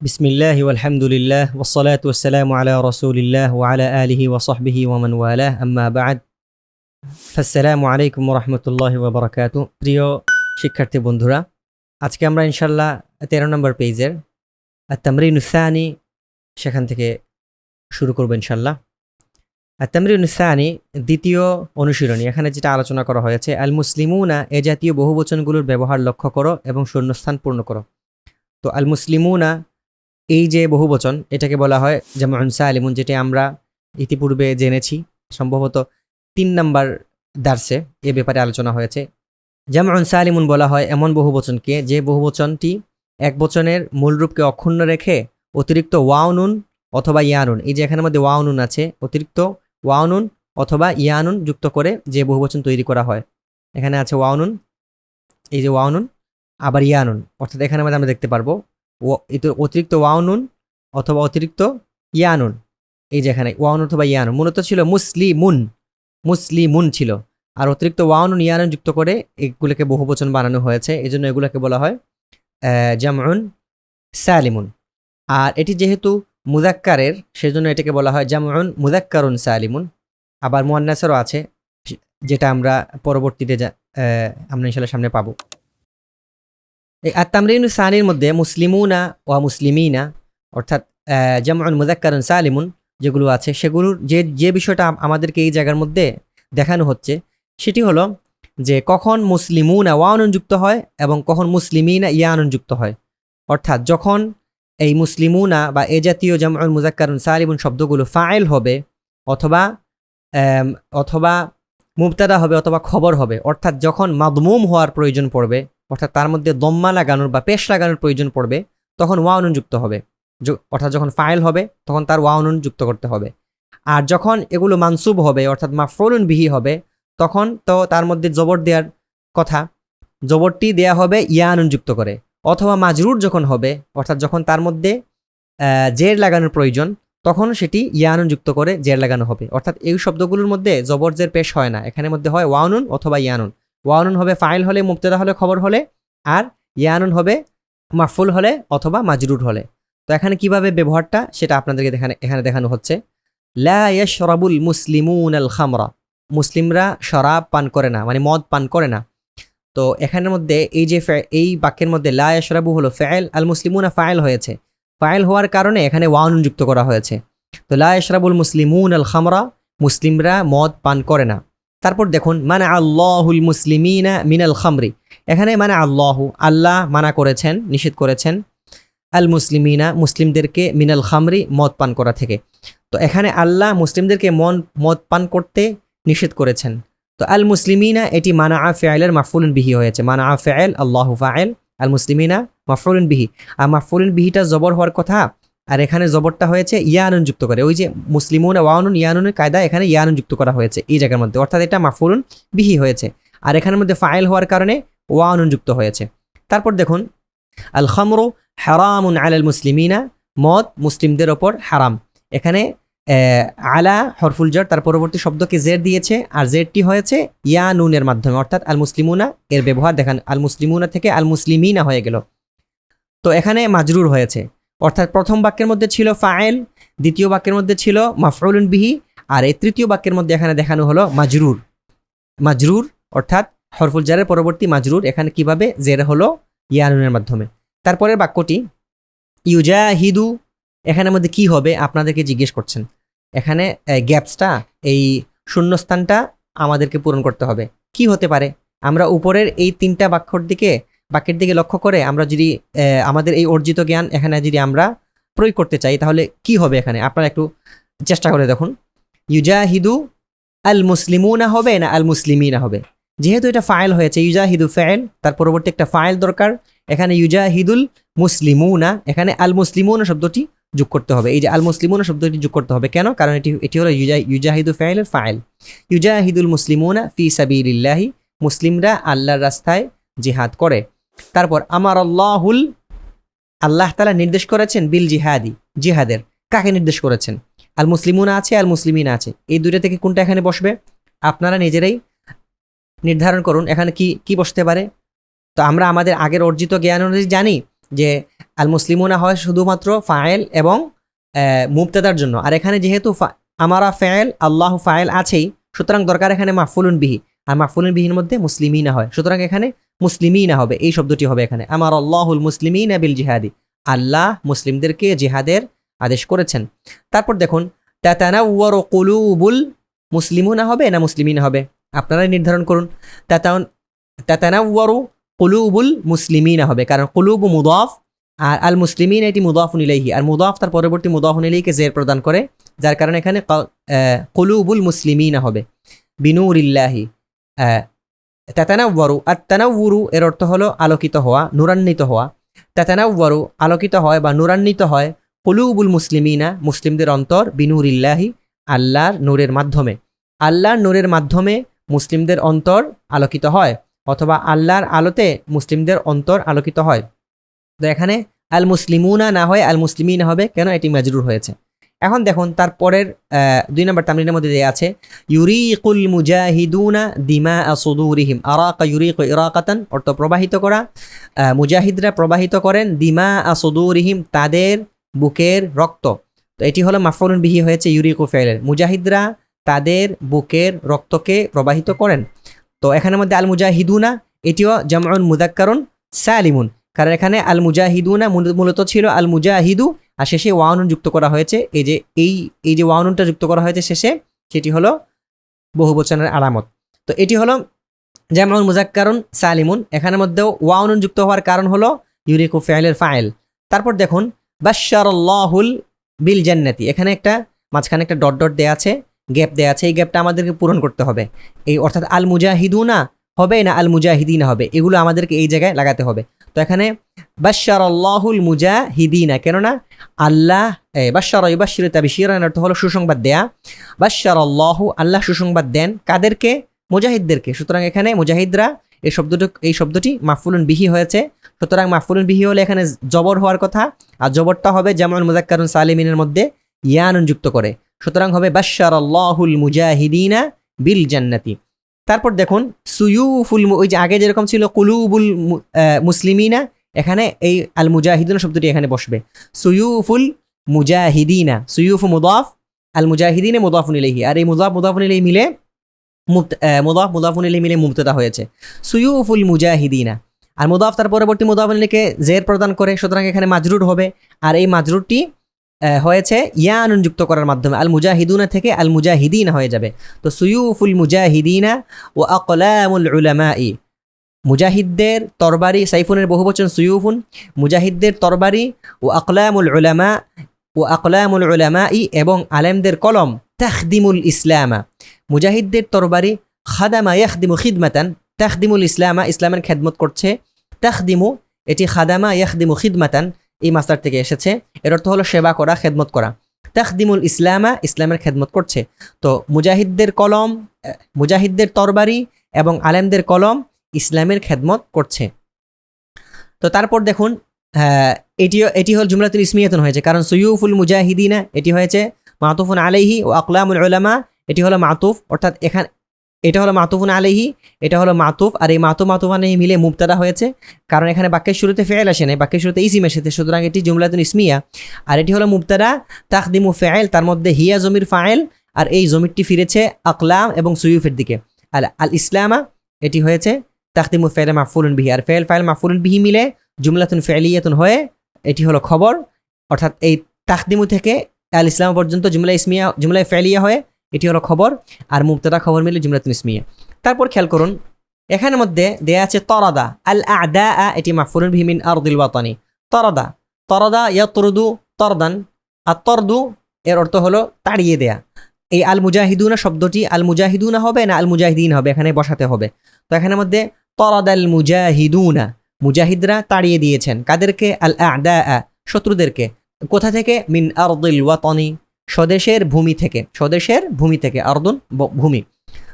বিসমিল্লাহি ওয়ালহামদুলিল্লাহ ওয়াসসালাতু ওয়াসসালামু আলা রাসূলিল্লাহ ওয়া আলা আলিহি ওয়া সাহবিহি ওয়া মান ওয়ালাহ আম্মা বা'দ ফাসসালামু আলাইকুম ওয়া রাহমাতুল্লাহি ওয়া বারাকাতুহু। প্রিয় শিক্ষার্থী বন্ধুরা, আজকে আমরা ইনশাআল্লাহ 13 নম্বর পেজের আত-তামরিনুস সানি সেখান থেকে শুরু করব ইনশাআল্লাহ। আত-তামরিনুস সানি দ্বিতীয় অনুশীলনী। এখানে যেটা আলোচনা করা হয়েছে, আল মুসলিমুনা এ জাতীয় বহুবচনগুলোর ব্যবহার লক্ষ্য করো এবং শূন্যস্থান পূর্ণ করো। তো আল মুসলিমুনা এই যে বহুবচন, এটাকে বলা হয় জামউন সালিমুন, যেটা আমরা ইতিপূর্বে জেনেছি। সম্ভবত 3 নম্বর দার্সে এ ব্যাপারে আলোচনা হয়েছে। জামউন সালিমুন বলা হয় এমন বহুবচনকে যে বহুবচনটি এক বচনের মূলরূপকে অক্ষুণ্ণ রেখে অতিরিক্ত ওয়াউনুন অথবা ইয়ানুন, এই যে এখানের মধ্যে ওয়াউনুন আছে, অতিরিক্ত ওয়াউনুন অথবা ইয়ানুন যুক্ত করে যে বহুবচন তৈরি করা হয়। এখানে আছে ওয়াউনুন, এই যে ওয়াউনুন, আবার ইয়ানুন, অর্থাৎ এখানের মধ্যে আমরা দেখতে পারবো অতিরিক্ত ওয়াউনুন অথবা অতিরিক্ত ইয়ানুন। এই যে এখানে ওয়াউন অথবা ইয়ানুন মূলত ছিল মুসলিমুন ছিল, আর অতিরিক্ত ওয়াউনুন ইয়ানুন যুক্ত করে এগুলোকে বহুবচন বানানো হয়েছে। এই জন্য এগুলোকে বলা হয় জামউন সালিমুন। আর এটি যেহেতু মুযাক্কারের, সেজন্য এটাকে বলা হয় জামউন মুযাক্কারুন সালিমুন। আবার মুয়ান্নাসেরও আছে, যেটা আমরা পরবর্তীতে আমরা ইনশাআল্লাহ সামনে পাবো। এই আত-তামরিনুস সানির মধ্যে মুসলিমুনা ওয়া মুসলিমিনা অর্থাৎ জামউন মুযাক্কারুন সালিমুন যেগুলো আছে, সেগুলোর যে বিষয়টা আমাদেরকে এই জায়গার মধ্যে দেখানো হচ্ছে সেটি হলো যে কখন মুসলিমুনা ওয়াউনুন যুক্ত হয় এবং কখন মুসলিমিনা ইয়ানুন যুক্ত হয়। অর্থাৎ যখন এই মুসলিমুনা বা এ জাতীয় জামউন মুযাক্কারুন সালিমুন শব্দগুলো ফাইল হবে অথবা মুবতাদা হবে অথবা খবর হবে, অর্থাৎ যখন মাদমুম হওয়ার প্রয়োজন পড়বে, অর্থাৎ তার মধ্যে দম্মা লাগানোর বা পেশ লাগানোর প্রয়োজন পড়বে, তখন ওয়াউনুন যুক্ত হবে। অর্থাৎ যখন ফাইল হবে তখন তার ওয়াউনুন যুক্ত করতে হবে। আর যখন এগুলো মানসুব হবে অর্থাৎ মাফউলুন বিহি হবে, তখন তো তার মধ্যে জবর দেওয়ার কথা, জবরটি দেয়া হবে ইয়ানুন যুক্ত করে। অথবা মাজরুর যখন হবে, অর্থাৎ যখন তার মধ্যে জের লাগানোর প্রয়োজন, তখন সেটি ইয়ানুন যুক্ত করে জের লাগানো হবে। অর্থাৎ এই শব্দগুলোর মধ্যে জবর জের পেশ হয় না, এখানের মধ্যে হয় ওয়াউনুন অথবা ইয়ানুন। ওয়াউনুন হবে ফাইল হলে, মুবতাদা হলে, খবর হলে, আর ইয়ানুন হবে মাফউল হলে অথবা মাজরুর হলে। তো এখানে কিভাবে ব্যবহারটা সেটা আপনাদেরকে এখানে দেখানো হচ্ছে। লা ইয়াশরাবুল মুসলিমুনাল খামরা, মুসলিমরা শরাব পান করে না, মানে মদ পান করে না। তো এখানের মধ্যে এই বাক্যের মধ্যে লা ইয়াশরাবু হলো ফাইল, আল মুসলিমুনা ফাইল হয়েছে। ফাইল হওয়ার কারণে এখানে ওয়াউনুন যুক্ত করা হয়েছে। তো লা ইয়াশরাবুল মুসলিমুনাল খামরা, মুসলিমরা মদ পান করে না। তারপর দেখুন মানা আল্লাহুল মুসলিমিনা মিনাল খামরি, এখানে মানা আল্লাহু, আল্লাহ মানা করেছেন, নিষেধ করেছেন, আল মুসলিমিনা মুসলিমদেরকে মিনাল খামরি মদ পান করা থেকে। তো এখানে আল্লাহ মুসলিমদেরকে মদ পান করতে নিষেধ করেছেন। তো আল মুসলিমিনা এটি মানা ফাইলের মাফউলুন বিহি হয়েছে। মানা ফাইল, আল্লাহু ফাইল, আল মুসলিমিনা মাফউলুন বিহি। আর মাফউলুন বিহিটা জবর হওয়ার কথা, আর এখানে জবরটা হয়েছে ইয়ানুন যুক্ত করে। ওই যে মুসলিমুন ওয়াউনুন ইয়ানুনের কায়দা এখানে ইয়ানুন যুক্ত করা হয়েছে এই জায়গার মধ্যে, অর্থাৎ এটা মাফউলুন বিহি হয়েছে। আর এখানের মধ্যে ফাইল হওয়ার কারণে ওয়াউনুন যুক্ত হয়েছে। তারপর দেখুন আল খামরু হারামুন আলাল মুসলিমিনা, মদ মুসলিমদের ওপর হারাম। এখানে আলা হরফুল জার, তার পরবর্তী শব্দকে জের দিয়েছে, আর জেরটি হয়েছে ইয়ানুনের মাধ্যমে, অর্থাৎ আল মুসলিমুনা এর ব্যবহার দেখান, আল মুসলিমুনা থেকে আল মুসলিমিনা হয়ে গেল। তো এখানে মাজরুর হয়েছে, অর্থাৎ প্রথম বাক্যের মধ্যে ছিল ফাইল, দ্বিতীয় বাক্যের মধ্যে ছিল মাফউলুন বিহি, আর এই তৃতীয় বাক্যের মধ্যে এখানে দেখানো হলো মাজরুর অর্থাৎ হরফুল জারের পরবর্তী মাজরুর। এখানে কিভাবে জের হলো ইয়ানুনের মাধ্যমে। তারপরের বাক্যটি ইউজাহিদু, এখানের মধ্যে কি হবে আপনাদেরকে জিজ্ঞেস করছেন। এখানে গ্যাপসটা, এই শূন্যস্থানটা আমাদেরকে পূরণ করতে হবে। কি হতে পারে? আমরা উপরের এই 3টা বাক্যের দিকে লক্ষ্য করে আমরা যদি আমাদের এই অর্জিত জ্ঞান এখানে যদি আমরা প্রয়োগ করতে চাই, তাহলে কি হবে এখানে আপনারা একটু চেষ্টা করে দেখুন। ইউজাহিদু আল মুসলিমুনা হবে না আল মুসলিমিনা হবে? যেহেতু এটা ফাইল হয়েছে, ইউজাহিদু ফাইল, তার পরবর্তী একটা ফাইল দরকার। এখানে ইউজাহিদুল মুসলিমুনা, এখানে আল মুসলিমুনা শব্দটি যোগ করতে হবে। এই যে আল মুসলিমুনা শব্দটি যোগ করতে হবে কেন? কারণ এটি হলো ইউজাহিদু ফাইলের ফাইল। ইউজাহিদুল মুসলিমুনা ফি সাবিলিল্লাহি, মুসলিমরা আল্লাহর রাস্তায় জিহাদ করে। তারপর আমার আল্লাহ তাআলা নির্দেশ করেছেন বিল জিহাদি, জিহাদের। কাকে নির্দেশ করেছেন? আল মুসলিমুনা আছে, আল মুসলিমিনা আছে, এই দুইটা থেকে কোনটা এখানে বসবে আপনারা নিজেরাই নির্ধারণ করুন। এখানে কি বসতে পারে? তো আমরা আমাদের আগের অর্জিত জ্ঞান অনুযায়ী জানি যে আল মুসলিমুনা হয় শুধুমাত্র ফাইল এবং মুবতাদার জন্য, আর এখানে যেহেতু আমারা ফাইল আল্লাহু ফাইল আছেই, সুতরাং দরকার এখানে মাফউলুন বিহি, আর মাফউলুন বিহির মধ্যে মুসলিমিনা হয়, সুতরাং এখানে মুসলিমিনা হবে, এই শব্দটি হবে এখানে। আমার আল্লাহুল মুসলিমিনা বিল জিহাদি, আল্লাহ মুসলিমদেরকে জিহাদের আদেশ করেছেন। তারপর দেখুন তাতানাওয়ারু কুলুবুল মুসলিমুনা হবে না মুসলিমিনা হবে, আপনারাই নির্ধারণ করুন। তাতানাওয়ারু কুলুবুল মুসলিমিনা হবে, কারণ কুলুবু মুদাফ আর আল মুসলিমিন এটি মুদাফুন ইলাইহি, আর মুদাফ তার পরবর্তী মুদাফুন ইলাইহিকে জের প্রদান করে, যার কারণে এখানে কুলুবুল মুসলিমিনা হবে বিনুরিল্লাহি। তাতানাওয়ারু, আর তানাওয়ুরু এর অর্থ হলো আলোকিত হওয়া, নূরান্বিত হওয়া। তাতানাওয়ারু আলোকিত হয় বা নূরান্বিত হয়, কুলুবুল মুসলিমিনা মুসলিমদের অন্তর, বিনুরিল্লাহি আল্লাহর নূরের মাধ্যমে। আল্লাহর নূরের মাধ্যমে মুসলিমদের অন্তর আলোকিত হয়, অথবা আল্লাহর আলোতে মুসলিমদের অন্তর আলোকিত হয়। তো এখানে আল মুসলিমুনা না হয় আল মুসলিমিনা হবে, কেন? এটি মাজরুর হয়েছে। এখন দেখুন তারপরের 2 নম্বর তামরিনের মধ্যে দেয়া আছে ইউরিকুল মুজাহিদুনা দিমা সুদুরিহিম, আরাকা ইউরিকু ইরাকাতান অর্থ প্রবাহিত করা, মুজাহিদরা প্রবাহিত করেন দিমা সুদুরিহিম তাদের বুকের রক্ত। তো এটি হলো মাফউলুন বিহি হয়েছে ইউরিকু ফাইলের, মুজাহিদরা তাদের বুকের রক্তকে প্রবাহিত করেন। তো এখানের মধ্যে আল মুজাহিদুনা এটিও জামউন মুযাক্কারুন সালিমুন, কারণ এখানে আল মুজাহিদুনা মূলত ছিল আল মুজাহিদু, আর শেষে ওয়ানুন যুক্ত করা হয়েছে। এই যে ওয়ানুনটা যুক্ত করা হয়েছে শেষে, সেটি হলো বহুবচনের আলামত। তো এটি হলো জামউন মুযাক্কারুন সালিমুন, এখানের মধ্যেও ওয়ানুন যুক্ত হওয়ার কারণ হলো ইউরিকু ফাইলের ফাইল। তারপর দেখুন বাশশারাল্লাহুল বিল জান্নাতি, এখানে একটা মাঝখানে একটা ডট ডট দেয়া আছে, গ্যাপ দেয়া আছে, এই গ্যাপটা আমাদেরকে পূরণ করতে হবে। এই অর্থাৎ আল মুজাহিদুনা হবে না আল মুজাহিদিনা হবে, এগুলো আমাদেরকে এই জায়গায় লাগাতে হবে। তো এখানে বাশশারাল্লাহুল মুজাহিদিনা, কেননা আল্লাহ বাশশারা ইউবাশশিরু তাবশীরান অর্থ হলো সুসংবাদ দেয়া। বাশশারাল্লাহু আল্লাহ সুসংবাদ দেন, কাদেরকে? মুজাহিদদেরকে। সুতরাং এখানে মুজাহিদরা এই শব্দটি মাফউলুন বিহি হয়েছে, সুতরাং মাফউলুন বিহি হলে এখানে জবর হওয়ার কথা, আর জবরটা হবে জামউল মুযাক্কারুন সালিমিনের মধ্যে ইয়ানুন যুক্ত করে, সুতরাং হবে বাশশারাল্লাহুল মুজাহিদিনা বিল জান্নাতি। তারপর দেখুন সুয়ুফুল, ওই যে আগে যেরকম ছিল কুলুবুল মুসলিমিনা, এখানে এই আল মুজাহিদিন শব্দটি এখানে বসবে। সুয়ুফুল মুজাহিদিনা, সুয়ুফু মুদাফ, আল মুজাহিদিনে মুদাফুন ইলাইহি, আর এই মুদাফুন ইলাইহি মিলে মুদাফুন ইলাইহি মিলে মুবতাদা হয়েছে সুয়ুফুল মুজাহিদিনা, আর মুদাফ তার পরবর্তী মুদাফুন ইলাইহিকে জের প্রদান করে, সুতরাং এখানে মাজরুর হবে, আর এই মাজরুরটি হয়েছে ইয়ানুন যুক্ত করার মাধ্যমে, আল মুজাহিদুনা থেকে আল মুজাহিদিনা হয়ে যাবে। তো সুয়ুফুল মুজাহিদিনা ও আকলামুল উলামাই, মুজাহিদদের তরবারি, সাইফুনের বহুবচন সুয়ুফুন, মুজাহিদদের তরবারি, ও আকলামুল উলামাই এবং আলেমদের কলম, তাখদিমুল ইসলামা, মুজাহিদদের তরবারি, খাদামা ইয়াখদিমু খিদমাতান, তাখদিমুল ইসলামা ইসলামের খেদমত করছে, তাখদিমু এটি খাদামা ইয়াখদিমু খিদমাতান এই মাসদার থেকে এসেছে, এর অর্থ হলো সেবা করা, খেদমত করা। তাখদিমুল ইসলামা ইসলামের খেদমত করছে। তো মুজাহিদদের কলম, মুজাহিদদের তরবারি এবং আলেমদের কলম ইসলামের খেদমত করছে। তো তারপর দেখুন এটি হল জুমলাতুল ইসমিয়াতুন হয়েছে, কারণ সুয়ুফুল মুজাহিদিনা এটি হয়েছে মাতুফুন আলাইহি ও আকলামুল উলামা এটি হলো মাতুফ, অর্থাৎ এখানে এটা হলো মাতুফুন আলাইহি, এটা হলো মাতুফ, আর এই মাতুফ আলাইহি মিলে মুবতাদা হয়েছে, কারণ এখানে বাক্যের শুরুতে ফেল আসে নাই, বাক্যের শুরুতে ইসিম এসেছে, সুতরাং এটি জুমলাতুন ইসমিয়া। আর এটি হলো মুবতাদা তাকদিমু ফাইল, তার মধ্যে হিয়া জমির ফাইল, আর এই জমিরটি ফিরেছে আকলাম এবং সুয়ুফের দিকে। আল ইসলামা এটি হয়েছে তাকদিমু ফাইল মাফউলুন বিহি, আর ফাইল মাফউলুন বিহি মিলে জুমলাতুন ফাইলিয়াতুন হয়ে এটি হলো খবর, অর্থাৎ এই তাকদিমু থেকে আল ইসলাম পর্যন্ত জুমলা ফাইলিয়া হয়ে এটি হলো খবর, আর মুবতাদা খবর মিলে জুমলাতুন ইসমিয়া। তারপর খেয়াল করুন এখানের মধ্যে দেয়া আছে তরাদা, আল আ'দা এটি মাফউলুন বিহি মিন আরদিল ওয়াতানি, তরাদা ইয়াতরুদু তরদান, আর তরদু এর অর্থ হলো তাড়িয়ে দেয়া। এই আল মুজাহিদুনা শব্দটি আল মুজাহিদুনা হবে না আল মুজাহিদিন হবে, এখানে বসাতে হবে। তো এখানের মধ্যে তরাদাল মুজাহিদুনা, মুজাহিদরা তাড়িয়ে দিয়েছেন, কাদেরকে? আল আ'দা শত্রুদেরকে। কোথা থেকে? মিন আরদিল ওয়াতানি স্বদেশের ভূমি থেকে, স্বদেশের ভূমি থেকে, আরদুন ভূমি।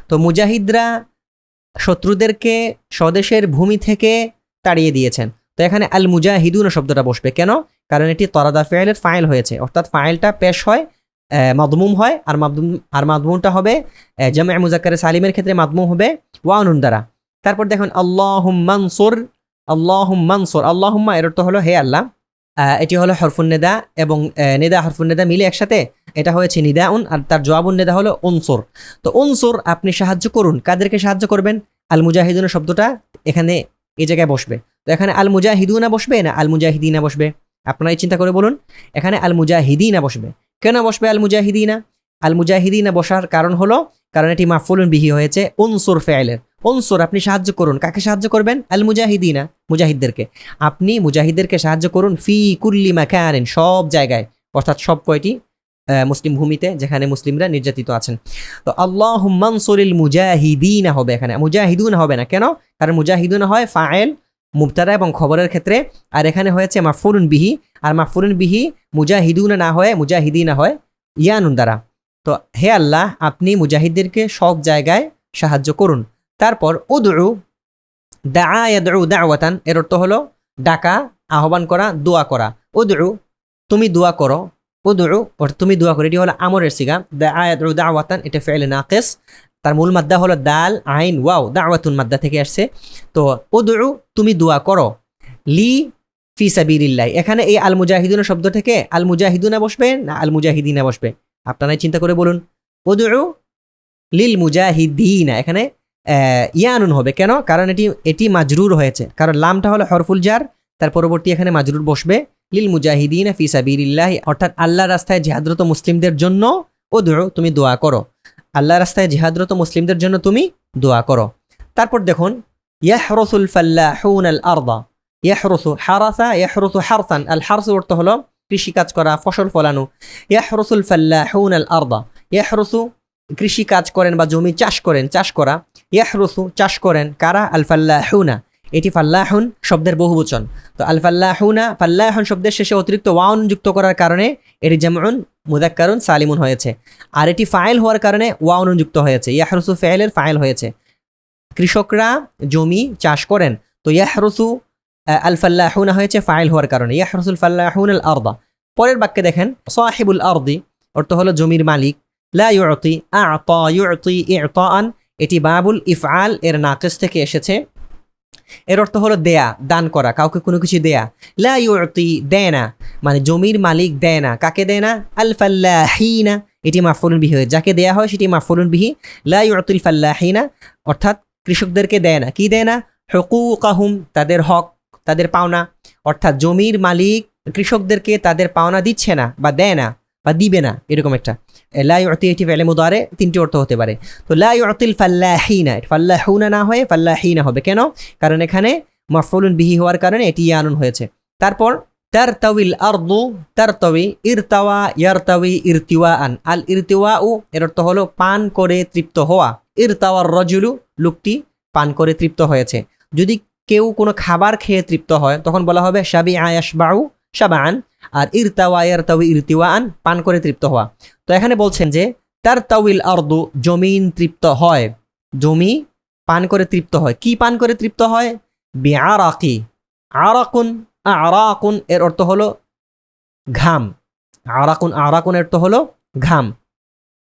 তো মুজাহিদরা শত্রুদেরকে স্বদেশের ভূমি থেকে তাড়িয়ে দিয়েছেন। তো এখানে আল মুজাহিদুন শব্দটা বসবে কেন? কারণ এটি তরাদা ফাইলের ফাইল হয়েছে, অর্থাৎ ফাইলটা পেশ হয় মাদমুম হয়, আর মাদমুমটা হবে জামে মুজাক্কারে সালিমের ক্ষেত্রে মাদমুম হবে ওয়ানুন দ্বারা। তারপর দেখুন আল্লাহুম্মা আনসুর, আল্লাহুম্মা এর অর্থ হলো হে আল্লাহ, এটি হলো হরফুন নেদা এবং নেদা হরফুন নেদা মিলে একসাথে এটা হয়েছে নিদাউন, আর তার জবাবুন নেদা হলো উনসুর। তো উনসুর আপনি সাহায্য করুন, কাদেরকে সাহায্য করবেন? আল মুজাহিদুন শব্দটা এখানে এই জায়গায় বসবে। তো এখানে আল মুজাহিদুনা বসবে না আল মুজাহিদিনা বসবে? আপনারাই চিন্তা করে বলুন। এখানে আল মুজাহিদিনা বসবে। কেন বসবে আল মুজাহিদিনা? আল মুজাহিদিনা বসার কারণ হলো কারণ এটি মাফউলুন বিহি হয়েছে উনসুর ফেলের। উনসুর আপনি সাহায্য করুন, কাকে সাহায্য করবেন? আল মুজাহিদিনা, মুজাহিদদেরকে। আপনি মুজাহিদদেরকে সাহায্য করুন ফি কুল্লি মাকানিন, সব জায়গায়, অর্থাৎ সব কয়টি মুসলিম ভূমিতে যেখানে মুসলিমরা নির্যাতিত আছেন। তো আল্লাহুম্মা আনসুরিল মুজাহিদিনা হবে, এখানে মুজাহিদুন হবে না। কেন? কারণ মুজাহিদুন হয় ফাইল মুবতাদা এবং খবরের ক্ষেত্রে, আর এখানে হয়েছে মাফউলুন বিহি, আর মাফউলুন বিহি মুজাহিদুনা না হয় মুজাহিদিনা হয় ইয়ানুন দ্বারা। তো হে আল্লাহ, আপনি মুজাহিদদেরকে সব জায়গায় সাহায্য করুন। তারপর উদউ, দা ইয়াদউ দাওয়াতান, এর অর্থ হলো ডাকা, আহ্বান করা, দোয়া করা। উদউ তুমি দোয়া করো, উদউ তুমি দোয়া করো, এটি হলো আমরের সিগা। দা ইয়াদউ দাওয়াতান এটা ফি'ল নাকিস, তার মূল মাদ্দা হলো দাল আইন ওয়াও, দাওয়াতুন মাদ্দা থেকে আসছে। তো উদউ তুমি দোয়া করো, লি ফি সাবিলিল্লাহ, এখানে এই আল মুজাহিদুন শব্দ থেকে আল মুজাহিদুনা বসবে না আল মুজাহিদিনা বসবে? আপনারাই চিন্তা করে বলুন। উদউ লিল মুজাহিদিনা, এখানে ইয়ানুন হবে। কেন? কারণ এটি মাজরুর হয়েছে, কারণ লামটা হলো হরফুল জার, তার পরবর্তী এখানে মাজরুর বসবে লিল মুজাহিদিনা ফি সাবিলিল্লাহ, অর্থাৎ আল্লাহর রাস্তায় জিহাদরত মুসলিমদের জন্য উদউ তুমি দোয়া করো, আল্লাহর রাস্তায় জিহাদরত মুসলিমদের জন্য তুমি দোয়া করো। তারপর দেখুন ইয়াহরুসুল ফাল্লাহুনাল আরদা, ইয়াহরুসু হারাসা ইয়াহরুসু হারসান, আল হারসু অর্থ হলো কৃষি কাজ করা, ফসল ফলানো। ইয়াহরুসুল ফাল্লাহুনাল আরদা, ইয়াহরুসু কৃষি কাজ করেন বা জমি চাষ করেন, চাষ করা। ইয়াহরুসু চাষ করেন কারা? আল ফাল্লাহুনা, এটি ফাল্লাহুন শব্দের বহুবচন। তো আল ফাল্লাহুনা, ফাল্লাহুন শব্দের শেষে অতিরিক্ত ওয়াউন যুক্ত করার কারণে এটি জামউন মুযাক্কারুন সালিমুন হয়েছে, আর এটি ফাইল হওয়ার কারণে ওয়াউন যুক্ত হয়েছে, ইয়াহরুসু ফাইলের ফাইল হয়েছে। কৃষকরা জমি চাষ করেন, তো ইয়াহরুসু আল ফাল্লাহুনা হয়েছে ফাইল হওয়ার কারণে, ইয়াহরুসুল ফাল্লাহুনাল আরদা। পরের বাক্যে দেখেন সাহিবুল আরদি অর্থ হলো জমির মালিক। লা ইউতি আ'তা ইউতি ই'তাআন, এটি বাবুল ইফআল এর নাকিস থেকে এসেছে, এর অর্থ হলো দেয়া, দান করা, কাউকে কোনো কিছু দেয়া। লা ইউতি দেয় না, মানে জমির মালিক দেয় না, কাকে দেয় না? আল ফাল্লাহিনা, এটি মাফউলুন বিহি, যাকে দেয়া হয় সেটি মাফউলুন বিহি। লা ইউতিল ফাল্লাহিনা অর্থাৎ কৃষকদেরকে দেয় না, কি দেয় না? হুকুকাহুম, তাদের হক, তাদের পাওনা, অর্থাৎ জমির মালিক কৃষকদেরকে তাদের পাওনা দিচ্ছে না বা দেয় না বা দিবে না, এরকম একটা। লা ইউতি এটি ফি'ল মুদারে, তিনটি অর্থ হতে পারে। তো লা ইউতিল ফাল্লাহিনা, ফাল্লাহুনা না হয়ে ফাল্লাহিনা হবে। কেন? কারণ এখানে মাফউলুন বিহি হওয়ার কারণে এটি ইয়ানুন হয়েছে। তারপর তারতাউইল আরদু, তারতাউই ইরতাওয়া ইয়ারতাউই ইরতিওয়াআন, আল ইরতিওয়াউ এর অর্থ হলো পান করে তৃপ্ত হওয়া। ইরতাওয়ার রাজুলু, লোকটি পান করে তৃপ্ত হয়েছে। যদি কেউ কোনো খাবার খেয়ে তৃপ্ত হয় তখন বলা হবে শাবিআ ইয়াশবাউ শাবাআন, আর ইরতাওয়া ইয়ারতাউই ইরতিওয়াআন পান করে তৃপ্ত হওয়া। তো এখানে বলছেন যে তারতাউইল আরদু জমিন তৃপ্ত হয়, জমি পান করে তৃপ্ত হয়। কি পান করে তৃপ্ত হয়? বিআরাকি, আরাকুন আরাকুন এর অর্থ হলো ঘাম, আরাকুন আরাকুন এর অর্থ হলো ঘাম।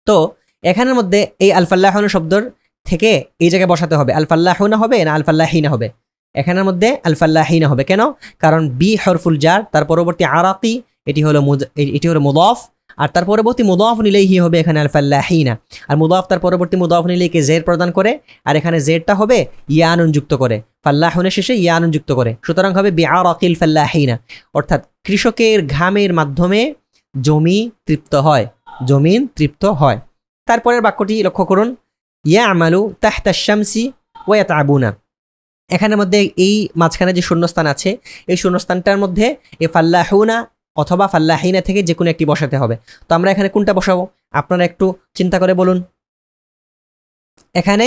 তো এখানের মধ্যে এই আল ফাল্লাহুনা শব্দর থেকে এই জায়গায় বসাতে হবে আল ফাল্লাহুনা হবে না আল ফাল্লাহিনা হবে? এখানের মধ্যে আল ফাল্লাহিনা হবে। কেন? কারণ বি হরফুল জার, তার পরবর্তী আরাকি এটি হলো মুদাফ, আর তার পরবর্তী মুদাফুন ইলাইহি হবে এখানে আল ফাল্লাহিনা, আর মুদাফ তার পরবর্তী মুদাফুন ইলাইহিকে জের প্রদান করে, আর এখানে জেরটা হবে ইয়ানুন যুক্ত করে, ফাল্লাহুনের শেষে ইয়ানুন যুক্ত করে, সুতরাং হবে বিআরাকিল ফাল্লাহিনা, অর্থাৎ কৃষকের ঘামের মাধ্যমে জমি তৃপ্ত হয়, জমিন তৃপ্ত হয়। তারপরের বাক্যটি লক্ষ্য করুন, ইয়ামালু তাহতা শামসি ওয়া ইয়াতাবুনা, এখানের মধ্যে এই মাঝখানে যে শূন্যস্থান আছে এই শূন্যস্থানটার মধ্যে এ ফাল্লাহুনা অথবা ফাল্লাহিনা থেকে যে কোনো একটি বসাতে হবে। তো আমরা এখানে কোনটা বসাবো আপনারা একটু চিন্তা করে বলুন। এখানে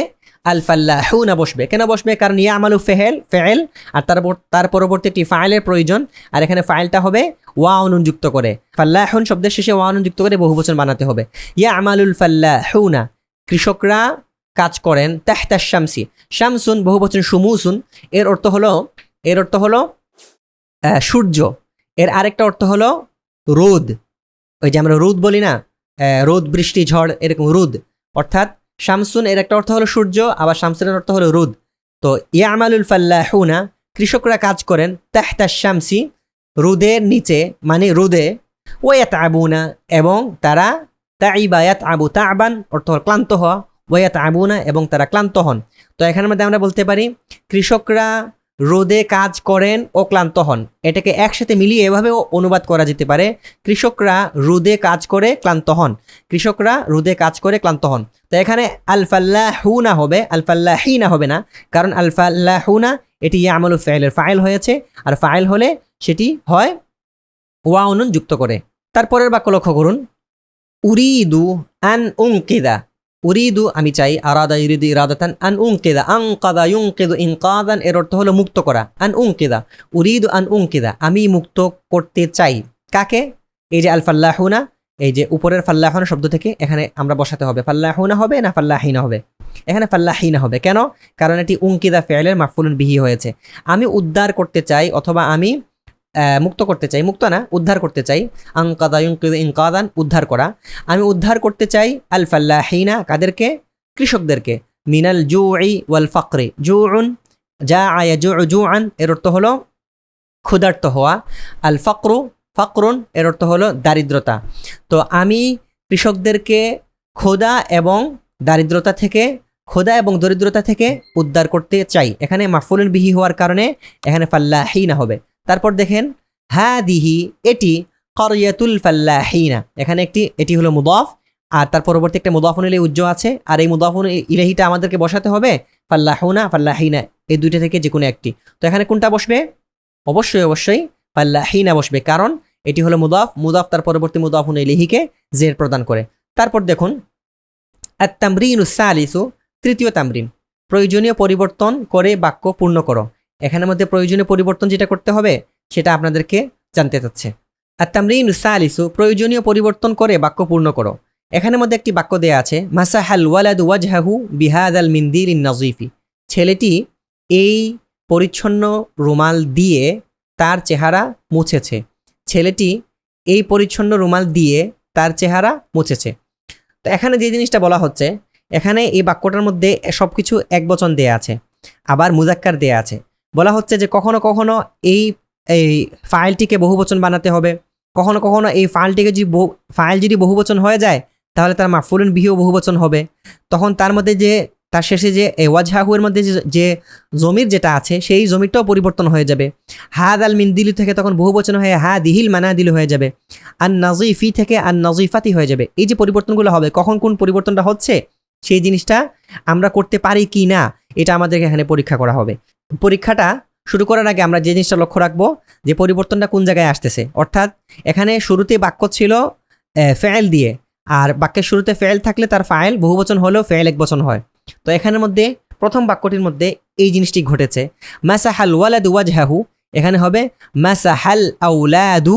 আল ফাল্লাহুনা বসবে। কেন বসবে? কারণ ইয়ামালু ফেল, আর তার পরবর্তী একটি ফাইলের প্রয়োজন, আর এখানে ফাইলটা হবে ওয়াউন যুক্ত করে, ফাল্লাহুন শব্দের শেষে ওয়াউন যুক্ত করে বহুবচন বানাতে হবে। ইয়ামালুল ফাল্লাহুনা কৃষকরা কাজ করেন, তাহতা শামসি, শামসুন বহুবচন শুমুসুন, এর অর্থ হলো সূর্য, এর আরেকটা অর্থ হলো রোদ, ওই যে আমরা রোদ বলি না, রোদ বৃষ্টি ঝড়, এরকম রোদ, অর্থাৎ শামসুন এর একটা অর্থ হলো সূর্য, আবার শামসুনের অর্থ হলো রোদ। তো ইয়ামালুল ফাল্লাহুনা কৃষকরা কাজ করেন, তাহতা শামসি রুদের নিচে মানে রুদে, ওয়ায়াতআবুনা এবং তারা, তাইবা ইয়াতআবু তা'বান অর্থ ক্লান্ত হওয়া, ওয়ায়াতআবুনা এবং তারা ক্লান্ত হন। তো এখানের মধ্যে আমরা বলতে পারি কৃষকরা রোদে কাজ করেন ও ক্লান্ত হন। এটাকে একসাথে মিলিয়ে এভাবেও অনুবাদ করা যেতে পারে, কৃষকরা রোদে কাজ করে ক্লান্ত হন, কৃষকরা রোদে কাজ করে ক্লান্ত হন। তো এখানে আল ফাল্লাহুনা হবে, আল ফাল্লাহিনা হবে না, কারণ আল ফাল্লাহুনা এটি ইয়ামালু ফাইলের ফাইল হয়েছে, আর ফাইল হলে সেটি হয় ওয়াও নুন যুক্ত করে। তারপরের বাক্য লক্ষ্য করুন, উরিদু আন উনকিদা, উরিদু আমি চাই, আরাদা ইউরিদু ইরাদাতান, আন উনকিদা, আনকাদা ইউনকিদু ইনকাদান এর অর্থ হলো মুক্ত করা। আন উনকিদা, উরিদু আন উনকিদা আমি মুক্ত করতে চাই। কাকে? এই যে আল ফাল্লাহুনা, এই যে উপরের ফাল্লাহুনা শব্দ থেকে এখানে আমরা বসাতে হবে, ফাল্লাহুনা হবে না ফাল্লাহিনা হবে? এখানে ফাল্লাহিনা হবে। কেন? কারণ এটি উনকিদা ফি'লের মাফউলুন বিহি হয়েছে। আমি উদ্ধার করতে চাই অথবা আমি মুক্ত করতে চাই, মুক্ত না উদ্ধার করতে চাই, আনকাদা ইউনকিদু ইনকাদান উদ্ধার করা। আমি উদ্ধার করতে চাই আল ফাল্লাহিনা কাদেরকে? কৃষকদেরকে। মিনাল জুই ওয়াল ফাকরি, জুউন জাআ ইয়াজুউ জুআন এর অর্থ হলো ক্ষুধার্ত হওয়া, আল ফাকরু ফাকরুন এর অর্থ হলো দারিদ্রতা। তো আমি কৃষকদেরকে ক্ষুধা এবং দারিদ্রতা থেকে, ক্ষুধা এবং দরিদ্রতা থেকে উদ্ধার করতে চাই। এখানে মাফউলুন বিহি হওয়ার কারণে এখানে ফাল্লাহিনা হবে। তারপর দেখেন হাদিহি এটি, ক্বরিয়াতুল ফাল্লাহিনা এখানে এটি হলো মুদাফ, আর তার পরবর্তী একটা মুদাফুন ইলাইহি উজ্জ আছে, আর এই মুদাফুন ইলাইহিটা আমাদেরকে বসাতে হবে ফাল্লাহুনা ফাল্লাহিনা এই দুইটা থেকে যে কোনো একটি। তো এখানে কোনটা বসবে? অবশ্যই ফাল্লাহিনা বসবে, কারণ এটি হলো মুদাফ, মুদাফ তার পরবর্তী মুদাফুন ইলাইহিকে জের প্রদান করে। তারপর দেখুন আত-তামরিনুস সালিসু, তৃতীয় তামরিন, প্রয়োজনীয় পরিবর্তন করে বাক্য পূর্ণ করো। এখানের মধ্যে প্রয়োজনীয় পরিবর্তন যেটা করতে হবে সেটা আপনাদেরকে জানতে চাচ্ছে। আত-তামরিনুস সালিসু, প্রয়োজনীয় পরিবর্তন করে বাক্য পূর্ণ করো। এখানের মধ্যে একটি বাক্য দেয়া আছে, মাসাহাল ওয়ালাদু ওয়াজহাহু বিহাদাল মিনদিলিন নাযিফি, ছেলেটি এই পরিচ্ছন্ন রুমাল দিয়ে তার চেহারা মুছেছে। ছেলেটি এই পরিচ্ছন্ন রুমাল দিয়ে তার চেহারা মুছেছে। তো এখানে যে জিনিসটা বলা হচ্ছে, এখানে এই বাক্যটার মধ্যে সবকিছু একবচন দেয়া আছে, আবার মুজাক্কার দেয়া আছে। বলা হচ্ছে যে কখনো কখনো এই ফাইলটিকে বহুবচন বানাতে হবে, কখনো কখনো এই ফাইলটিকে ফাইল যদি বহুবচন হয়ে যায় তাহলে তার মাফউলুন বিহিও বহুবচন হবে। তখন তার মধ্যে যে তার শেষে যে ওয়াজহাহু এর মধ্যে যে জমির যেটা আছে সেই জমিরটাও পরিবর্তন হয়ে যাবে। হাদাল মিনদিলু থেকে তখন বহুবচন হয়ে হাদিহিল মানাদিলু হয়ে যাবে। আন নাযিফি থেকে আন নাযিফাতি হয়ে যাবে। এই যে পরিবর্তনগুলো হবে, কখন কোন পরিবর্তনটা হচ্ছে সেই জিনিসটা আমরা করতে পারি কি না এটা আমাদেরকে এখানে পরীক্ষা করা হবে। পরীক্ষাটা শুরু করার আগে আমরা যে জিনিসটা লক্ষ্য রাখবো যে পরিবর্তনটা কোন জায়গায় আসতেছে। অর্থাৎ এখানে শুরুতে বাক্য ছিল ফেল দিয়ে, আর বাক্যের শুরুতে ফেল থাকলে তার ফাইল বহুবচন হলেও ফেল একবচন হয়। তো এখানের মধ্যে প্রথম বাক্যটির মধ্যে এই জিনিসটি ঘটেছে, মাসাহাল ওয়ালাদু ওয়াজহাহু, এখানে হবে মাসাহাল আউলাদু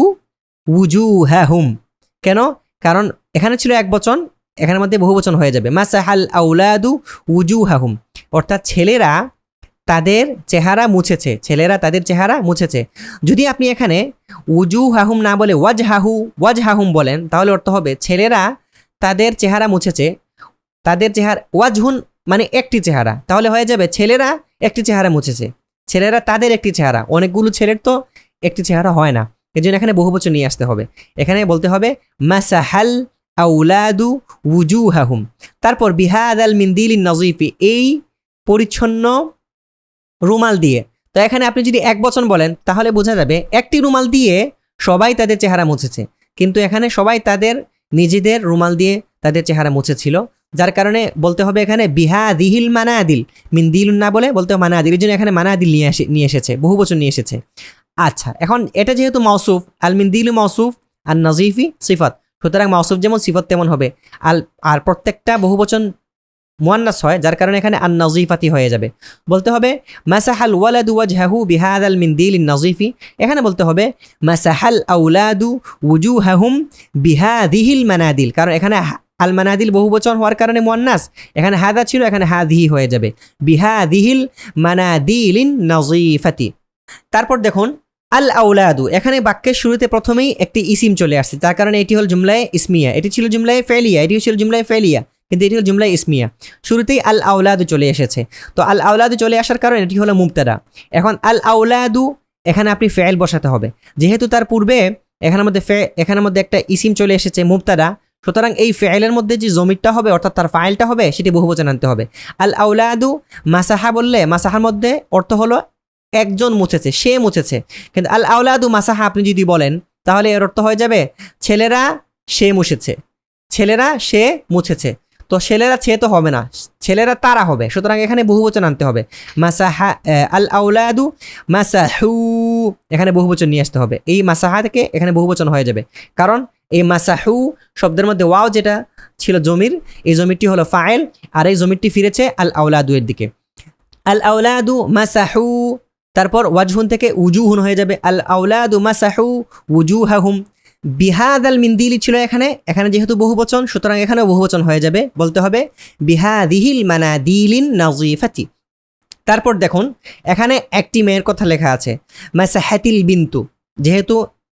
উজুহাহুম। কেন? কারণ এখানে ছিল একবচন, এখানের মধ্যে বহুবচন হয়ে যাবে, মাসাহাল আউলাদু উজুহাহুম, অর্থাৎ ছেলেরা তাদের চেহারা মুছেছে, ছেলেরা তাদের চেহারা মুছেছে। যদি আপনি এখানে উজুহাহুম না বলে ওয়াজহাহুম বলেন তাহলে অর্থ হবে ছেলেরা তাদের চেহারা মুছেছে, তাদের চেহারা, ওয়াজহুন মানে একটি চেহারা, তাহলে হয়ে যাবে ছেলেরা একটি চেহারা মুছেছে, ছেলেরা তাদের একটি চেহারা। অনেকগুলো ছেলের তো একটি চেহারা হয় না, এই জন্য এখানে বহুবচন নিয়ে আসতে হবে। এখানে বলতে হবে মাসাহাল আউলাদু উজুহাহুম। তারপর বিহাদাল মিনদিলিন নাযিফি, এই পরিচ্ছন্ন রুমাল দিয়ে। তো এখানে আপনি যদি একবচন বলেন তাহলে বোঝা যাবে একটি রুমাল দিয়ে সবাই তাদের চেহারা মুছেছে, কিন্তু এখানে সবাই তাদের নিজেদের রুমাল দিয়ে তাদের চেহারা মুছেছিল, যার কারণে বলতে হবে এখানে বিহাদিহিল মানাদিল, মিনদিলুন না বলে বলতে হবে মানাদিল, এর জন্য এখানে মানাদিল নিয়ে এসেছে, বহুবচন নিয়ে এসেছে। আচ্ছা, এখন এটা যেহেতু মাউসুফ, আল মিনদিলু মাউসুফ আর নাযিফি সিফাত, সুতরাং মাউসুফ যেমন সিফাত তেমন হবে। আর প্রত্যেকটা বহুবচন মুয়ান্নাস হয়, যার কারণে এখানে আন নাযিফাতি হয়ে যাবে। বলতে হবে মাসাহাল ওয়ালাদু ওয়াজহাহু বিহাদাল মিনদিলিন নাযিফি, এখানে বলতে হবে মাসাহাল আউলাদু উজুহাহুম বিহাদিহিল মানাদিল, কারণ এখানে আল মানাদিল বহুবচন হওয়ার কারণে মুয়ান্নাস, এখানে হাদা ছিল, এখানে হাদিহি হয়ে যাবে, বিহাদিহিল মানাদিলিন নাযিফাতি। তারপর দেখুন আল আউলাদু, এখানে বাক্যের শুরুতে প্রথমেই একটি ইসিম চলে আসছে, তার কারণে এটি হল জুমলায়ে ইসমিয়া, এটি ছিল জুমলায়ে ফেলিয়া, এটি ছিল জুমলায়ে ফেলিয়া, কিন্তু এটি হল জুমলায়ে ইসমিয়া। শুরুতেই আল আউলাদু চলে এসেছে, তো আল আউলাদু চলে আসার কারণে এটি হলো মুবতাদা। এখন আল আউলাদু এখানে আপনি ফেল বসাতে হবে। যেহেতু তার পূর্বে এখানের মধ্যে একটা ইসিম চলে এসেছে মুবতাদা, সুতরাং এই ফেলের মধ্যে যে জমিরটা হবে অর্থাৎ তার ফাইলটা হবে সেটি বহুবচন আনতে হবে। আল আউলাদু মাসাহা বললে মাসাহার মধ্যে অর্থ হলো একজন মুছেছে, সে মুছেছে। কিন্তু আল আউলাদু মাসাহা আপনি যদি বলেন তাহলে এর অর্থ হয়ে যাবে ছেলেরা সে মুছেছে, ছেলেরা সে মুছেছে। তো ছেলেরা সে তো হবে না, ছেলেরা তারা হবে। সুতরাং এখানে বহুবচন আনতে হবে। মাসাহা আল আউলাদু মাসাহু, এখানে বহুবচন নিয়ে আসতে হবে। এই মাসাহা থেকে এখানে বহুবচন হয়ে যাবে, কারণ এই মাসাহু শব্দের মধ্যে ওয়াও যেটা ছিল জমির, এই জমিরটি হলো ফাইল, আর এই জমিরটি ফিরেছে আল আউলাদু এর দিকে। আল আউলাদু মাসাহু, তারপর ওয়াজহুন থেকে উজুহুন হয়ে যাবে। আল আউলাদু মাসাহু উজুহাহুম। বিহাদাল মিন্দিলি ছিল এখানে যেহেতু বহুবচন, সুতরাং এখানেও বহুবচন হয়ে যাবে। বলতে হবে বিহাদিহিল মানাদিলিন নাযিফাতি। তারপর দেখুন এখানে একটি মেয়ের কথা লেখা আছে, মাসাহাতিল বিন্তু। যেহেতু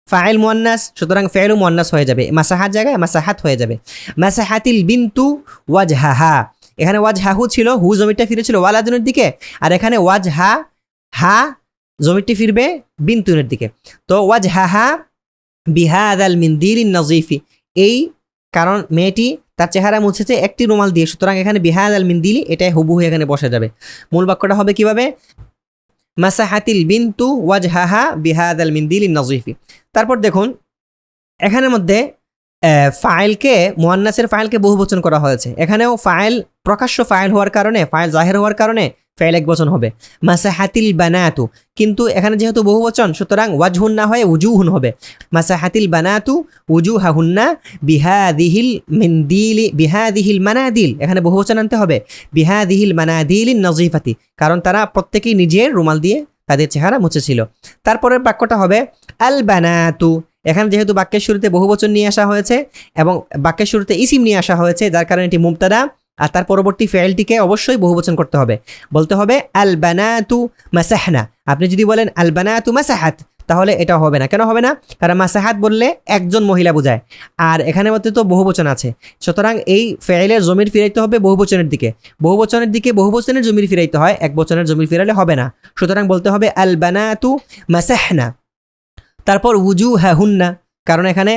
ফাইল মুয়ান্নাস, সুতরাং ফেলু মুয়ান্নাস হয়ে যাবে, মাসাহাত জায়গায় মাসাহাত হয়ে যাবে। মাসাহাতিল বিন্তু ওয়াজহাহা। এখানে ওয়াজহাহু ছিল, হু জমিরটা ফিরেছিল ওয়ালাদুনের দিকে, আর এখানে ওয়াজহা হা জমিরটি ফিরবে বিন্তুনের দিকে। তো ওয়াজহাহা বিহাদাল মিন্দিলিন নাযিফি, এই কারণ মেয়েটি তার চেহারা মুছেছে একটি রুমাল দিয়ে, সুতরাং এখানে বিহাদাল মিন্দিলি এটাই হুবহু এখানে বসে যাবে। মূল বাক্যটা হবে কিভাবে? মাসাহাতিল বিন্তু ওয়াজহাহা বিহাদাল মিন্দিলিন নাযিফি। তারপর দেখুন এখানের মধ্যে ফাইলকে মুয়ান্নাসের ফাইলকে বহুবচন করা হয়েছে। এখানেও ফাইল প্রকাশ্য ফাইল হওয়ার কারণে, ফাইল জাহির হওয়ার কারণে ফাইল একবচন হবে মাসাহাতিল বানাতু। কিন্তু এখানে যেহেতু বহুবচন, সুতরাং ওয়াজহুন না হয়ে উজুহুন হবে। মাসাহাতিল বানাতু উজুহাহুন্না বিহাদিহিল মিন্দিলি বিহাদিহিল মানাদিল। এখানে বহুবচন আনতে হবে বিহাদিহিল মানাদিলিন নাযিফাতি, কারণ তারা প্রত্যেকেই নিজের রুমাল দিয়ে তাদের চেহারা মুছেছিল। তারপরের বাক্যটা হবে আল বানাতু। এখানে যেহেতু বাক্যের শুরুতে বহুবচন নিয়ে আসা হয়েছে এবং বাক্যের শুরুতে ইসিম নিয়ে আসা হয়েছে, যার কারণে এটি মুবতাদা, আর তার পরবর্তী ফেলটিকে অবশ্যই বহুবচন করতে হবে। বলতে হবে আল বানাতু মাসাহনা। আপনি যদি বলেন আল বানাতু মাসাহাত, তাহলে এটা হবে না। কেন হবে না? কারণ মাসাহাত বললে একজন মহিলা বোঝায়, আর এখানে মধ্যে তো বহুবচন আছে। সুতরাং এই ফেলের জমির ফিরাইতে হবে বহুবচনের দিকে। বহুবচনের দিকে বহুবচনের জমির ফিরাইতে হয়, এক বচনের জমির ফিরালে হবে না। সুতরাং বলতে হবে আল বানাতু মাসাহনা। তারপর উজুহাহুন্না, কারণ এখানে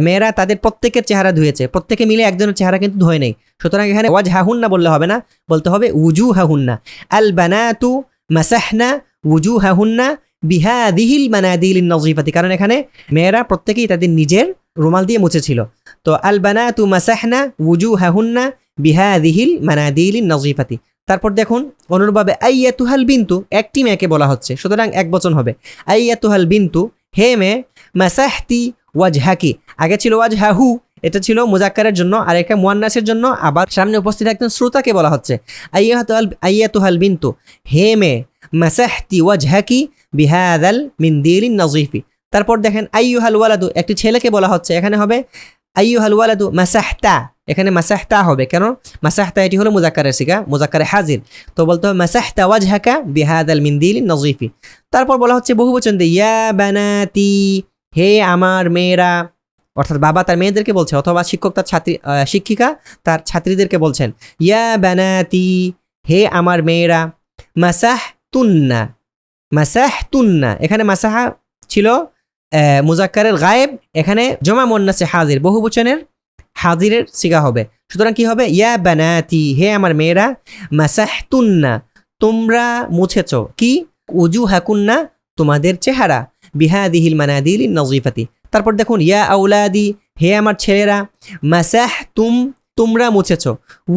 মেয়েরা তাদের প্রত্যেকের চেহারা ধুয়েছে, প্রত্যেকে মিলে একজনের চেহারা কিন্তু ধোয় নেই। সুতরাং এখানে ওয়াজহাহুন্না বললে হবে না, বলতে হবে উজুহাহুন্না। আল বানাতু মাসাহনা উজুহাহুন্না বিহাদিহিল মানাদিলিন নাযিফাতি, কারণ এখানে মেয়েরা প্রত্যেকেই তাদের নিজের রুমাল দিয়ে মুছেছিল। তো আল বানাতু মাসাহনা উজুহাহুন্না বিহাদিহিল মানাদিলিন নাযিফাতি। তারপর দেখুন অনুরূপভাবে আইয়াতুহাল বিন্তু, একটি মেয়েকে বলা হচ্ছে, সুতরাং এক বচন হবে আইয়াতুহাল বিন্তু, হে মেয়ে। মাসাহতি ওয়াজহাকি, আগে ছিল ওয়াজহাহু, এটা ছিল মুজাক্কারের জন্য, আর একটা মুয়ান্নাসের জন্য। আবার সামনে উপস্থিত একজন শ্রোতাকে বলা হচ্ছে আইয়াতুহাল বিন্তু, হে মেয়ে। মাসাহতি ওয়াজহাকি বিহাদাল মিন্দিলিন নাযিফি। তারপর দেখেন আইয়ুহাল ওয়ালাদু, একটি ছেলেকে বলা হচ্ছে, এখানে হবে আইয়ুহাল ওয়ালাদু মাসাহতা। এখানে মাসাহতা হবে, কেন? মাসাহতা এটি হলো মুজাক্কারের সিগা, মুজাক্কারে হাজির। তো বলতে হবে মাসাহতা ওয়াজহাকা বিহাদাল মিন্দিলিন নাযিফি। তারপর বলা হচ্ছে বহুবচন দিয়ে ইয়া বানাতি, হে আমার মেয়েরা, অর্থাৎ বাবা তার মেয়েদেরকে বলছে, অথবা শিক্ষক তার শিক্ষিকা তার ছাত্রীদেরকে বলছেন ইয়া বানাতি, হে আমার মেয়েরা। মাসাহতুন্না, মাসাহতুন্না, এখানে মাসাহা ছিল মুজাক্কারের গায়েব, এখানে জমা মুন্নাসে হাজির, বহুবচনের হাজিরের সিগা হবে। সুতরাং কি হবে? ইয়া বানাতি, হে আমার মেয়েরা। মাসাহতুন্না, তোমরা মুছেছ কি? উজুহাকুন্না, তোমাদের চেহারা। বিহাদিহিল মানাদিলিন নাযিফাতি। তারপর দেখুন ইয়া আউলাদি, হে আমার ছেলেরা। মাসাহতুম, তোমরা মুছেছ।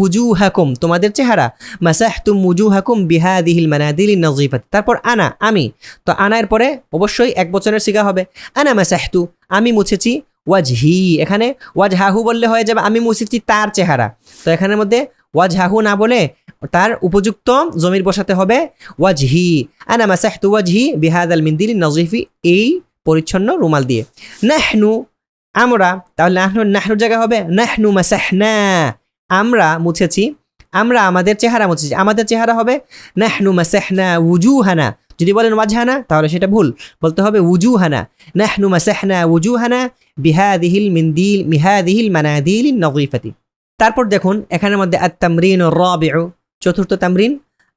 উজুহাকুম, তোমাদের চেহারা। মাসাহতুম উজুহাকুম বিহাদিহিল মানাদিলিন নাযিফাতি। তারপর আনা, আমি। তো আনার পরে অবশ্যই এক বচনের সিগা হবে আনা মাসাহতু, আমি মুছেছি। ওয়াজহি, এখানে ওয়াজহাহু বললে হয়ে যাবে আমি মুছেছি তার চেহারা। তো এখানের মধ্যে ওয়াজহাহু না বলে তার উপযুক্ত জমির বসাতে হবে ওয়াজহি। আনা মাসাহতু ওয়াজহি বিহাদাল মিন্দিলিন নাযিফি, এই পরিচ্ছন্ন রুমাল দিয়ে। নাহনু, আমরা, তাহলে নাহনুর জায়গা হবে নাহনু মাসাহনা, আমরা মুছেছি, আমরা আমাদের চেহারা মুছেছি। আমাদের চেহারা হবে নাহনু মাসাহনা উজুহানা। যদি বলেন ওয়াজহানা তাহলে সেটা ভুল, বলতে হবে উজুহানা। নাহনু মাসাহনা উজুহানা বিহাদিহিল মানাদিলিন নাযিফাতি। তারপর দেখুন এখানের মধ্যে আত-তামরিনুর রাবিউ, চতুর্থ তামরিন।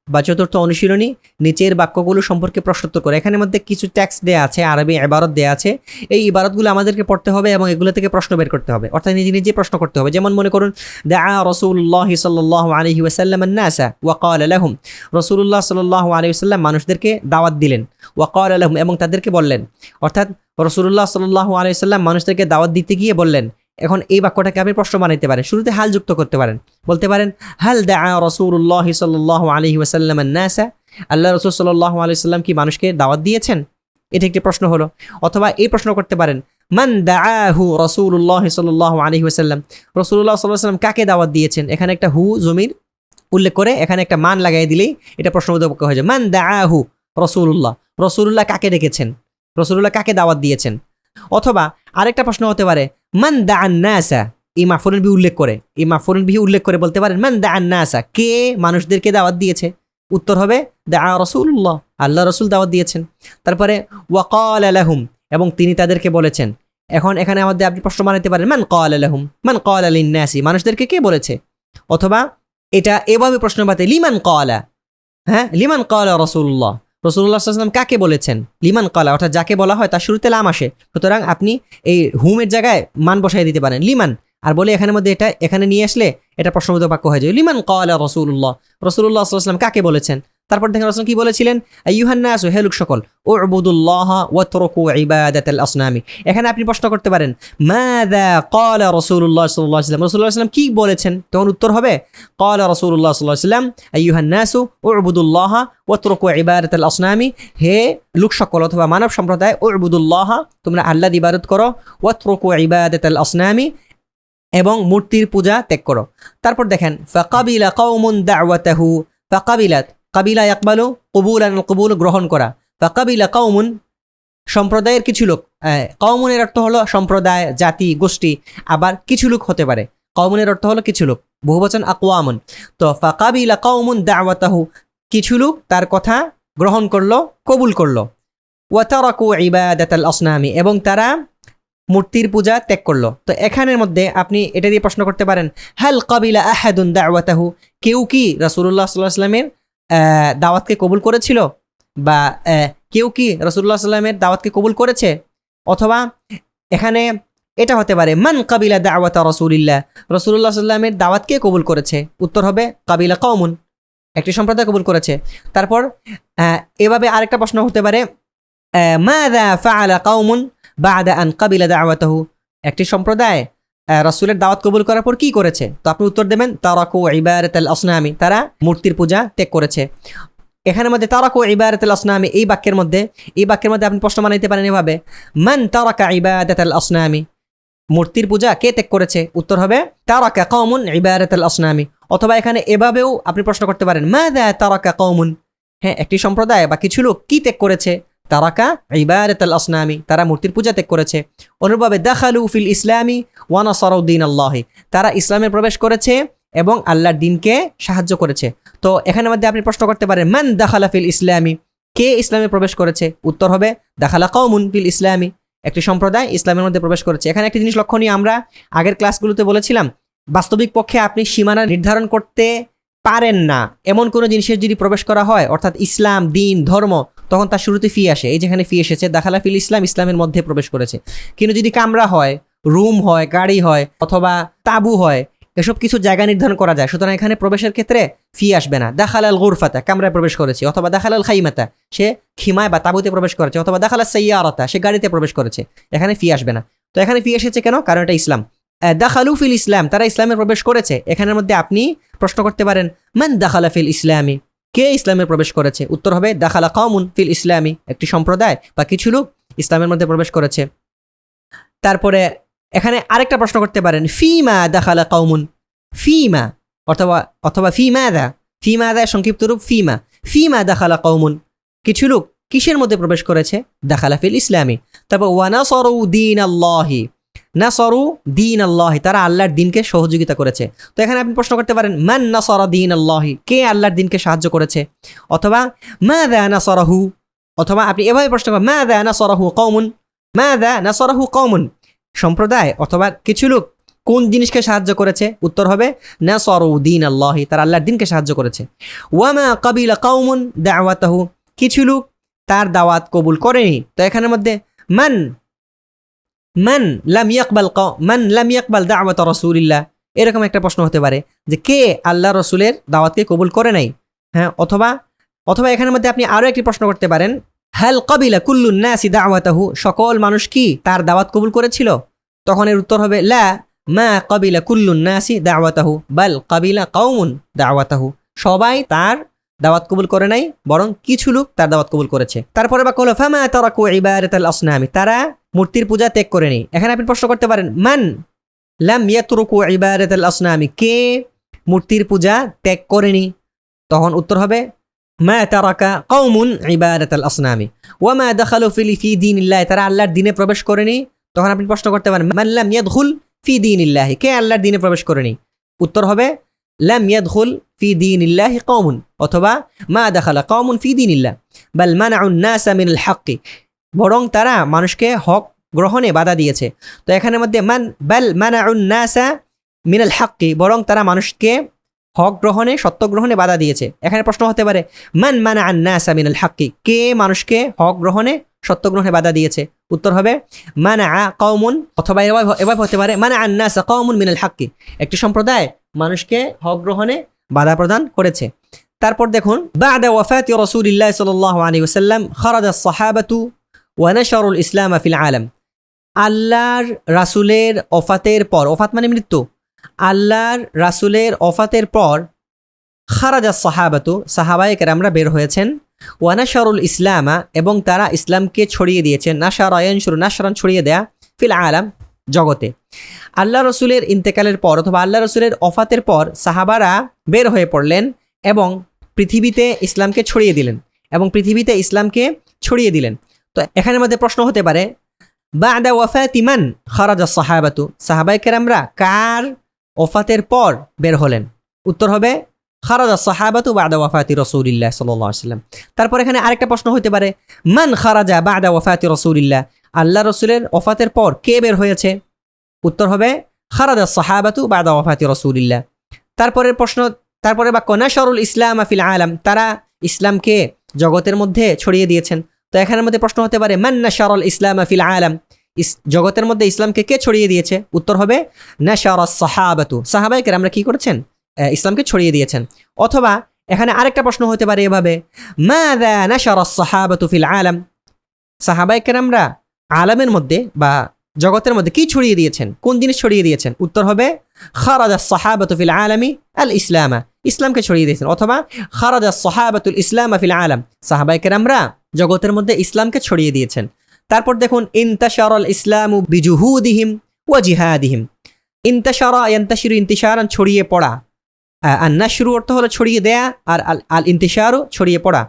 বা চতুর্থ অনুশীলনী নিচের বাক্যগুলো সম্পর্কে প্রশ্নোত্তর করে। এখানের মধ্যে কিছু টেক্সট দেওয়া আছে, আরবি ইবারত দেওয়া আছে। এই ইবারতগুলো আমাদেরকে পড়তে হবে এবং এগুলো থেকে প্রশ্ন বের করতে হবে, অর্থাৎ নিজে নিজে প্রশ্ন করতে হবে। যেমন মনে করুন, দাআ রাসূলুল্লাহ সাল্লাল্লাহু আলাইহি ওয়াসাল্লাম আন-নাসা ওয়া ক্বালা লাহুম, রাসূলুল্লাহ সাল্লাল্লাহু আলাইহি ওয়াসাল্লাম মানুষদেরকে দাওয়াত দিলেন, ওয়া ক্বালা লাহুম এবং তাদেরকে বললেন, অর্থাৎ রাসূলুল্লাহ সাল্লাল্লাহু আলাইহি ওয়াসাল্লাম মানুষদেরকে দাওয়াত দিতে গিয়ে বললেন। এখন এই বাক্যটাকে আপনি প্রশ্ন বানাইতে পারেন, শুরুতে হাল যুক্ত করতে পারেন, বলতে পারেন হাল দাআ রাসূলুল্লাহ সাল্লাল্লাহু আলাইহি ওয়াসাল্লাম আন-নাসা, আল্লাহ রাসূল সাল্লাল্লাহু আলাইহি ওয়াসাল্লাম কি মানুষকে দাওয়াত দিয়েছেন? এটা একটি প্রশ্ন হলো। অথবা এই প্রশ্ন করতে পারেন, মান দাআহু রাসূলুল্লাহ সাল্লাল্লাহু আলাইহি ওয়াসাল্লাম, রাসূলুল্লাহ সাল্লাল্লাহু আলাইহি ওয়াসাল্লাম কাকে দাওয়াত দিয়েছেন? এখানে একটা হু জমির উল্লেখ করে এখানে একটা মান লাগাই দিলেই এটা প্রশ্নবোধক বাক্য হয়ে যায়। মান দাআহু রাসূলুল্লাহ, রাসূলুল্লাহ কাকে ডেকেছেন, রাসূলুল্লাহ কাকে দাওয়াত দিয়েছেন। অথবা আরেকটা প্রশ্ন হতে পারে, মান দাআন নাসা, এই মাফউলুল বিহি উল্লেখ করে, এই মাফউলুল বিহি উল্লেখ করে বলতে পারেন মান দাআন নাসা, কে মানুষদেরকে দাওয়াত দিয়েছে? উত্তর হবে দাআ রাসূলুল্লাহ, আল্লাহ রাসূল দাওয়াত দিয়েছেন। তারপরে ওয়া ক্বালা লাহুম, এবং তিনি তাদেরকে বলেছেন। এখন এখানে আমাদের আপনি প্রশ্ন বানাইতে পারেন, মান ক্বালা লাহুম, মান ক্বালা লিন-নাসি, মানুষদেরকে কে বলেছে? অথবা এটা এভাবে প্রশ্ন বানাতে, লিমান ক্বালা, হ্যাঁ লিমান ক্বালা রাসূলুল্লাহ, রাসূলুল্লাহ সাল্লাল্লাহু আলাইহি ওয়াসাল্লাম কাকে বলেছেন? লিমান ক্বালা, অর্থাৎ যাকে বলা হয় তার শুরুতে লাম আসে, সুতরাং আপনি এই হুমের জায়গায় মান বসাই দিতে পারেন লিমান, আর বলে এখানের মধ্যে এটা এখানে নিয়ে আসলে এটা প্রশ্নবোধক বাক্য হয়ে যায়। লিমান ক্বালা রাসূলুল্লাহ, রাসূলুল্লাহ সাল্লাল্লাহু আলাইহি ওয়াসাল্লাম কাকে বলেছেন? তারপর দেখেন রাসূল কি বলেছিলেন, আইয়ুহান নাসু, হে লোক সকল, উ'বুদুল্লাহ ওয়াতরুকু ইবাদাতাল আসনামি। এখানে আপনি প্রশ্ন করতে পারেন, মাযা ক্বালা রাসূলুল্লাহ সাল্লাল্লাহু আলাইহি ওয়াসাল্লাম, রাসূলুল্লাহ সাল্লাল্লাহু আলাইহি ওয়াসাল্লাম কি বলেছেন? তখন উত্তর হবে ক্বালা রাসূলুল্লাহ সাল্লাল্লাহু আলাইহি ওয়াসাল্লাম আইয়ুহান নাসু উ'বুদুল্লাহ ওয়াতরুকু ইবাদাতাল আসনামি, হে লোক সকল অথবা মানব সম্প্রদায়, উ'বুদুল্লাহ, তোমরা আল্লাহর ইবাদত করো, ওয়াতরুকু ইবাদাতাল আসনামি, এবং মূর্তির পূজা ত্যাগ করো। তারপর দেখেন, ফাকাবিলা কওমুন দাওয়াতাহু, ফাকাবিলাত, কাবিলা ইয়াকবালু কবুলান, কবুল গ্রহণ করা, ফাকাবিলা কওমুন সম্প্রদায়ের কিছু লোক, কওমুনের অর্থ হলো সম্প্রদায়, জাতি, গোষ্ঠী, আবার কিছু লোক হতে পারে। কওমুনের অর্থ হলো কিছু লোক, বহুবচন আকওয়ামুন। তো ফাকাবিলা কওমুন দাওয়াতাহু, কিছু লোক তার কথা গ্রহণ করলো, কবুল করলো। ওয়া তারাকু ইবাদাতাল আসনামি, এবং তারা মূর্তির পূজা ত্যাগ করলো। তো এখানের মধ্যে আপনি এটা দিয়ে প্রশ্ন করতে পারেন, হাল কাবিলা আহাদুন দাওয়াতাহু, কেউ কি রাসূলুল্লাহ সাল্লাল্লাহু আলাইহি ওয়াসাল্লামের দাওয়াতকে কবুল করেছিল, বা কেউ কি রাসূলুল্লাহ সাল্লাল্লাহু আলাইহি ওয়াসাল্লামের দাওয়াতকে কবুল করেছে? অথবা এখানে এটা হতে পারে, মান কাবিলা দাওয়াতা রাসূলিল্লাহ, রাসূলুল্লাহ সাল্লাল্লাহু আলাইহি ওয়াসাল্লামের দাওয়াতকে কবুল করেছে? উত্তর হবে কাবিলা কওমুন, একটি সম্প্রদায় কবুল করেছে। তারপর এভাবে আরেকটা প্রশ্ন হতে পারে, মাযা ফাআলা কওমুন বা'দা আন কাবিলা দাওয়াতাহু, একটি সম্প্রদায় রাসূলের দাওয়াত কবুল করার পর কি করেছে? তো আপনি উত্তর দেবেন তারাকু ইবাদাতাল আসনামি, তারা মূর্তির পূজা ত্যাগ করেছে। এখানের মধ্যে তারাকু ইবাদাতাল আসনামি, এই বাক্যের মধ্যে আপনি প্রশ্ন বানাইতে পারেন এভাবে, মান তারাকা ইবাদাতাল আসনামি, মূর্তির পূজা কে ত্যাগ করেছে? উত্তর হবে তারাকা কওমুন ইবাদাতাল আসনামি। অথবা এখানে এভাবেও আপনি প্রশ্ন করতে পারেন, মাযা তারাকা কওমুন, হ্যাঁ একটি সম্প্রদায় বা কিছু লোক কি ত্যাগ করেছে? তারাকা ইবাদাতাল আসনামি, তারা মূর্তির পূজা ত্যাগ করেছে। অনুরূপভাবে দাখালু ফিল ইসলামি ওয়া নাসারু দীনাল্লাহি, তারা ইসলামে প্রবেশ করেছে এবং আল্লাহর দ্বীনকে সাহায্য করেছে। তো এখানের মধ্যে আপনি প্রশ্ন করতে পারেন, মান দাখালা ফিল ইসলামি, কে ইসলামে প্রবেশ করেছে? উত্তর হবে দাখালা কওমুন ফিল ইসলামি, একটি সম্প্রদায় ইসলামের মধ্যে প্রবেশ করেছে। এখানে একটি জিনিস লক্ষণীয়, আমরা আগের ক্লাসগুলোতে বলেছিলাম, বাস্তবিক পক্ষে আপনি সীমানা নির্ধারণ করতে পারেন না এমন কোনো জিনিসের যদি প্রবেশ করা হয়, অর্থাৎ ইসলাম, দ্বীন, ধর্ম, তখন তার শুরুতে ফি আসে। এই যেখানে ফি এসেছে, দাখালা ফিল ইসলাম, ইসলামের মধ্যে প্রবেশ করেছে। কিন্তু যদি কামরা হয়, রুম হয়, গাড়ি হয়, অথবা তাবু হয়, এসব কিছু জায়গা নির্ধারণ করা যায়, সুতরাং এখানে প্রবেশের ক্ষেত্রে ফি আসবে না। দাখালাল গুরফাতা, কামরায় প্রবেশ করেছে, অথবা দাখালাল খাইমাতা, সে খিমায় বা তাবুতে প্রবেশ করেছে, অথবা দাখালাল সাইয়ারাতা, সে গাড়িতে প্রবেশ করেছে, এখানে ফি আসবে না। তো এখানে ফি এসেছে কেন? কারণ এটা ইসলাম। দাখালু ফিল ইসলাম, তারা ইসলামে প্রবেশ করেছে। এখানের মধ্যে আপনি প্রশ্ন করতে পারেন, মান দাখালা ফিল ইসলামি, কে ইসলামে প্রবেশ করেছে? উত্তর হবে দাখালা কওমুন ফিল ইসলামি, একটি সম্প্রদায় বা কিছু লোক ইসলামের মধ্যে প্রবেশ করেছে। তারপরে এখানে আরেকটা প্রশ্ন করতে পারেন, ফিমা দাখালা কওমুন, ফিমা অথবা ফিমাদা, ফিমাদা সংক্ষিপ্ত রূপ ফিমা, ফিমা দাখালা কওমুন, কিছু লোক কিসের মধ্যে প্রবেশ করেছে? দাখালা ফিল ইসলামি। তারপর ওয়া নাসারু দীনাল্লাহি, নাসারু দীনাল্লাহি, তারা আল্লাহর দ্বীনকে সহযোগিতা করেছে। তো এখানে আপনি প্রশ্ন করতে পারেন, মান নাসারা দীনাল্লাহি, কে আল্লাহর দ্বীনকে সাহায্য করেছে? অথবা মাযা নাসারাহু, অথবা আপনি এভাবে প্রশ্ন করেন, মাযা নাসারাহু কওমুন, মাযা নাসারাহু কওমুন, সম্প্রদায় অথবা কিছু লোক কোন জিনিসকে সাহায্য করেছে? উত্তর হবে নাসারু দীন আল্লাহি, তারা আল্লাহর দিনকে সাহায্য করেছে। ওয়ামা কাবিলা কাউমুন দাওয়াতাহু, কিছু লোক তার দাওয়াত কবুল করেনি। তো এখানের মধ্যে মান মান লাম ইয়াকবাল দাওয়াত রাসূলিল্লাহ, এরকম একটা প্রশ্ন হতে পারে যে কে আল্লাহ রসুলের দাওয়াতকে কবুল করে নাই। হ্যাঁ, অথবা এখানের মধ্যে আপনি আরো একটি প্রশ্ন করতে পারেন, হাল কাবিলা কুল্লুন নাসি দাওয়াতাহু, সকল মানুষ কি তার দাওয়াত কবুল করেছিল? তখন এর উত্তর হবে লা মা কাবিলা কুল্লুন নাসি দাওয়াতাহু বাল কাবিলা কাউমুন দাওয়াতাহু, সবাই তার দাওয়াত কবুল করে নাই, বরং কিছু লোক তার দাওয়াত কবুল করেছে। তারপরে বাক্য হলো ফামা তারাকু ইবাদাতাল আসনামি, তারা মূর্তির পূজা ত্যাগ করেনি। এখানে আপনি প্রশ্ন করতে পারেন মান লাম ইয়াতরুকু ইবাদাতাল আসনামি, কে মূর্তির পূজা ত্যাগ করেনি? তখন উত্তর হবে মা তারাকা কওমুন ইবাদাতাল আসনামি ওয়া মা দাখালু ফি দীনিল্লাহ, তারা আল্লাহর দ্বীনে প্রবেশ করেনি। তখন আপনি প্রশ্ন করতে পারেন মান লাম ইয়াদখুল ফি দীনিল্লাহ, কে আল্লাহর দ্বীনে প্রবেশ করেনি? উত্তর হবে লাম ইয়াদখুল ফি দীনিল্লাহ কওমুন, অথবা মা দাখালা কওমুন ফি দীনিল্লাহ বাল মানাউন নাসা মিনাল হক, বরং তারা মানুষকে হক গ্রহণে বাধা দিয়েছে। তো এখানের মধ্যে মান বাল মানাউন নাসা মিনাল হক, বরং তারা মানুষকে হক গ্রহণে, সত্য গ্রহণে বাধা দিয়েছে। এখানে প্রশ্ন হতে পারে মান মানাআন নাসা মিনাল হক, কে মানুষকে হক গ্রহণে, সত্য গ্রহণে বাধা দিয়েছে? উত্তর হবে মানাআ কওমুন, অথবা এভাবে হতে পারে মানাআন নাসা কওমুন মিনাল হক, একটি সম্প্রদায় মানুষকে হক গ্রহণে বাধা প্রদান করেছে। তারপর দেখুন বা'দা ওয়াফাতি রাসূলিল্লাহ সাল্লাল্লাহু আলাইহি ওয়াসাল্লাম খারাজা আস-সাহাবাতু ওয়া নাশারুল ইসলাম ফিল আলাম, আল্লাহর রাসূলের ওফাতের পর, ওফাত মানে মৃত্যু, আল্লাহর রাসূলের ওফাতের পর খারাজা আস-সাহাবাতু, সাহাবায়ে কেরামরা বের হয়েছেন, ওয়া নাশারুল ইসলামা, এবং তারা ইসলামকে ছড়িয়ে দিয়েছেন, নাশারা ইয়ানশুরু নাশরান, ছড়িয়ে দেয়া, ফিল আলাম, জগতে। আল্লাহ রসুলের ইন্তেকালের পর অথবা আল্লাহ রসুলের ওফাতের পর সাহাবারা বের হয়ে পড়লেন এবং পৃথিবীতে ইসলামকে ছড়িয়ে দিলেন। তো এখানের মধ্যে প্রশ্ন হতে পারে বা'দা ওয়াফাতি মান খারাজা সাহাবাতু, সাহাবায়ে কেরামরা কার ওফাতের পর বের হলেন? উত্তর হবে খারাজা সাহাবাতু বা'দা ওয়াফাতি রাসূলিল্লাহ সাল্লাল্লাহু আলাইহি ওয়াসাল্লাম। তারপর এখানে আরেকটা প্রশ্ন হতে পারে মান খারাজা বা'দা ওয়াফাতি রাসূলিল্লাহ, আল্লাহ রসুলের ওফাতের পর কে বের হয়েছে? উত্তর হবে খারাজা সাহাবাতু বা'দা ওয়াফাতি রাসূলিল্লাহ। তারপরে বাক্য নাশারুল ইসলাম ফিল আলাম, তারা ইসলামকে জগতের মধ্যে ছড়িয়ে দিয়েছেন। তো এখানের মধ্যে প্রশ্ন হতে পারে মান নাশারুল ইসলাম ফিল আলাম, জগতের মধ্যে ইসলামকে কে ছড়িয়ে দিয়েছে? উত্তর হবে নাশারাস সাহাবাতু, সাহাবায়ে কেরামরা কি করেছেন? ইসলামকে ছড়িয়ে দিয়েছেন। অথবা এখানে আরেকটা প্রশ্ন হতে পারে এভাবে মাযা নাশারাস সাহাবাতু ফিল আলাম, সাহাবায়ে কেরামরা আলামের মধ্যে বা জগতের মধ্যে কি ছড়িয়ে দিয়েছেন, কোন জিনিস ছড়িয়ে দিয়েছেন? উত্তর হবে খারাজা সাহাবাতু ফিল আলামি আল ইসলামা, ইসলামকে ছড়িয়ে দিয়েছেন। অথবা খারাজা সাহাবাতুল ইসলামা ফিল আলাম, সাহাবায়ে কেরামরা জগতের মধ্যে ইসলামকে ছড়িয়ে দিয়েছেন। তারপর দেখুন ইনতাশারাল ইসলামু বিজুহুদিহিম ওয়া জিহাদিহিম, ইনতাশারা ইয়ানতাশিরু ইনতিশারান, ছড়িয়ে পড়া, আর নাশরু অর্থ হলো ছড়িয়ে দেয়া, আর আল ইনতিশারু ছড়িয়ে পড়া।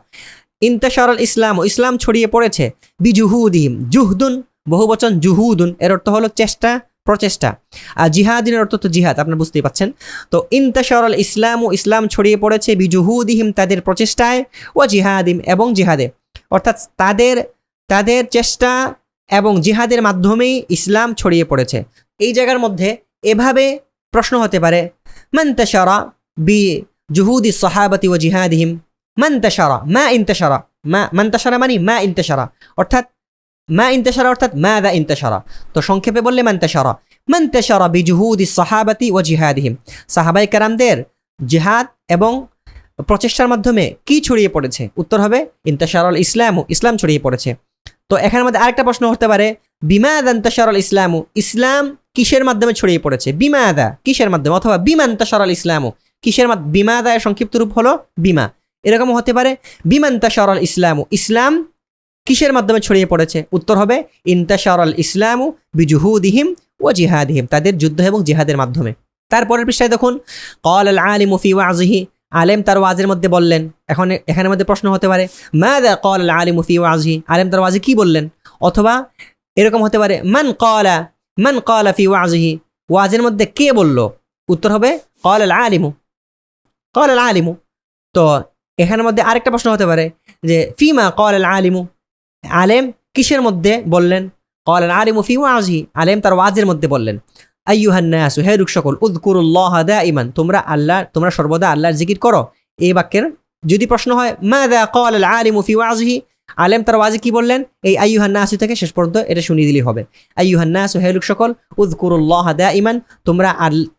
ইনতাশারাল ইসলাম, ইসলাম ছড়িয়ে পড়েছে, বিজুহুদিহিম, জুহদুন বহুবচন, জুহুদুন এর অর্থ হলো চেষ্টা, প্রচেষ্টা, আর জিহাদিনের অর্থ তো জিহাদ, আপনারা বুঝতেই পাচ্ছেন। তো ইনতাশারাল ইসলামু, ইসলাম ছড়িয়ে পড়েছে, বিজুহুদিহিম তাদের প্রচেষ্টায়, ও জিহাদিম এবং জিহাদে, অর্থাৎ তাদের চেষ্টা এবং জিহাদের মাধ্যমেই ইসলাম ছড়িয়ে পড়েছে। এই জায়গার মধ্যে এভাবে প্রশ্ন হতে পারে মানতাশারা বি জুহুদি সাহাবাতি ওয়া জিহাদিহিম, মানতাশারা মা ইনতাশারা, মানতাশারা মানে মা ইনতাশারা, অর্থাৎ মা ইনতাশারা অর্থাৎ মাযা ইনতাশারা। তো সংক্ষেপে বললে মানতাশারা বিজুহুদি সাহাবাতি ওয়া জিহাদিহিম, সাহাবায়ে কেরামদের জিহাদ এবং প্রচেষ্টার মাধ্যমে কি ছড়িয়ে পড়েছে? উত্তর হবে ইনতাশারাল ইসলামু, ইসলাম ছড়িয়ে পড়েছে। তো এখানের মধ্যে আরেকটা প্রশ্ন হতে পারে বিমাযা ইনতাশারাল ইসলামু, ইসলাম কিসের মাধ্যমে ছড়িয়ে পড়েছে? বিমাযা কিসের মাধ্যমে, অথবা বিমা ইনতাশারাল ইসলামু, কিসের মাধ্যমে, বিমাযা এর সংক্ষিপ্ত রূপ হলো বিমা, এরকম হতে পারে বিমা ইনতাশারাল ইসলামু, ইসলাম কিসের মাধ্যমে ছড়িয়ে পড়েছে? উত্তর হবে ইনতাশারাল ইসলামু বিজুহুদিহিম ওয়া জিহাদিহিম, তাদের যুদ্ধ এবং জিহাদের মাধ্যমে। তারপরের পৃষ্ঠায় দেখুন ক্বাল আল আলিমু ফি ওয়াজিহি, আলেম তার ওয়াজের মধ্যে বললেন। এখানের মধ্যে প্রশ্ন হতে পারে মাযা ক্বাল আল আলিমু ফি ওয়াজিহি, আলেম তার ওয়াজে কি বললেন? অথবা এরকম হতে পারে মান ক্বালা ফি ওয়াজিহি, ওয়াজের মধ্যে কে বলল? উত্তর হবে ক্বাল আল আলিমু। তো এখানের মধ্যে আরেকটা প্রশ্ন হতে পারে যে ফিমা ক্বাল আল আলিমু, আলেম কিসের মধ্যে বললেন? ক্বাল আল আলিমু ফি ওয়াজিহি, আলেম তার ওয়াজের মধ্যে বললেন। আইয়ুহান নাসু হে লোক সকল উযকুরুল্লাহ দাইমান তোমরা সর্বদা আল্লাহর জিকির করো। এই বাক্যের যদি প্রশ্ন হয় মাযা ক্বাল আল আলিমু ফি ওয়াযহি, আলেম তার ওয়াজে কি বললেন, এই আইয়ুহান নাসু থেকে শেষ পর্যন্ত এটা শুনিয়ে দিলেই হবে। আইয়ুহান নাসু হে লোক সকল উযকুরুল্লাহ দাইমান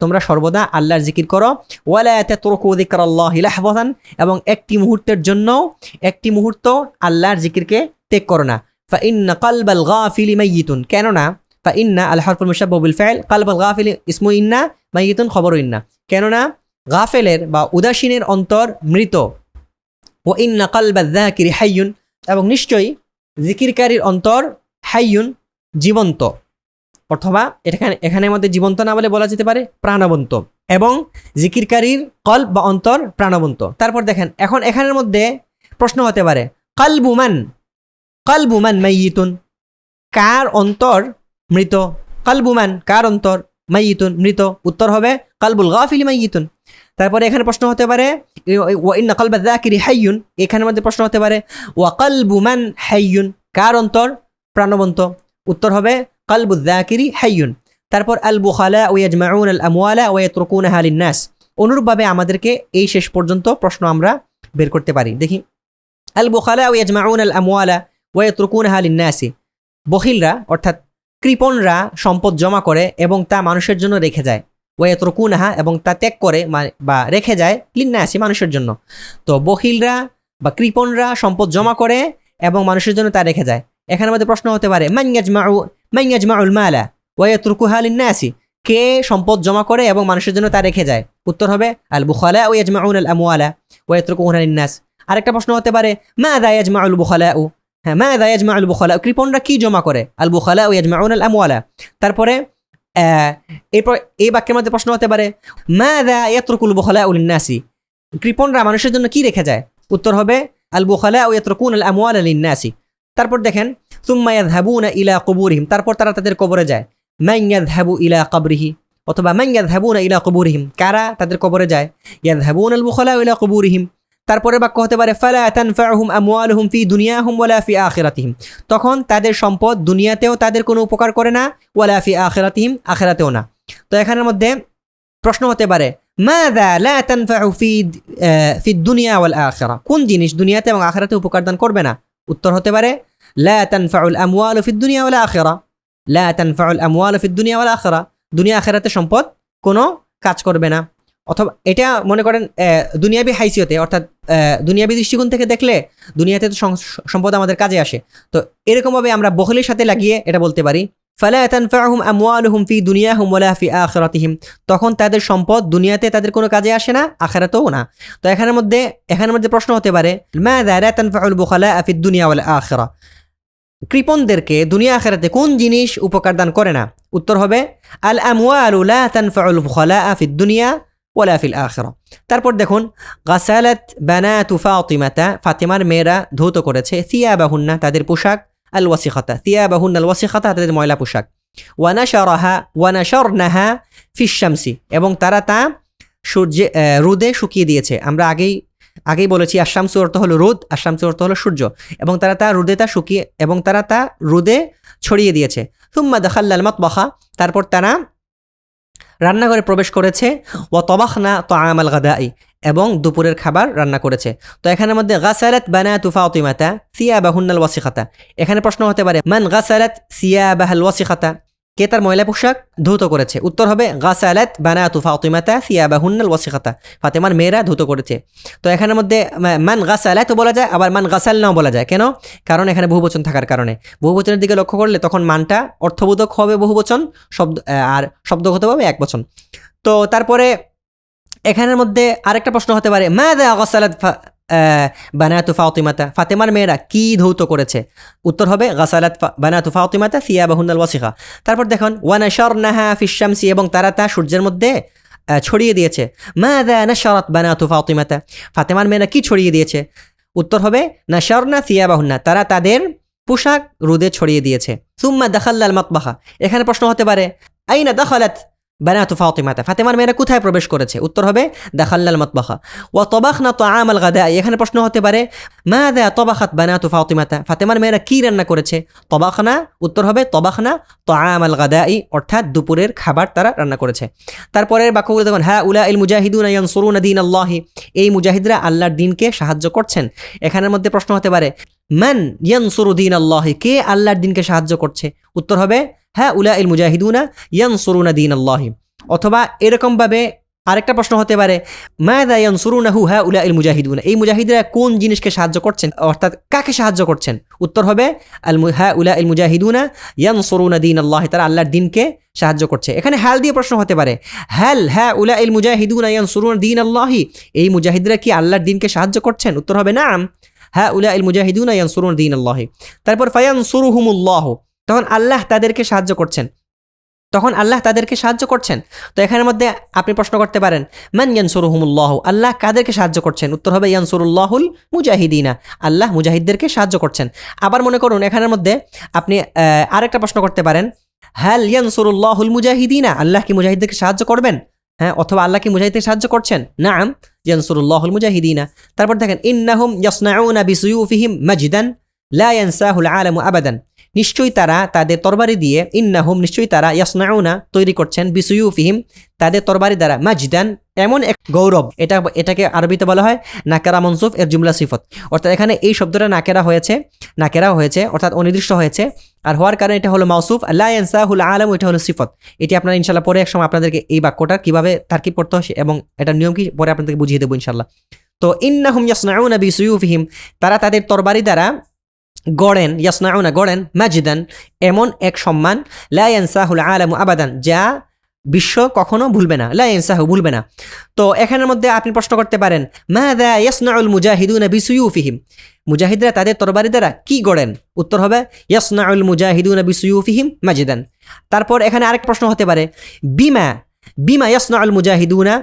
তোমরা সর্বদা আল্লাহর জিকির করো। ওয়ালা তাতরুকু যিকরাল্লাহি লাহযাতান, এবং একটি মুহূর্ত আল্লাহর জিকিরকে ত্যাগ করো না। ফাইন্না কালবাল গাফিলি মাইয়িতুন, কেননা ফাইন্না আল হারফুল মুশাব্বাহু বিল ফাইল, কালবাল গাফিলি ইসমু ইন্না, মাইয়িতুন খবরু ইন্না, কেননা গাফেলের বা উদাসীনের অন্তর মৃত। ও ইন্না কালবাল যাকিরি হাইয়ুন, এবং নিশ্চয়ই জিকিরকারীর অন্তর হাইয়ুন জীবন্ত, অথবা এখানের মধ্যে জীবন্ত না বলে বলা যেতে পারে প্রাণবন্ত, এবং জিকিরকারীর কলব বা অন্তর প্রাণবন্ত। তারপর দেখেন এখন এখানের মধ্যে প্রশ্ন হতে পারে কালবুমান মাইয়িতুন, কার অন্তর মৃত, কালবুমান কার অন্তর, মাইয়িতুন মৃত, উত্তর হবে কালবুল গাফিলি মাইয়িতুন। তারপরে এখানে প্রশ্ন হতে পারে ওয়া ইন্না কালবা যাকিরি হাইয়ুন, এখানের মধ্যে প্রশ্ন হতে পারে ওয়া কালবুমান হাইয়ুন, কার অন্তর প্রাণবন্ত, উত্তর হবে কালবুল যাকিরি হাইয়ুন। তারপর আল বুখালা ইয়াজমাউন আল আমওয়ালা ওয়া ইয়াতরুকুনাহা লিন-নাস, অনুরূপভাবে আমাদেরকে এই শেষ পর্যন্ত প্রশ্ন আমরা বের করতে পারি। দেখি আল বুখালা ইয়াজমাউন আল আমওয়ালা ওয়া ইয়াতরুকুনাহা লিন-নাস, বখিলরা অর্থাৎ কৃপণরা সম্পদ জমা করে এবং তা মানুষের জন্য রেখে যায়। ওয়া ইয়াতরুকুনাহা, এবং তা ত্যাগ করে বা রেখে যায় লিন-নাসি মানুষের জন্য। তো বখিলরা বা কৃপণরা সম্পদ জমা করে এবং মানুষের জন্য তা রেখে যায়। এখানের মধ্যে প্রশ্ন হতে পারে মান ইয়াজমাউল মালা ওয়া ইয়াতরুকুহা লিন-নাসি, কে সম্পদ জমা করে এবং মানুষের জন্য তা রেখে যায়, উত্তর হবে আল বুখালা ওয়া ইয়াজমাউন আল আমওয়ালা ওয়া ইয়াতরুকুহা লিন-নাস। আরেকটা প্রশ্ন হতে পারে মাযা ইয়াজমাউল বুখালা, হ্যাঁ মাযা ইয়াজমাউল বুখালা, কৃপণরা কি জমা করে, আল বুখালা ওয়া ইয়াজমাউন আল আমওয়ালা। তারপরে এরপর এই বাক্যের মধ্যে প্রশ্ন হতে পারে মাযা ইয়াতরুকুল বুখালা লিন-নাসি, কৃপণরা মানুষের জন্য কি রেখে যায়, উত্তর হবে আল বুখালা ওয়া ইয়াতরুকুন আল আমওয়ালা লিন-নাসি। তারপর দেখেন সুম্মা ইয়াযহাবুনা ইলা কুবুরিহিম, তারপর তারা তাদের কবরে যায়। মান ইয়াযহাবু ইলা কবরিহি, অথবা মান ইয়াযহাবুনা ইলা কুবুরিহিম, কারা তাদের কবরে যায়, ইয়াযহাবুনা আল বুখালা ইলা কুবুরিহিম। তারপরে বাক্য হতে পারে ফালা তানফাউহুম আমওয়ালুহুম ফি দুনিয়াহুম ওয়ালা ফি আখিরাতিহিম, তখন তাদের সম্পদ দুনিয়াতেও তাদের কোনো উপকার করে না, ওয়ালা ফি আখিরাতিহিম আখিরাতেও না। তো এখানের মধ্যে প্রশ্ন হতে পারে মাযা লা তানফাউ ফি দুনিয়া ওয়াল আখিরা, কোন জিনিস দুনিয়াতে এবং আখিরাতে উপকার দান করবে না, উত্তর হতে পারে লা তানফাউল আমওয়ালু ফি দুনিয়া ওয়াল আখিরা, লা তানফাউল আমওয়ালু ফি দুনিয়া ওয়াল আখিরা, দুনিয়া আখিরাতে সম্পদ কোনো কাজ করবে না। অথবা এটা মনে করেন দুনিয়াবি হাইসিয়তে, অর্থাৎ দুনিয়াবি দৃষ্টিকোণ থেকে দেখলে দুনিয়াতে তো সম্পদ আমাদের কাজে আসে। তো এরকমভাবে আমরা বখলের সাথে লাগিয়ে এটা বলতে পারি ফালা তানফাউহুম আমওয়ালুহুম ফি দুনিয়াহুম ওয়ালা ফি আখিরাতিহিম, তখন তাদের সম্পদ দুনিয়াতে তাদের কোনো কাজে আসে না, আখিরাতেও না। তো এখানের মধ্যে প্রশ্ন হতে পারে মাযা লা তানফাউল বুখালা ফি দুনিয়া ওয়াল আখিরা, কৃপণদেরকে দুনিয়া আখিরাতে কোন জিনিস উপকার দান করে না, উত্তর হবে আল আমওয়ালু লা তানফাউল বুখালা ফি দুনিয়া ওয়ালা ফিল আখিরা। তারপর দেখুন গাসালাত বানাতু ফাতিমাতা, ফাতিমার মেয়েরা ধৌত করেছে, সিয়াবাহুন্না তাদের পোশাক, আল ওয়াসিখাতা সিয়াবাহুন্না আল ওয়াসিখাতা তাদের ময়লা পোশাক, ওয়া নাশারনাহা ফিশ শামসি, এবং তারা তা রোদে শুকিয়ে দিয়েছে। আমরা আগেই বলেছি আশ-শামসু অর্থ হলো রোদ, আশ-শামসু অর্থ হলো সূর্য, এবং তারা তা রোদে ছড়িয়ে দিয়েছে। সুম্মা দাখালনাল মাতবাখা, তারপর তারা রান্নাঘরে প্রবেশ করেছে, ওয়া তাবাখনা তাআমাল গাদাই, এবং দুপুরের খাবার রান্না করেছে। তো এখানের মধ্যে গাসালাত বানাতু ফাতিমাতা সিয়াবাহুন্নাল ওয়াসিখাতা, এখানে প্রশ্ন হতে পারে মান গাসালাত সিয়াবাহাল ওয়াসিখাতা, কে তার ময়লা পোশাক ধৌত করেছে, উত্তর হবে গাসালাত বানাতু ফাতিমাতা সিয়াবাহুন্নাল ওয়াসিখাতা, ফাতিমার মেয়েরা ধৌত করেছে। তো এখানের মধ্যে মান গাসালাত বলা যায়, আবার মান গাসালনাও বলা যায়, কেন, কারণ এখানে বহুবচন থাকার কারণে। বহুবচনের দিকে লক্ষ্য করলে তখন মানটা অর্থবোধক হবে বহুবচন, আর শব্দগতভাবে একবচন। তো তারপরে এখানের মধ্যে আরেকটা প্রশ্ন হতে পারে মাযা গাসালাত বানাতু ফাতিমাতা, ফাতিমার মেয়েরা কি ধৌত করেছে, উত্তর হবে গাসালাত বানাতু ফাতিমাতা সিয়াবাহুন্নাল ওয়াসিখা। তারপর দেখুন ওয়া নাশারনাহা ফিশ শামসি, এবং তারা তা সূর্যের মধ্যে ছড়িয়ে দিয়েছে। মাযা নাশারাত বানাতু ফাতিমাতা, ফাতিমার মেয়েরা কি ছড়িয়ে দিয়েছে, উত্তর হবে নাশারনা সিয়াবাহুন্না, তারা তাদের পোশাক রোদে ছড়িয়ে দিয়েছে। সুম্মা দাখালনাল মাতবাখা, এখানে প্রশ্ন হতে পারে আইনা দাখালাত বানাতু ফাতিমাতা, ফাতেমার মেয়েরা কোথায় প্রবেশ করেছে? উত্তর হবে দাখালনাল মাতবাখা। ওয়া তাবাখনা তাআমাল গাদা, এখানে প্রশ্ন হতে পারে মাযা তাবাখাত বানাতু ফাতিমাতা, ফাতেমার মেয়েরা কি রান্না করেছে? তাবাখনা, উত্তর হবে তাবাখনা তাআমাল গাদাই, অর্থাৎ দুপুরের খাবার তারা রান্না করেছে। তারপরের বাক্যগুলো দেখুন, হা উলাইল মুজাহিদুনা ইয়ানসুরুনা দীনাল্লাহি, এই মুজাহিদরা আল্লাহর দ্বীনকে সাহায্য করছেন। এখানের মধ্যে প্রশ্ন হতে পারে মান ইয়ানসুরু দীনাল্লাহি, কে আল্লাহর দ্বীনকে সাহায্য করছে? উত্তর হবে হা উলাইল মুজাহিদুনা ইয়ানসুরুনা দীনাল্লাহি। অথবা এরকম ভাবে আরেকটা প্রশ্ন হতে পারে মাযা ইয়ানসুরুনাহু হা উলাইল মুজাহিদুনা, এই মুজাহিদরা কোন জিনিসকে সাহায্য করছেন, অর্থাৎ কাকে সাহায্য করছেন? উত্তর হবে হা উলাইল মুজাহিদুনা ইয়ানসুরুনা দীনাল্লাহি, তারা আল্লাহর দ্বীনকে সাহায্য করছে। এখানে হাল দিয়ে প্রশ্ন হতে পারে হাল হা উলাইল মুজাহিদুনা ইয়ানসুরুনা দীনাল্লাহি, এই মুজাহিদরা কি আল্লাহর দ্বীনকে সাহায্য করছেন? উত্তর হবে নাম, হা উলাইল মুজাহিদুনা ইয়ানসুরুনা দীনাল্লাহি। তারপর ফায়ানসুরুহুমুল্লাহ, তখন আল্লাহ তাদেরকে সাহায্য করছেন, তখন আল্লাহ তাদেরকে সাহায্য করছেন। তো এখানের মধ্যে আপনি প্রশ্ন করতে পারেন মান ইয়ানসুরুহুমুল্লাহ, আল্লাহ কাদেরকে সাহায্য করছেন? উত্তর হবে ইয়ানসুরুল্লাহুল মুজাহিদিনা, আল্লাহ মুজাহিদদেরকে সাহায্য করছেন। আবার মনে করুন এখানের মধ্যে আপনি আরেকটা প্রশ্ন করতে পারেন হাল ইয়ানসুরুল্লাহুল মুজাহিদিনা, আল্লাহ কি মুজাহিদদেরকে সাহায্য করবেন? হ্যাঁ, অথবা আল্লাহ কি মুজাহিদদেরকে সাহায্য করছেন? নাম ইয়ানসুরুল্লাহুল মুজাহিদিনা। তারপর দেখেন ইন্নাহুম ইয়াসনাউনা বিসুয়ুফিহিম মাজদান লা ইয়ানসাহুল আলামু আবাদান, নিশ্চয়ই তারা তাদের তরবারি দিয়ে, ইন্নাহুম নিশ্চয়ই তারা, ইয়াসনাউনা তৈরি করছেন, বিসুয়ুফিহিম তাদের তরবারি দ্বারা, মাজদান এমন এক গৌরব, এটাকে আরবিতে বলা হয় নাকেরা মনসুফ এর জুমলা সিফত, অর্থাৎ এখানে এই শব্দটা নাকেরা হয়েছে অর্থাৎ অনির্দিষ্ট হয়েছে, আর হওয়ার কারণে এটা হলো মাউসুফ, লা ইয়ানসাহুল আলামু এটা হলো সিফত। এটি আপনারা ইনশাআল্লাহ পরে এক সময় আপনাদেরকে এই বাক্যটা কিভাবে তারকিব করতে হয় এবং এটার নিয়ম কি পরে আপনাদেরকে বুঝিয়ে দেবো ইনশাআল্লাহ। তো ইন্নাহুম ইয়াসনাউনা বিসুয়ুফিহিম, তারা তাদের তরবারি দ্বারা গড়েন, ইয়াসনাউনা গড়েন, মাজিদান এমন এক সম্মান, লা ইয়ানসাহুল আলামু আবাদান যা বিশ্ব কখনো ভুলবে না, লা ইয়ানসাহু ভুলবে না। তো এখানের মধ্যে আপনি প্রশ্ন করতে পারেন মাযা ইয়াসনাউল মুজাহিদুনা বিসুয়ুফিহিম, মুজাহিদরা তাদের তরবারি দ্বারা কি গড়েন? উত্তর হবে ইয়াসনাউল মুজাহিদুনা বিসুয়ুফিহিম মাজিদান। তারপর এখানে আরেক প্রশ্ন হতে পারে বিমা ইয়াসনাউল মুজাহিদুনা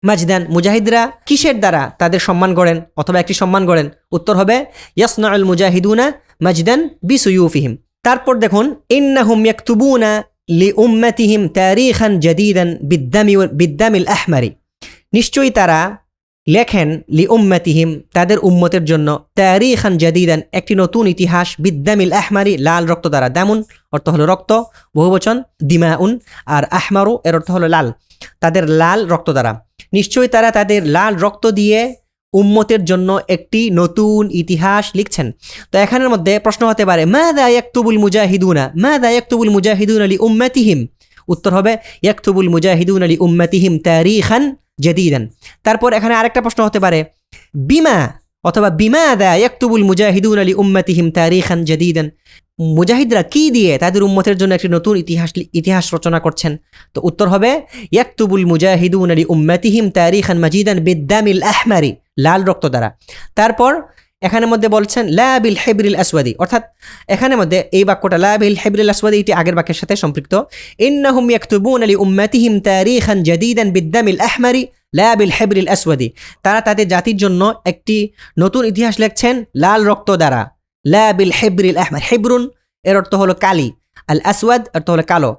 মাজদান, মুজাহিদরা কিসের দ্বারা তাদের সম্মান গড়েন অথবা একটি সম্মান গড়েন? উত্তর হবে ইয়াসনাউল মুজাহিদুনা মাজদান বিসুয়ুফিহিম। তারপর দেখুন ইন্নাহুম ইয়াকতুবুনা লিউম্মাতিহিম তারিখান জাদীদান বিদ্দামিল আহমারি, নিশ্চয়ই তারা লেখেন লিউম্মাতিহিম তাদের উম্মতের জন্য, তারিখান জাদীদান একটি নতুন ইতিহাস, বিদ্দামিল আহমারি লাল রক্ত দ্বারা, দামুন অর্থ হলো রক্ত বহুবচন, দিমাউন, আর আহমারু এর অর্থ হলো লাল, তাদের লাল রক্ত দ্বারা, নিশ্চয়ই তারা তাদের লাল রক্ত দিয়ে উম্মতের জন্য একটি নতুন ইতিহাস লিখছেন। তো এখানের মধ্যে প্রশ্ন হতে পারে মাযা ইয়াকতুবুল মুজাহিদুনা লিউম্মাতিহিম, উত্তর হবে ইয়াকতুবুল মুজাহিদুনা লিউম্মাতিহিম তারিখান জাদীদান। তারপর এখানে আরেকটা প্রশ্ন হতে পারে বিমা অথবা বিমাযা ইয়াকতুবুল মুজাহিদুনা লিউম্মাতিহিম তারিখান জাদীদান, মুজাহিদরা কি দিয়ে তাদের উম্মতের জন্য একটি নতুন ইতিহাস রচনা করছেন? তো উত্তর হবে ইয়াকতুবুল মুজাহিদুনা লিউম্মাতিহিম তারিখান মাজিদান বিদ্দামিল আহমারি লাল রক্ত দ্বারা। তারপর এখানের মধ্যে বলছেন লা বিল হিবরিল আসওয়াদি, অর্থাৎ এখানের মধ্যে এই বাক্যটা লা বিল হিবরিল আসওয়াদি এটি আগের বাক্যের সাথে সম্পৃক্ত। ইন্নাহুম ইয়াকতুবুনা লিউম্মাতিহিম তারিখান জাদীদান বিদ্দামিল আহমারি লা বিল হিবরিল আসওয়াদি, তারা তাদের জাতির জন্য একটি নতুন ইতিহাস লিখছেন লাল রক্ত দ্বারা, লা বিল হিবরিল আহমার, হিবরুন এর অর্থ হলো কালি, আল আসওয়াদ অর্থ হলো কালো,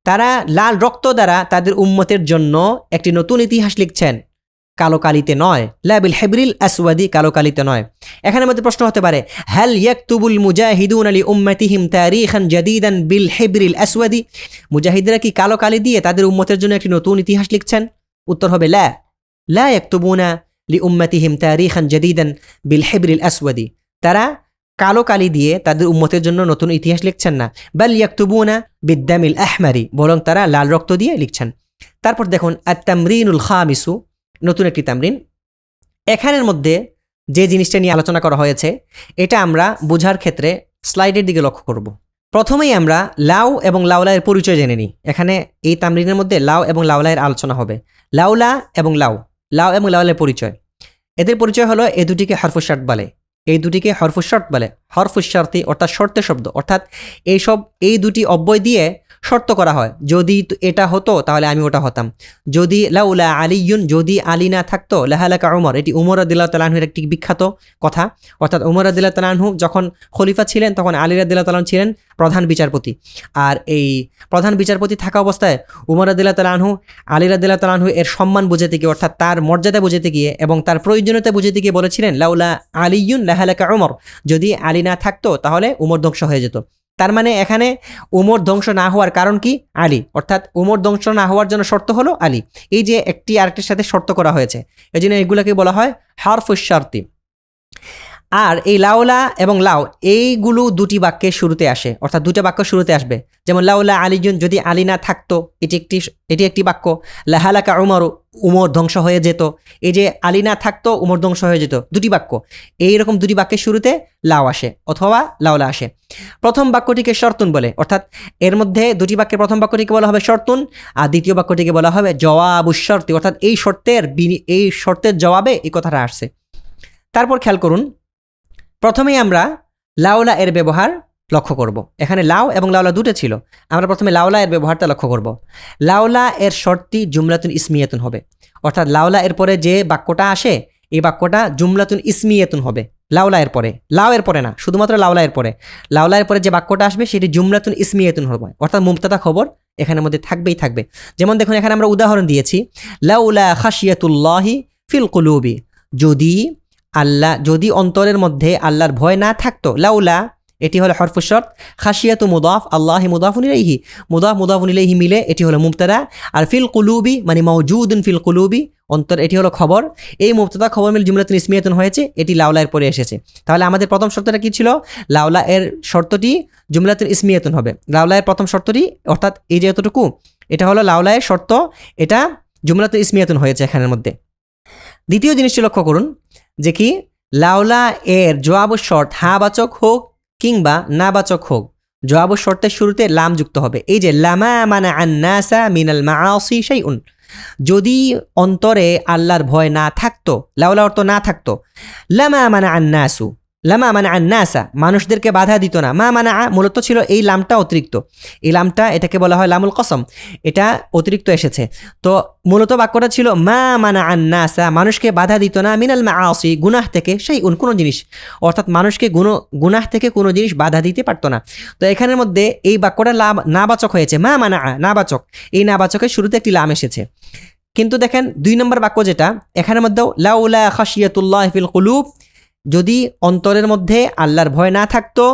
তারা লাল রক্ত দ্বারা তাদের উম্মতের জন্য একটি নতুন ইতিহাস লিখছেন, কালো কালিতে নয়, লা বিল হিবরিল আসওয়াদি কালো কালিতে নয়। এখানের মধ্যে প্রশ্ন হতে পারে হাল ইয়াকতুবুল মুজাহিদুনা লিউম্মাতিহিম তারিখান জাদীদান বিল হিবরিল আসওয়াদি, মুজাহিদরা কি কালো কালি দিয়ে তাদের উম্মতের জন্য একটি নতুন ইতিহাস লিখছেন? উত্তর হবে লা ইয়াকতুবুনা লিউম্মাতিহিম তারিখান জাদীদান বিল হিবরিল আসওয়াদি, তারা কালো কালি দিয়ে তাদের উম্মতের জন্য নতুন ইতিহাস লিখছেন না, বাল ইয়াকতুবুনা বিদ্দামিল আহমারি, বরং তারা লাল রক্ত দিয়ে লিখছেন। তারপর দেখুন আত-তামরিনুল খামিসু, নতুন একটি তামরিন। এখানের মধ্যে যে জিনিসটা নিয়ে আলোচনা করা হয়েছে এটা আমরা বোঝার ক্ষেত্রে স্লাইডের দিকে লক্ষ্য করব। প্রথমেই আমরা লাউ এবং লাউলায়ের পরিচয় জেনে নিই। এখানে এই তামরিনের মধ্যে লাউ এবং লাউলায়ের আলোচনা হবে। লাউ এবং লাউলায়ের পরিচয়, এদের পরিচয় হলো এই দুটিকে হরফুশ শর্ত বলে, হরফুশ শর্তি অর্থাৎ শর্তের শব্দ, অর্থাৎ এই দুটি অব্যয় দিয়ে শর্ত করা হয়, যদি এটা হতো তাহলে আমি ওটা হতাম। যদি লাউলা আলিয়ুন, যদি আলী না থাকতো, লাহালাকা উমর, এটি উমর রাদিয়াল্লাহু তাআলা আনহুর একটি বিখ্যাত কথা। অর্থাৎ উমর রাদিয়াল্লাহু তাআলা আনহু যখন খলিফা ছিলেন তখন আলী রাদিয়াল্লাহু তাআলা ছিলেন প্রধান বিচারপতি। আর এই প্রধান বিচারপতি থাকা অবস্থায় উমর রাদিয়াল্লাহু তাআলা আনহু আলী রাদিয়াল্লাহু তাআলা আনহু এর সম্মান বুঝাতে গিয়ে, অর্থাৎ তার মর্যাদা বুঝাতে গিয়ে এবং তার প্রয়োজনীয়তা বুঝাতে গিয়ে বলেছিলেন, লাউলা আলিয়ুন লাহালাকা উমর, যদি আলী না থাকতো তাহলে উমর ধ্বংস হয়ে যেত। তার মানে এখানে উমর ধ্বংস না হওয়ার কারণ কি? আলী। অর্থাৎ উমর ধ্বংস না হওয়ার জন্য শর্ত হলো আলী। এই যে একটি আরেকটির সাথে শর্ত করা হয়েছে, এই জন্য এগুলোকে বলা হয় হারফুশ শারতি। আর এই লাউলা এবং লাউ এইগুলো দুটি বাক্যের শুরুতে আসে, অর্থাৎ দুটো বাক্য শুরুতে আসবে। যেমন লাউলা আলিজুন, যদি আলী না থাকতো, এটি একটি বাক্য। লাহালাকা উমর, উমর ধ্বংস হয়ে যেত। এই যে আলী না থাকতো উমর ধ্বংস হয়ে যেত, দুটি বাক্য। এইরকম দুটি বাক্যের শুরুতে লাউ আসে অথবা লাউলা আসে। প্রথম বাক্যটিকে শর্তুন বলে, অর্থাৎ এর মধ্যে দুটি বাক্যের প্রথম বাক্যটিকে বলা হবে শর্তুন, আর দ্বিতীয় বাক্যটিকে বলা হবে জওয়াবুশ শর্তি, অর্থাৎ এই শর্তের জবাবে এই কথাটা আসছে। তারপর খেয়াল করুন, প্রথমেই আমরা লাউলা এর ব্যবহার লক্ষ্য করব। এখানে লাউ এবং লাউলা দুটো ছিল, আমরা প্রথমে লাউলা এর ব্যবহারটা লক্ষ্য করব। লাউলা এর শর্তটি জুমলাতুন ইসমিয়াতুন হবে, অর্থাৎ লাউলা এর পরে যে বাক্যটা আসে এই বাক্যটা জুমলাতুন ইসমিয়াতুন হবে। লাউলা এর পরে, লাউ এর পরে না, শুধুমাত্র লাউলা এর পরে। লাউলা এর পরে যে বাক্যটা আসবে সেটি জুমলাতুন ইসমিয়াতুন হবে, অর্থাৎ মুবতাদা খবর এখানের মধ্যে থাকবেই থাকবে। যেমন দেখুন এখানে আমরা উদাহরণ দিয়েছি, লাউলা খাশিয়াতুল্লাহি ফিল কুলুবি, যদি অন্তরের মধ্যে আল্লাহর ভয় না থাকতো। লাউলা এটি হলো হরফুশ শর্ত, খাশিয়াতু মুদাফ, আল্লাহি মুদাফুন ইলাইহি, মুদাফুন ইলাইহি মিলে এটি হলো মুবতাদা। আর ফিল কুলুবি মানে মাওজুদুন ফিল কুলুবি, অন্তর, এটি হলো খবর। এই মুবতাদা খবর মিল জুমলাতুন ইসমিয়াতুন হয়েছে, এটি লাউলা এর পরে এসেছে। তাহলে আমাদের প্রথম শর্তটা কি ছিল? লাউলা এর শর্তটি জুমলাতুন ইসমিয়াতুন হবে। লাউলা এর প্রথম শর্তটি, অর্থাৎ এই যে এতটুকু, এটা হলো লাউলা এর শর্ত, এটা জুমলাতুন ইসমিয়াতুন হয়েছে এখানের মধ্যে। দ্বিতীয় জিনিসটি লক্ষ্য করুন যে কি, লাউলা এর জওয়াবুশ শর্ত হাবাচক হোক কিংবা নাবাচক হোক, জওয়াবুশ শর্তের শুরুতে লাম যুক্ত হবে। এই যে লামা মানা আন্নাসা মিনাল মাআসি শাইউন, যদি অন্তরে আল্লাহর ভয় না থাকতো, লাউলা অর্থ না থাকতো। লামা মানা আন্নাসু, লামা মানে আন্নাসা, মানুষদেরকে বাধা দিত না। মা মানা মূলত ছিল এই লামটা অতিরিক্ত, এই লামটা এটাকে বলা হয় লামুল কসম, এটা অতিরিক্ত এসেছে। তো মূলত বাক্যটা ছিল মা মানা আন্নাসা, মানুষকে বাধা দিত না, মিনাল মাআসি, গুনাহ থেকে, সেই কোনো জিনিস, অর্থাৎ মানুষকে গুনাহ থেকে কোনো জিনিস বাধা দিতে পারতো না। তো এখানের মধ্যে এই বাক্যটা নাবাচক হয়েছে, মা মানা নাবাচক, এই নাবাচকের শুরুতে একটি লাম এসেছে। কিন্তু দেখেন 2 নম্বর বাক্য যেটা, এখানের মধ্যেও লাউলা খাশিয়াতুল্লাহি ফিল কুলুব, যদি অন্তরের মধ্যে আল্লাহর ভয় না থাকতো,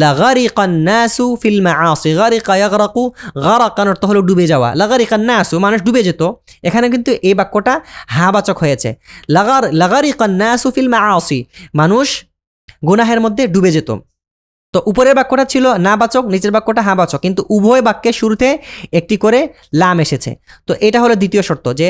লাগারিকান নাসু ফিল মাআসি, গারিকা ইয়াগরাকু, গারাকান অর্থ হলো ডুবে যাওয়া, লাগারিকান নাসু মানুষ ডুবে যেত। এখানে কিন্তু এই বাক্যটা হাবাচক হয়েছে, লাগারিকান নাসু ফিল মাআসি, মানুষ গুনাহের মধ্যে ডুবে যেত। তো উপরের বাক্যটা ছিল নাবাচক, নিচের বাক্যটা হাবাচক, কিন্তু উভয় বাক্যের শুরুতে একটি করে লাম এসেছে। তো এটা হলো দ্বিতীয় শর্ত, যে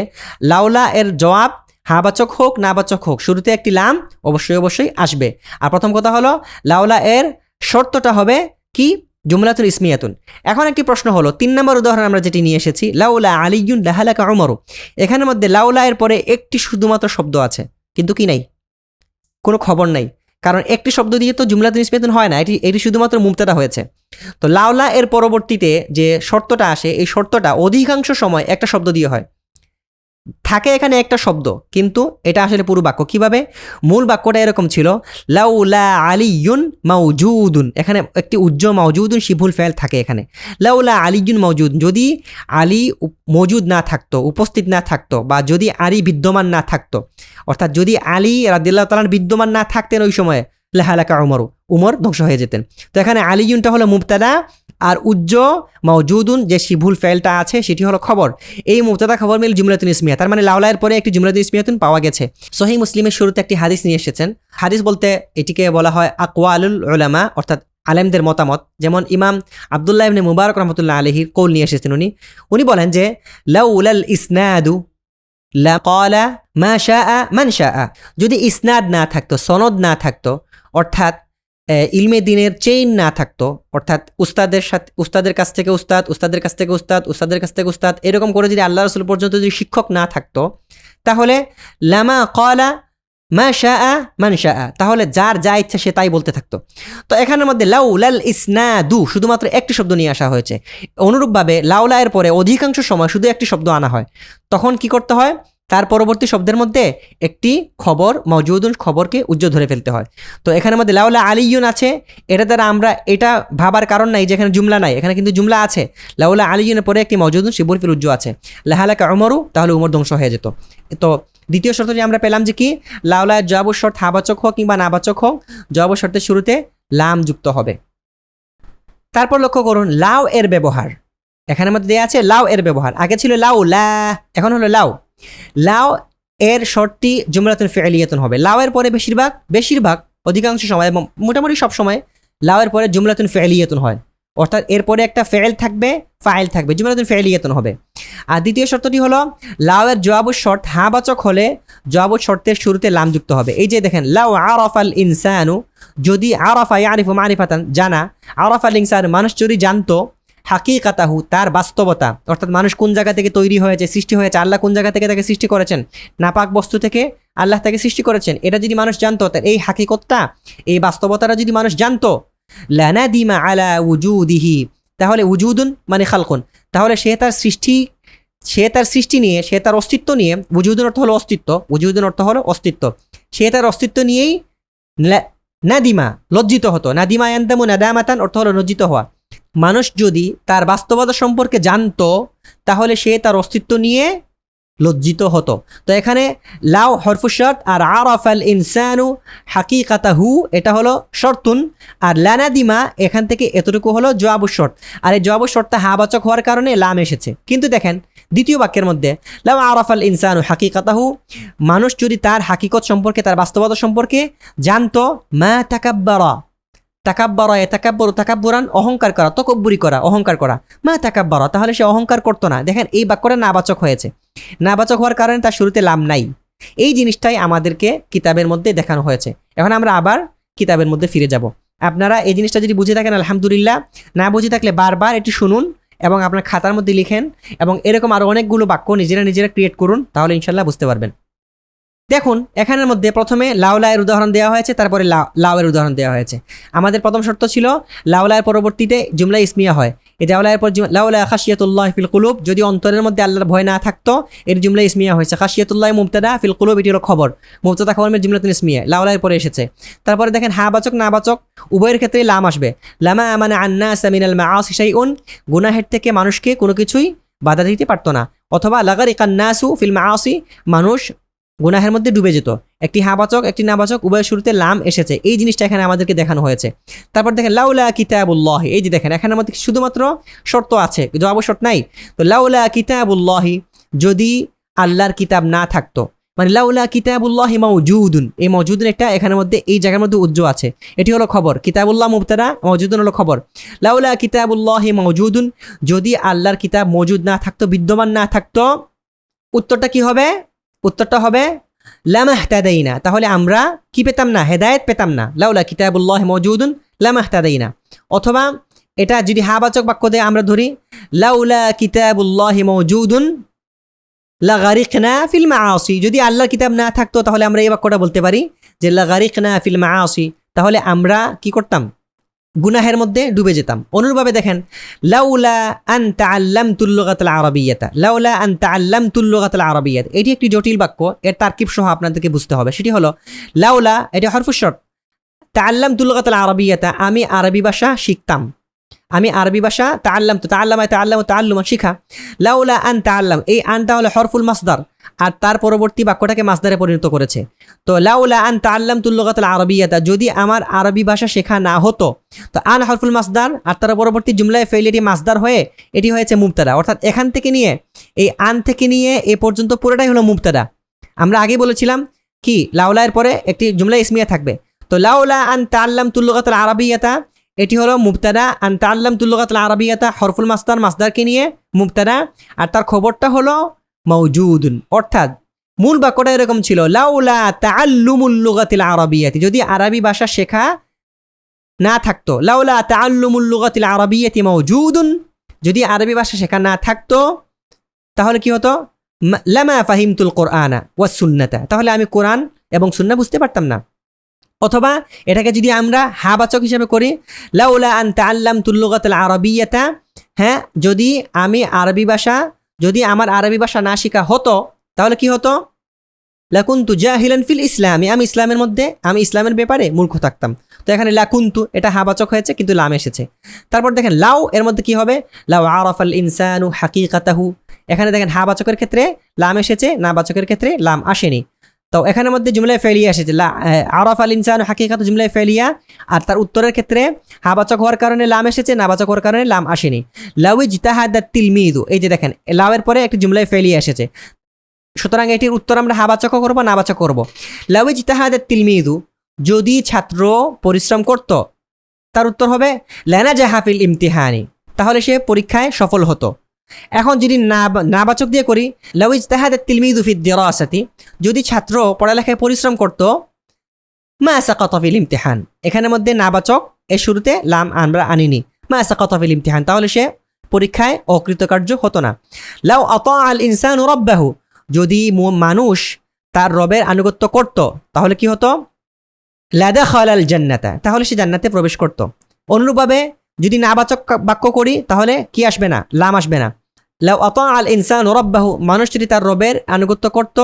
লাউলা এর জবাব হাবাচক হোক নাবাচক হোক, শুরুতে একটি লাম অবশ্যই আসবে। আর প্রথম কথা হলো লাউলা এর শর্তটা হবে কি? জুমলাতুন ইসমিয়াতুন। এখন একটি প্রশ্ন হলো, 3 নম্বর উদাহরণ আমরা যেটি নিয়ে এসেছি, লাউলা আলিয়ুন লাহালাকা উমরু, এখানের মধ্যে লাউলা এর পরে একটি শুধুমাত্র শব্দ আছে, কিন্তু কি নাই? কোনো খবর নাই, কারণ একটি শব্দ দিয়ে তো জুমলাতুন ইসমিয়াতুন হয় না, এটি শুধুমাত্র মুবতাদা হয়েছে। তো লাউলা এর পরবর্তীতে যে শর্তটা আসে, এই শর্তটা অধিকাংশ সময় একটা শব্দ দিয়ে হয়, থাকে এখানে একটা শব্দ, কিন্তু এটা আসলে পুরো বাক্য। কিভাবে? মূল বাক্যটা এরকম ছিল, লাউলা আলিয়ুন মাওজুদুন, এখানে একটি উজ্জ্বল মাওজুদুন শিবুল ফেল থাকে এখানে। লাউলা আলিয়ুন মাওজুদ, যদি আলী মজুদ না থাকতো, উপস্থিত না থাকতো, বা যদি আলী বিদ্যমান না থাকতো, অর্থাৎ যদি আলী রাদিয়াল্লাহু তাআলা বিদ্যমান না থাকতেন ওই সময়ে, লাহালাকা উমর ধ্বংস হয়ে যেতেন। তো এখানে আলিয়ুনটা হলো মুবতাদা, আর মাওজুদুন যে শিবুল ফেলটা আছে সেটি হলো খবর। এই মুবতাদা খবর মিল জুমলাতুন ইসমিয়া, তার মানে লাউলা এর পরে একটি জুমলাতুন ইসমিয়াতুন পাওয়া গেছে। সহিহ মুসলিমের শুরুতে একটি হাদিস নিয়ে এসেছেন। হাদিস বলতে এটিকে বলা হয় আকওয়ালুল উলামা, অর্থাৎ আলেমদের মতামত। যেমন ইমাম আব্দুল্লাহ ইবনে মুবারক রাহমাতুল্লাহ আলাইহির কওল নিয়ে এসেছেন। উনি বলেন যে লাউলাল ইসনাদু লাকালা মা শাআ মান শাআ, যদি ইসনাদ না থাকতো, সনদ না থাকতো, অর্থাৎ ইলমে দিনের চেইন না থাকতো, অর্থাৎ উস্তাদের কাছ থেকে উস্তাদ, উস্তাদের কাছ থেকে উস্তাদ, উস্তাদের কাছ থেকে উস্তাদ, এরকম করে যদি আল্লাহ রাসূল পর্যন্ত যদি শিক্ষক না থাকতো, তাহলে লামা ক্বালা মা শাআ মান শাআ, তাহলে যার যা ইচ্ছা সে তাই বলতে থাকতো। তো এখানের মধ্যে লাউলাল ইসনাদু শুধুমাত্র একটি শব্দ নিয়ে আসা হয়েছে। অনুরূপভাবে লাউলা এর পরে অধিকাংশ সময় শুধু একটি শব্দ আনা হয়, তখন কি করতে হয়, তার পরবর্তী শব্দের মধ্যে একটি খবর মওজুদুন খবরকে উজ্জ্বল ধরে ফেলতে হয়। তো এখানের মধ্যে লাউলা আলিয়ুন আছে, এটা দ্বারা আমরা এটা ভাবার কারণ নাই যে এখানে জুমলা নাই, এখানে কিন্তু জুমলা আছে। লাউলা আলিয়ুনের পরে একটি মওজুদুন শিবুল ফিল উজ্জ্বল আছে। লাহালাকা উমরু, তাহলে উমর ধ্বংস হয়ে যেত। তো দ্বিতীয় শর্তটি আমরা পেলাম যে কি, লাউলা জবাব শর্ত হাবাচক হোক কিংবা নাবাচক হোক, জবাব শর্তের শুরুতে লাম যুক্ত হবে। তারপর লক্ষ্য করুন লাউ এর ব্যবহার, এখানের মধ্যে দেয়া আছে লাউ এর ব্যবহার। আগে ছিল লাউ লা, এখন হলো লাউ। লাউ এর শর্তটি জুমলাতুন ফি'লিয়াতুন হবে। লাউ এর পরে বেশিরভাগ অধিকাংশ সময় এবং মোটামুটি সব সময় লাউ এর পরে জুমলাতুন ফি'লিয়াতুন হয়, অর্থাৎ এরপরে একটা ফেল থাকবে, ফাইল থাকবে, জুমলাতুন ফি'লিয়াতুন হবে। আর দ্বিতীয় শর্তটি হলো লাউ এর জবাব শর্ত হাবাচক হলে জবাব শর্তের শুরুতে লাম যুক্ত হবে। এই যে দেখেন লাউ আরাফাল ইনসানু, যদি আরাফা ইয়ারিফু মারিফাতান জানা, আরাফাল ইনসান মানুষ যদি জানতো, হাকিকাতাহু তার বাস্তবতা, অর্থাৎ মানুষ কোন জায়গা থেকে তৈরি হয়েছে, সৃষ্টি হয়েছে, আল্লাহ কোন জায়গা থেকে তাকে সৃষ্টি করেছেন, নাপাক বস্তু থেকে আল্লাহ তাকে সৃষ্টি করেছেন, এটা যদি মানুষ জানতো, এই হাকিকতটা, এই বাস্তবতাটা যদি মানুষ জানতো, লানাদিমা আলা উজুদিহি, তাহলে উজুদুন মানে খালকুন, তাহলে সে তার সৃষ্টি নিয়ে, সে তার অস্তিত্ব নিয়ে, উজুদুন অর্থ হলো অস্তিত্ব, উজুদুন অর্থ হলো অস্তিত্ব, সে তার অস্তিত্ব নিয়েই নাদিমা লজ্জিত হতো। নাদিমা ইয়ান্দামু নাদামাতান অর্থ হলো লজ্জিত হওয়া। মানুষ যদি তার বাস্তবতা সম্পর্কে জানতো, তাহলে সে তার অস্তিত্ব নিয়ে লজ্জিত হতো। তো এখানে লাউ হরফু শর্ত, আর আরাফাল ইনসানু হাকিকাতাহু এটা হলো শর্তুন, আর লানাদিমা এখান থেকে এতটুকু হলো জবাবু শর্ত। আর এই জবাবু শর্তটা হাবাচক হওয়ার কারণে লাম এসেছে। কিন্তু দেখেন দ্বিতীয় বাক্যের মধ্যে লাউ আরাফাল ইনসানু হাকিকাতাহু, মানুষ যদি তার হাকিকত সম্পর্কে, তার বাস্তবতা সম্পর্কে জানতো, মা তাকাব্বারা, তাকাব্বারা তাকাব্বুরু তাকাব্বুরান অহংকার করা, তকব্বুরি করা, অহংকার করা, মা তাকাব্বারা, তাহলে সে অহংকার করতো না। দেখেন এই বাক্যটা নাবাচক হয়েছে, নাবাচক হওয়ার কারণে তার শুরুতে লাম নাই। এই জিনিসটাই আমাদেরকে কিতাবের মধ্যে দেখানো হয়েছে। এখন আমরা আবার কিতাবের মধ্যে ফিরে যাব। আপনারা এই জিনিসটা যদি বুঝে থাকেন আলহামদুলিল্লাহ, না বুঝে থাকলে বারবার এটি শুনুন এবং আপনার খাতার মধ্যে লিখেন, এবং এরকম আরও অনেকগুলো বাক্য নিজেরা ক্রিয়েট করুন, তাহলে ইনশাল্লাহ বুঝতে পারবেন। দেখুন এখানের মধ্যে প্রথমে লাউলায়ের উদাহরণ দেওয়া হয়েছে, তারপরে লাউয়ের উদাহরণ দেওয়া হয়েছে। আমাদের প্রথম শর্ত ছিল লাউলায়ের পরবর্তীতে জুমলা ইসমিয়া হয়। এই লাউলায়ের পর লাউলা খাশিয়াতুল্লাহ ফিল কুলুব, যদি অন্তরের মধ্যে আল্লাহর ভয় না থাকতো, এর জুমলা ইসমিয়া হয়েছে। খাশিয়াতুল্লাহ মুবতাদা, ফিল কুলুব এটি হলো খবর, মুবতাদা খবরের জুমলাতুন ইসমিয়া লাউলায়ের পরে এসেছে। তারপরে দেখেন হাবাচক নাবাচক উভয়ের ক্ষেত্রে লাম আসবে। লামা আমানা আন্নাসা মিনাল মাআসি শাইউন, গুনাহের থেকে মানুষকে কোনো কিছুই বাধা দিতে পারতো না। অথবা লাগারিকান নাসু ফিল মাআসি, মানুষ গুনাহের মধ্যে ডুবে যেত। একটি হাবাচক একটি নাবাচক উভয়ের শুরুতে লাম এসেছে, এই জিনিসটা এখানে আমাদেরকে দেখানো হয়েছে। তারপর দেখেন লাউলা কিতাবুল্লাহ, এই যে দেখেন এখানের মধ্যে শুধুমাত্র শর্ত আছে, জবাব শর্ত নাই। তো লাউলা কিতাবুল্লাহি, যদি আল্লাহর কিতাব না থাকতো, মানে লাউলা কিতাবুল্লাহি মাওজুদুন, এই মাওজুদুন একটা এখানের মধ্যে এই জায়গার মধ্যে উজ্জ্বল আছে, এটি হলো খবর। কিতাবুল্লাহ মুবতাদা, মাওজুদুন হলো খবর। লাউলা কিতাবুল্লাহি মাওজুদুন, যদি আল্লাহর কিতাব মওজুদ না থাকতো, বিদ্যমান না থাকতো, উত্তরটা কি হবে? উত্তরটা হবে লামাহতাদাইনা, তাহলে আমরা কি পেতাম না? হেদায়েত পেতাম না। লাউলা কিতাবুল্লাহি মাওজুদুন লামাহতাদাইনা। অথবা এটা যদি হাবাচক বাক্য দিয়ে আমরা ধরি, লাউলা কিতাবুল্লাহি মাওজুদুন লাগারিকনা ফিল মাআসি, যদি আল্লাহর কিতাব না থাকতো তাহলে আমরা এই বাক্যটা বলতে পারি যে লাগারিকনা ফিল মাআসি, তাহলে আমরা কি করতাম? গুনাহের মধ্যে ডুবে যেতাম। অনুরূপভাবে দেখেন লাউলা আন তাআল্লামতুল লুগাতাল আরাবিয়্যাতা, লাউলা আন তাআল্লামতুল লুগাতাল আরাবিয়্যাত, এটি একটি জটিল বাক্য, এর তারকিব সহ আপনাদেরকে বুঝতে হবে। সেটি হলো লাউলা, এটি হরফু শর্ত, তাআল্লামতুল লুগাতাল আরাবিয়্যাতা, আমি আরবি ভাষা শিখতাম, আমি আরবি ভাষা তাআল্লামু শিখা। লাউলা আন তাআল্লাম, এই আনটা হলো হরফুল মাসদার, আর তার পরবর্তী বাক্যটাকে মাসদারে পরিণত করেছে। তো লাউলা আন তাআল্লামতুল লুগাতাল আরাবিয়্যাতা, যদি আমার আরবি ভাষা শেখা না হতো, তো আন হরফুল মাসদার, আর তার পরবর্তী জুমলায় ফেইলটি মাসদার হয়ে এটি হয়েছে মুবতাদা, অর্থাৎ এখান থেকে নিয়ে এই আন থেকে নিয়ে এ পর্যন্ত পুরোটাই হলো মুবতাদা। আমরা আগে বলেছিলাম কি লাউলার পরে একটি জুমলা ইসমিয়া থাকবে। তো লাউলা আন তাআল্লামতুল লুগাতাল আরাবিয়্যাতা, এটি হলো মুবতাদা, আন তাআল্লামতুল লুগাতাল আরাবিয়্যাতা হরফুল মাসদার, মাসদারকে নিয়ে মুবতাদা, আর তার খবরটা হলো মাওজুদুন। অর্থাৎ মূল বাক্যটা এরকম ছিল লাউলা তাআল্লুমুল লুগাতিল আরাবিয়্যাতি, যদি আরবি ভাষা শেখা না থাকতো, লাউলা তাআল্লুমুল লুগাতিল আরাবিয়্যাতি মাওজুদুন, যদি আরবি ভাষা শেখা না থাকতো তাহলে কি হতো? লামা ফাহিমতুল কুরআনা ওয়াস সুন্নাতা, তাহলে আমি কোরআন এবং সুন্নাহ বুঝতে পারতাম না। অথবা এটাকে যদি আমরা হাবাচক হিসেবে করি, লাউলা আন তাআল্লামতুল লুগাতাল আরাবিয়াতা, হ্যাঁ, যদি আমার আরবি ভাষা না শেখা হতো তাহলে কি হতো, লাকুনতু জাহিলান ফিল ইসলামি, আমি ইসলামের ব্যাপারে মূর্খ থাকতাম। তো এখানে লাকুনতু এটা হাবাচক হয়েছে কিন্তু লাম এসেছে। তারপর দেখেন লাউ এর মধ্যে কি হবে, লাউ আরাফাল ইনসানু হাকিকাতাহু, এখানে দেখেন হাবাচকের ক্ষেত্রে লাম এসেছে, নাবাচকের ক্ষেত্রে লাম আসেনি। তো এখানের মধ্যে জুমলায় ফেলিয়া এসেছে, আরাফাল ইনসানু হাকিকাতু জুমলায় ফেলিয়া, আর তার উত্তরের ক্ষেত্রে হাবাচক হওয়ার কারণে লাম এসেছে, নাবাচক হওয়ার কারণে লাম আসেনি। লাউ ইজতাহাদাত তিলমিযু, এই যে দেখেন লাউয়ের পরে একটি জুমলায় ফেলিয়া এসেছে, সুতরাং এটির উত্তর আমরা হাবাচক করবো, নাবাচক করবো। লাউ ইজতাহাদাত তিলমিযু, যদি ছাত্র পরিশ্রম করত, তার উত্তর হবে লানাজাহা ফিল ইমতিহানি, তাহলে সে পরীক্ষায় সফল হতো। এখন যদি নাবাচক দিয়ে করি, লাউ ইজতাহাদাত তিলমিযু ফিদ দিরাসাতি, যদি ছাত্র পড়ালেখায় পরিশ্রম করত, মা সাকাতা ফিল ইমতিহান, এখানের মধ্যে নাবাচক এর শুরুতে লাম আমরা আনিনি, মা সাকাতা ফিল ইমতিহান, তাহলে সে পরীক্ষায় অকৃতকার্য হতো না। লাউ আতা আল ইনসানু রাব্বাহু, যদি মানুষ তার রবের আনুগত্য করত তাহলে কি হতো, লাদাখালাল জান্নাতা, তাহলে সে জান্নাতে প্রবেশ করত। অনুরূপভাবে যদি নাবাচক বাক্য করি তাহলে কি আসবে না, লাম আসবে না। লাউ আতা আল ইনসানু রাব্বাহু, মানুষ যদি তার রবের আনুগত্য করত,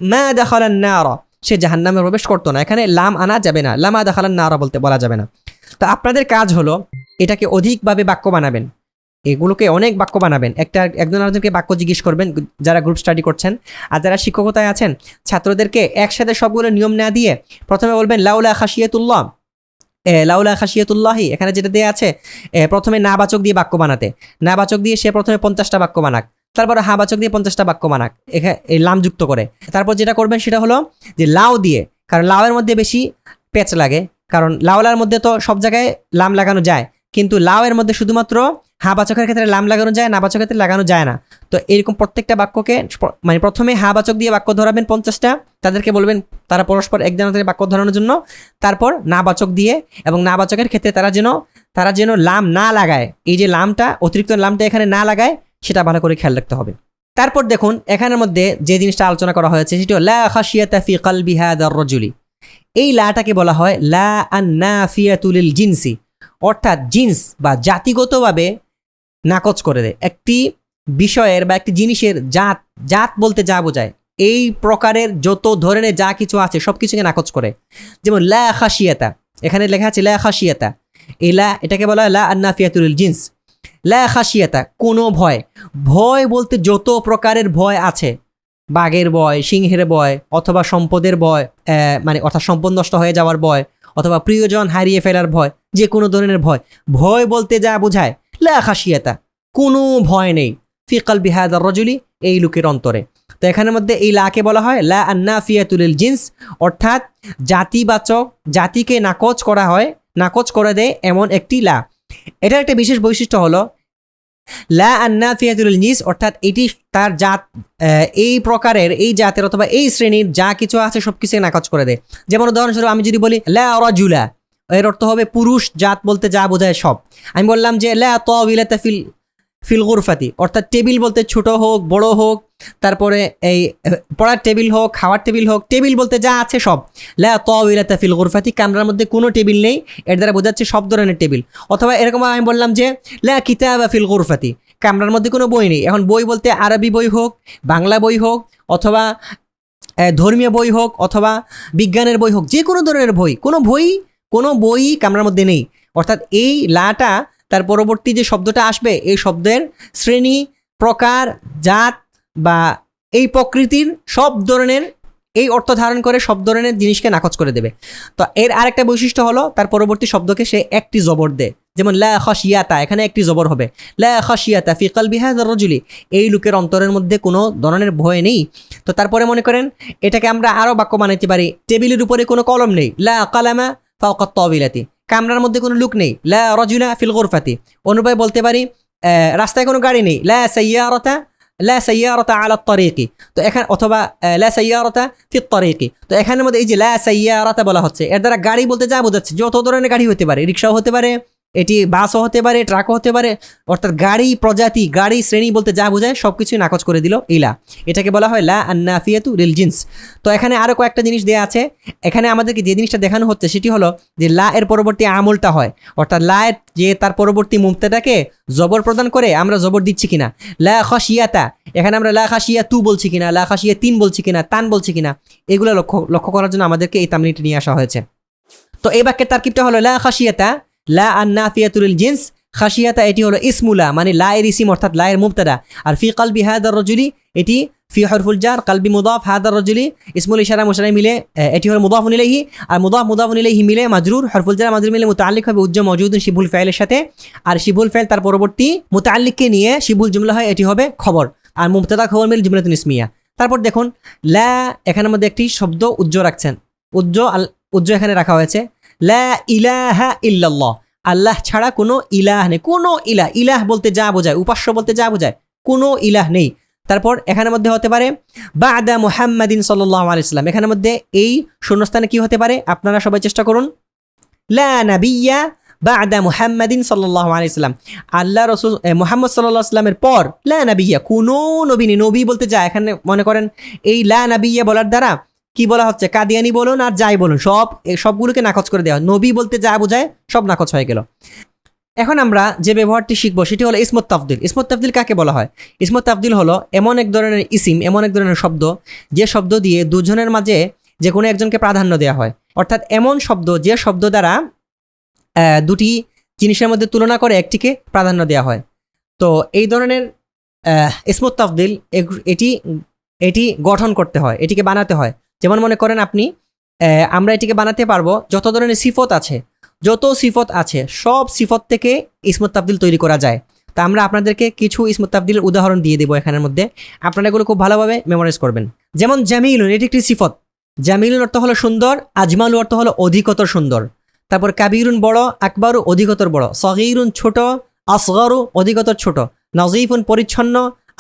মা দাখালান নার, সে জাহান্নামে প্রবেশ করতো না। এখানে লাম আনা যাবে না, লামা দাখালান নার বলা যাবে না। তো আপনাদের কাজ হলো এটাকে অধিকভাবে বাক্য বানাবেন, এগুলোকে অনেক বাক্য বানাবেন। একজন আরেকজনকে বাক্য জিজ্ঞেস করবেন যারা গ্রুপ স্টাডি করছেন, আর যারা শিক্ষকতায় আছেন ছাত্রদেরকে একসাথে সবগুলো নিয়ম না দিয়ে প্রথমে বলবেন লাউলা খাশিয়াতুল্লাহি, এখানে যেটা দেয়া আছে প্রথমে নাবাচক দিয়ে বাক্য বানাতে, নাবাচক দিয়ে সে প্রথমে 50টা বাক্য বানাক, তারপরে হাবাচক দিয়ে 50টা বাক্য বানাক, এখানে এই লাম যুক্ত করে। তারপর যেটা করবেন সেটা হলো যে লাউ দিয়ে, কারণ লাউয়ের মধ্যে বেশি পেঁচ লাগে, কারণ লাউলার মধ্যে তো সব জায়গায় লাম লাগানো যায়, কিন্তু লাউয়ের মধ্যে শুধুমাত্র হাবাচকের ক্ষেত্রে লাম লাগানো যায়, নাবাচকের ক্ষেত্রে লাগানো যায় না। তো এরকম প্রত্যেকটা বাক্যকে মানে প্রথমে হাবাচক দিয়ে বাক্য ধরাবেন 50টা, তাদেরকে বলবেন তারা পরস্পর একজনের বাক্য ধরানোর জন্য, তারপর নাবাচক দিয়ে, এবং নাবাচকের ক্ষেত্রে তারা যেন লাম না লাগায়, এই যে লামটা অতিরিক্ত লামটা এখানে না লাগায় সেটা ভালো করে খেয়াল রাখতে হবে। তারপর দেখুন এখানের মধ্যে যে জিনিসটা আলোচনা করা হয়েছে সেটি হলো লা খাশিয়াতা ফি কলবি হাদার রাজুলি, এই লাটাকে বলা হয় লা আন-নাফিয়াতু লিল জিনসি, অর্থাৎ জিন্স বা জাতিগতভাবে নাকচ করে দেয়। একটি বিষয়ের বা একটি জিনিসের জাত বলতে যা বোঝায়, এই প্রকারের যত ধরনের যা কিছু আছে সব কিছুকে নাকচ করে। যেমন লা খাশিয়াতা, এখানে লেখা আছে লা খাশিয়াতা, এই লা এটাকে বলা হয় লা আন-নাফিয়াতু লিল জিনস। লা খাশিয়াতা, কোনো ভয় বলতে যত প্রকারের ভয় আছে, বাঘের ভয়, সিংহের ভয়, অথবা সম্পদের ভয়, মানে অর্থাৎ সম্পদ নষ্ট হয়ে যাওয়ার ভয়, অথবা প্রিয়জন হারিয়ে ফেলার ভয়, যে কোনো ধরনের ভয় বলতে যা বোঝায় লা খাশিয়াতা, কোনো ভয় নেই ফি কলবি হাদার রাজুলি, এই লোকের অন্তরে। তো এখানের মধ্যে এই লাকে বলা হয় লা আন-নাফিয়াতু লিল জিনস, অর্থাৎ জাতিবাচক, জাতিকে নাকচ করা হয়, নাকচ করে দেয় এমন একটি লা। এটার একটা বিশেষ বৈশিষ্ট্য হলো লা আন-নাফিয়াতু লিল জিনস, অর্থাৎ এটি তার জাত, এই প্রকারের, এই জাতের অথবা এই শ্রেণীর যা কিছু আছে সব কিছু নাকচ করে দেয়। যেমন উদাহরণস্বরূপ আমি যদি বলি লা রাজুলা, এর অর্থ হবে পুরুষ জাত বলতে যা বোঝায় সব। আমি বললাম যে লা তাওয়িলাতা ফিল গুরফাতি, অর্থাৎ টেবিল বলতে ছোট হোক বড় হোক, তারপরে এই পড়ার টেবিল হোক, খাওয়ার টেবিল হোক, টেবিল বলতে যা আছে সব। লা তাওয়িলাতা ফিল গুরফাতি, কামরার মধ্যে কোনো টেবিল নেই, এর দ্বারা বোঝাচ্ছে সব ধরনের টেবিল। অথবা এরকম আমি বললাম যে লা কিতাবা ফিল গুরফাতি, কামরার মধ্যে কোনো বই নেই। এখন বই বলতে আরবি বই হোক, বাংলা বই হোক, অথবা ধর্মীয় বই হোক, অথবা বিজ্ঞানের বই হোক, যে কোনো ধরনের বই, কোনো বই কামরার মধ্যে নেই। অর্থাৎ এই লাটা তার পরবর্তী যে শব্দটা আসবে এই শব্দের শ্রেণী, প্রকার, জাত বা এই প্রকৃতির সব ধরনের, এই অর্থ ধারণ করে সব ধরনের জিনিসকে নাকচ করে দেবে। তো এর আরেকটা বৈশিষ্ট্য হলো তার পরবর্তী শব্দকে সে একটি জবর দেয়। যেমন লা খাশিয়াতা, এখানে একটি জবর হবে, লা খাশিয়াতা ফি কলবি হাদার রাজুলি, এই লোকের অন্তরের মধ্যে কোনো ধরনের ভয় নেই। তো তারপরে মনে করেন এটাকে আমরা আরও বাক্য বানাইতে পারি, টেবিলের উপরে কোনো কলম নেই, লা কালামা ফাওকা তাওয়িলাতি, কামরার মধ্যে কোনো লোক নেই, লা রাজুলা ফিল গুরফাতি। অনুপায় বলতে পারি রাস্তায় কোনো গাড়ি নেই, লা সাইয়ারাতা আলা তারিকি, তো এখানে, অথবা লা সাইয়ারাতা ফিত তারিকি। তো এখানের মধ্যে এই যে লা সাইয়ারাতা বলা হচ্ছে, এর দ্বারা গাড়ি বলতে যা বোঝাচ্ছে যত ধরনের গাড়ি হতে পারে, রিক্সাও হতে পারে, এটি বাসও হতে পারে, ট্রাকও হতে পারে, অর্থাৎ গাড়ি প্রজাতি, গাড়ি শ্রেণী বলতে যা বোঝায় সব কিছুই নাকচ করে দিল ইলা। এটাকে বলা হয় লা আন্নাফিয়াতু লিল জিন্স। তো এখানে আরও কয়েকটা জিনিস দেওয়া আছে। এখানে আমাদেরকে যে জিনিসটা দেখানো হচ্ছে সেটি হলো যে লা এর পরবর্তী আমলটা হয়, অর্থাৎ লা এর যে তার পরবর্তী মুক্তাটাকে জবর প্রদান করে আমরা জবর দিচ্ছি কিনা। লা খাশিয়াতা, এখানে আমরা লা খাশিয়া তু বলছি কিনা, লা খাশিয়া তিন বলছি কিনা, তান বলছি কিনা, এগুলো লক্ষ্য করার জন্য আমাদেরকে এই তামরিনটি নিয়ে আসা হয়েছে। তো এই বাক্যের তারকিবটা হলো লা খাশিয়াতা লা আন্নাফিয়াতুল জিন্স। খাশিয়াতা এটি হলো ইসমুলা, মানে লা এর ইসিম অর্থাৎ লা এর মুবতাদা। আর ফি কলবি হাদার রজুলি এটি ফি হরফুল জার, কলবি মুদাফ, হাদার রজুলি ইসমুল ইশারা মুশারা মিলে এটি হলো মুদাফুন ইলাইহি, আর মুদাফুন ইলাইহি মিলে মাজরুর, হরফুল জার মাজরুর মিলে মুতাআল্লিক হবে উজ্জ মওজুদুন শিবুল ফাইলের সাথে। আর শিবুল ফাইল তার পরবর্তী মুতাআল্লিককে নিয়ে শিবুল জুমলা হয়, এটি হবে খবর। আর মুবতাদা খবর মিলে জুমলাতুন ইসমিয়া। তারপর দেখুন লা, এখানের মধ্যে একটি শব্দ উজ্জ রাখছেন, উজ্জ এখানে রাখা হয়েছে। লা ইলাহা ইল্লাল্লাহ, আল্লাহ ছাড়া কোনো ইলাহ নেই। কোনো ইলাহ বলতে যা বোঝায়, উপাস্য বলতে যা বোঝায়, কোনো ইলাহ নেই। তারপর এখানের মধ্যে হতে পারে বাদা মুহাম্মাদিন সাল্লাল্লাহু আলাইহি সাল্লাম, এখানের মধ্যে এই শূন্যস্থানে কি হতে পারে আপনারা সবাই চেষ্টা করুন। লা নাবিয়্যা বাদা মুহাম্মাদিন সাল্লাল্লাহু আলাইহি সাল্লাম, আল্লাহ রাসূল মুহাম্মদ সাল্লাল্লাহু আলাইহি সাল্লামের পর লা নাবিয়্যা, কোনো নবী নেই। নবী বলতে যা, এখানে মনে করেন এই লা নাবিয়্যা বলার দ্বারা কি বলা হচ্ছে, কাদিয়ানি বলুন আর যাই বলুন সবগুলোকে নাকচ করে দেওয়া। নবী বলতে যা বোঝায় সব নাকচ হয়ে গেল। এখন আমরা যে ব্যবহারটি শিখবো সেটি হলো ইসমত তাফদিল। ইসমত তাফদিল কাকে বলা হয়? ইসমত তাফদিল হলো এমন এক ধরনের ইসিম, এমন এক ধরনের শব্দ যে শব্দ দিয়ে দুজনের মাঝে যে কোনো একজনকে প্রাধান্য দেওয়া হয়। অর্থাৎ এমন শব্দ যে শব্দ দ্বারা দুটি জিনিসের মধ্যে তুলনা করে একটিকে প্রাধান্য দেওয়া হয়। তো এই ধরনের ইসমত তাফদিল এটি গঠন করতে হয়, এটিকে বানাতে হয়। যেমন মনে করেন আপনি, আমরা এটিকে বানাতে পারবো যত ধরনের সিফত আছে সব সিফত থেকে ইসমত তাফদিল তৈরি করা যায়। তা আমরা আপনাদেরকে কিছু ইসমত তাফদিলের উদাহরণ দিয়ে দেবো এখানের মধ্যে, আপনারা এগুলো খুব ভালোভাবে মেমোরাইজ করবেন। যেমন জামিলুন, এটি একটি সিফত। জামিলুন অর্থ হলো সুন্দর, আজমালু অর্থ হলো অধিকতর সুন্দর। তারপর কাবিরুন বড়, আকবারু অধিকতর বড়, সগীরুন ছোট, আসগরু অধিকতর ছোট, নজিফুন পরিচ্ছন্ন,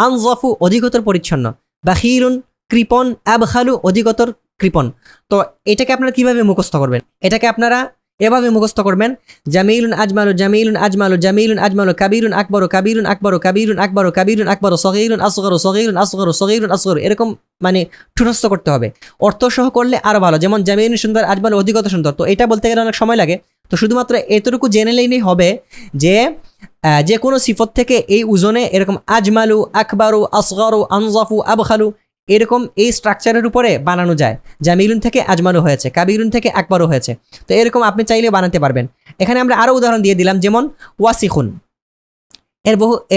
আনজাফু অধিকতর পরিচ্ছন্ন, বাখিলুন কৃপণ, আবখালু অধিকতর কৃপণ। তো এটাকে আপনারা কিভাবে মুখস্থ করবেন? এটাকে আপনারা এভাবে মুখস্থ করবেন, জামিলুন আজমালু, জামিলুন আজমালু, জামিলুন আজমালু, কাবিরুন আকবরু, কাবিরুন আকবরু, কাবিরুন আকবরু, কাবিরুন আকবরু, সগীরুন আসগরু, সগীরুন আসগরু, সগীরুন আসগরু, এরকম মানে ঠুনস্থ করতে হবে। অর্থ সহ করলে আরো ভালো। যেমন জামিলুন সুন্দর, আজমালু অধিকতর সুন্দর, তো এটা বলতে গেলে অনেক সময় লাগে। তো শুধুমাত্র এতটুকু জেনে নিলেই হবে যে কোনো সিফত থেকে এই ওজনে এরকম আজমালু, আকবরু, আসগরু, আনজাফু, আবখালু এরকম এই স্ট্রাকচারের উপরে বানানো যায়। জামিলুন থেকে আজমালু হয়েছে, কাবিরুন থেকে আকবরু হয়েছে। তো এরকম আপনি চাইলে বানাতে পারবেন। এখানে আমরা আরো উদাহরণ দিয়ে দিলাম, যেমন ওয়াসিখুন,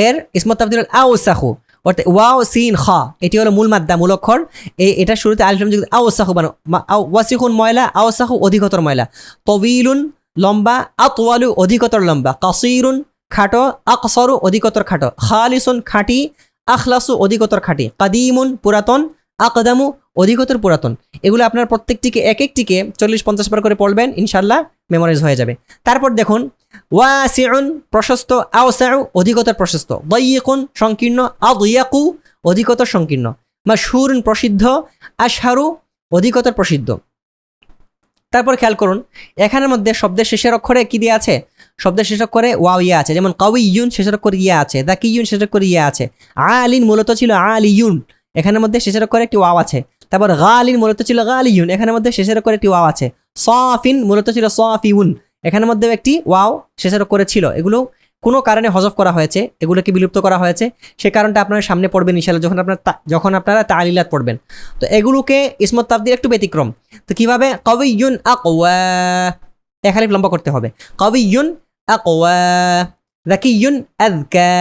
এর ইসমত তাফদিল আওসাখু, অর্থাৎ ওয়াও সিন খ, এটি হলো মূল মাদ্দা, মূল অক্ষর। এটা শুরুতে আলিফ লাম যুক্ত আওসাখু বানো। ওয়াসিখুন ময়লা, আওসাখু অধিকতর ময়লা। তবিলুন লম্বা, আতওয়ালু অধিকতর লম্বা। কাসিরুন খাটো, আকসরু অধিকতর খাটো। খালিসুন খাঁটি, আখলাসু অধিকতর খাঁটি। কাদিমুন পুরাতন, আকদামু অধিকতর পুরাতন। এগুলো আপনার প্রত্যেকটিকে এক একটিকে 40-50 বার করে পড়বেন, ইনশাল্লাহ মেমোরাইজ হয়ে যাবে। তারপর দেখুন ওয়াসিউন প্রশস্ত, আওসাউ অধিকতর প্রশস্ত, দাইয়িকুন সংকীর্ণ, আদিয়াকু অধিকতর সংকীর্ণ, মাশহুরুন প্রসিদ্ধ, আশহারু অধিকতর প্রসিদ্ধ। তারপর খেয়াল করুন এখানের মধ্যে শব্দের শেষের অক্ষরে কি দিয়ে আছে? শব্দের শেষ অক্ষরে ওয়াও ইয়া আছে। যেমন কাউইয়ুন শেষের অক্ষরে ইয়া আছে, দাকিয়ুন শেষের অক্ষরে ইয়া আছে। আলিন মূলত ছিল আলিয়ুন, এখানের মধ্যে শেষের অক্ষরে একটি ওয়াও আছে। তারপর গালিন মূলত ছিল গালিয়ুন, এখানের মধ্যে শেষের অক্ষরে একটি ওয়াও আছে। সাফিন মূলত ছিল সাফিউন, এখানের মধ্যে একটি ওয়াও শেষের অক্ষরে ছিল। এগুলো কোনো কারণে হযফ করা হয়েছে, এগুলোকে বিলুপ্ত করা হয়েছে। সে কারণটা আপনারা সামনে পড়বেন ইনশাআল্লাহ যখন আপনারা তালিলাত পড়বেন। তো এগুলোকে ইসমত তাফদিল একটু ব্যতিক্রম। তো কিভাবে? কাউইয়ুন আকওয়া, এখানে লম্বা করতে হবে। কাউইয়ুন আকওয়া, যাকিয়ুন আযকা,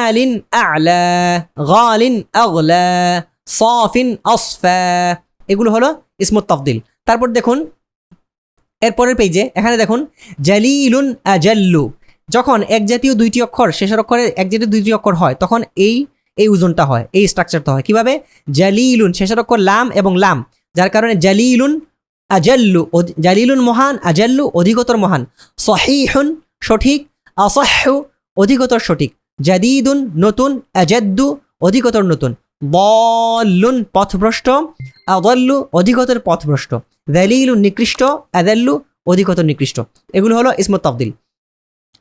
আলিন আ'লা, গালিন আগলা, সাফিন আসফা, এগুলো হলো ইসমত তাফদিল। তারপর দেখুন এরপরের পেজে, এখানে দেখুন জালিলুন আজাল্লু, যখন এক জাতীয় দুইটি অক্ষর শেষের অক্ষরে এক জাতীয় দুইটি অক্ষর হয় তখন এই ওজনটা হয়, এই স্ট্রাকচারটা হয়। কিভাবে? জালিলুন শেষের অক্ষর লাম এবং লাম, যার কারণে জালিলুন আজাল্লু, জালিলুন মহান, আজাল্লু অধিকতর মহান। সহিহুন সঠিক, আসাহু অধিকতর সঠিক। জাদিদুন নতুন, আজাদ্দু অধিকতর নতুন। দাল্লুন পথভ্রষ্ট, আদাল্লু অধিকতর পথভ্রষ্ট। যালিলুন নিকৃষ্ট, আদাল্লু অধিকতর নিকৃষ্ট। এগুলো হলো ইসমত তাফদিল।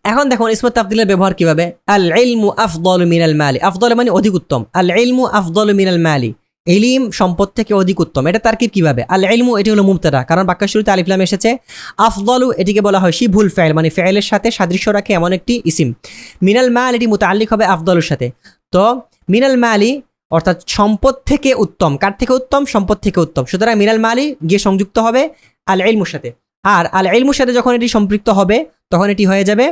এখন দেখুন ইসমত তাফদিলের ব্যবহার কিভাবে, আল ইলমু আফদলু মিনাল মালি, আফদল মানে অধিক উত্তম, আল ইলমু আফদলু মিনাল মালি, ইলম সম্পদ থেকে অধিক উত্তম। এটা তারকিব কিভাবে, আল ইলমু এটি হলো মুবতাদা, কারণ বাক্যের শুরুতে আলিফ লাম এসেছে। আফদলু এটিকে বলা হয় শিবহুল ফাইল, মানে ফাইলের সাথে সাদৃশ্য রাখে এমন একটি ইসিম। মিনাল মাল এটি মুতাআল্লিক হবে আফদলুর সাথে। তো মিনাল মালি অর্থাৎ সম্পদ থেকে উত্তম, কার থেকে উত্তম, সম্পদ থেকে উত্তম, সুতরাং মিনাল মালি গিয়ে সংযুক্ত হবে আল ইলমুর সাথে। আর আল ইলমুর সাথে যখন এটি সম্পৃক্ত হবে তখন এটি হয়ে যাবে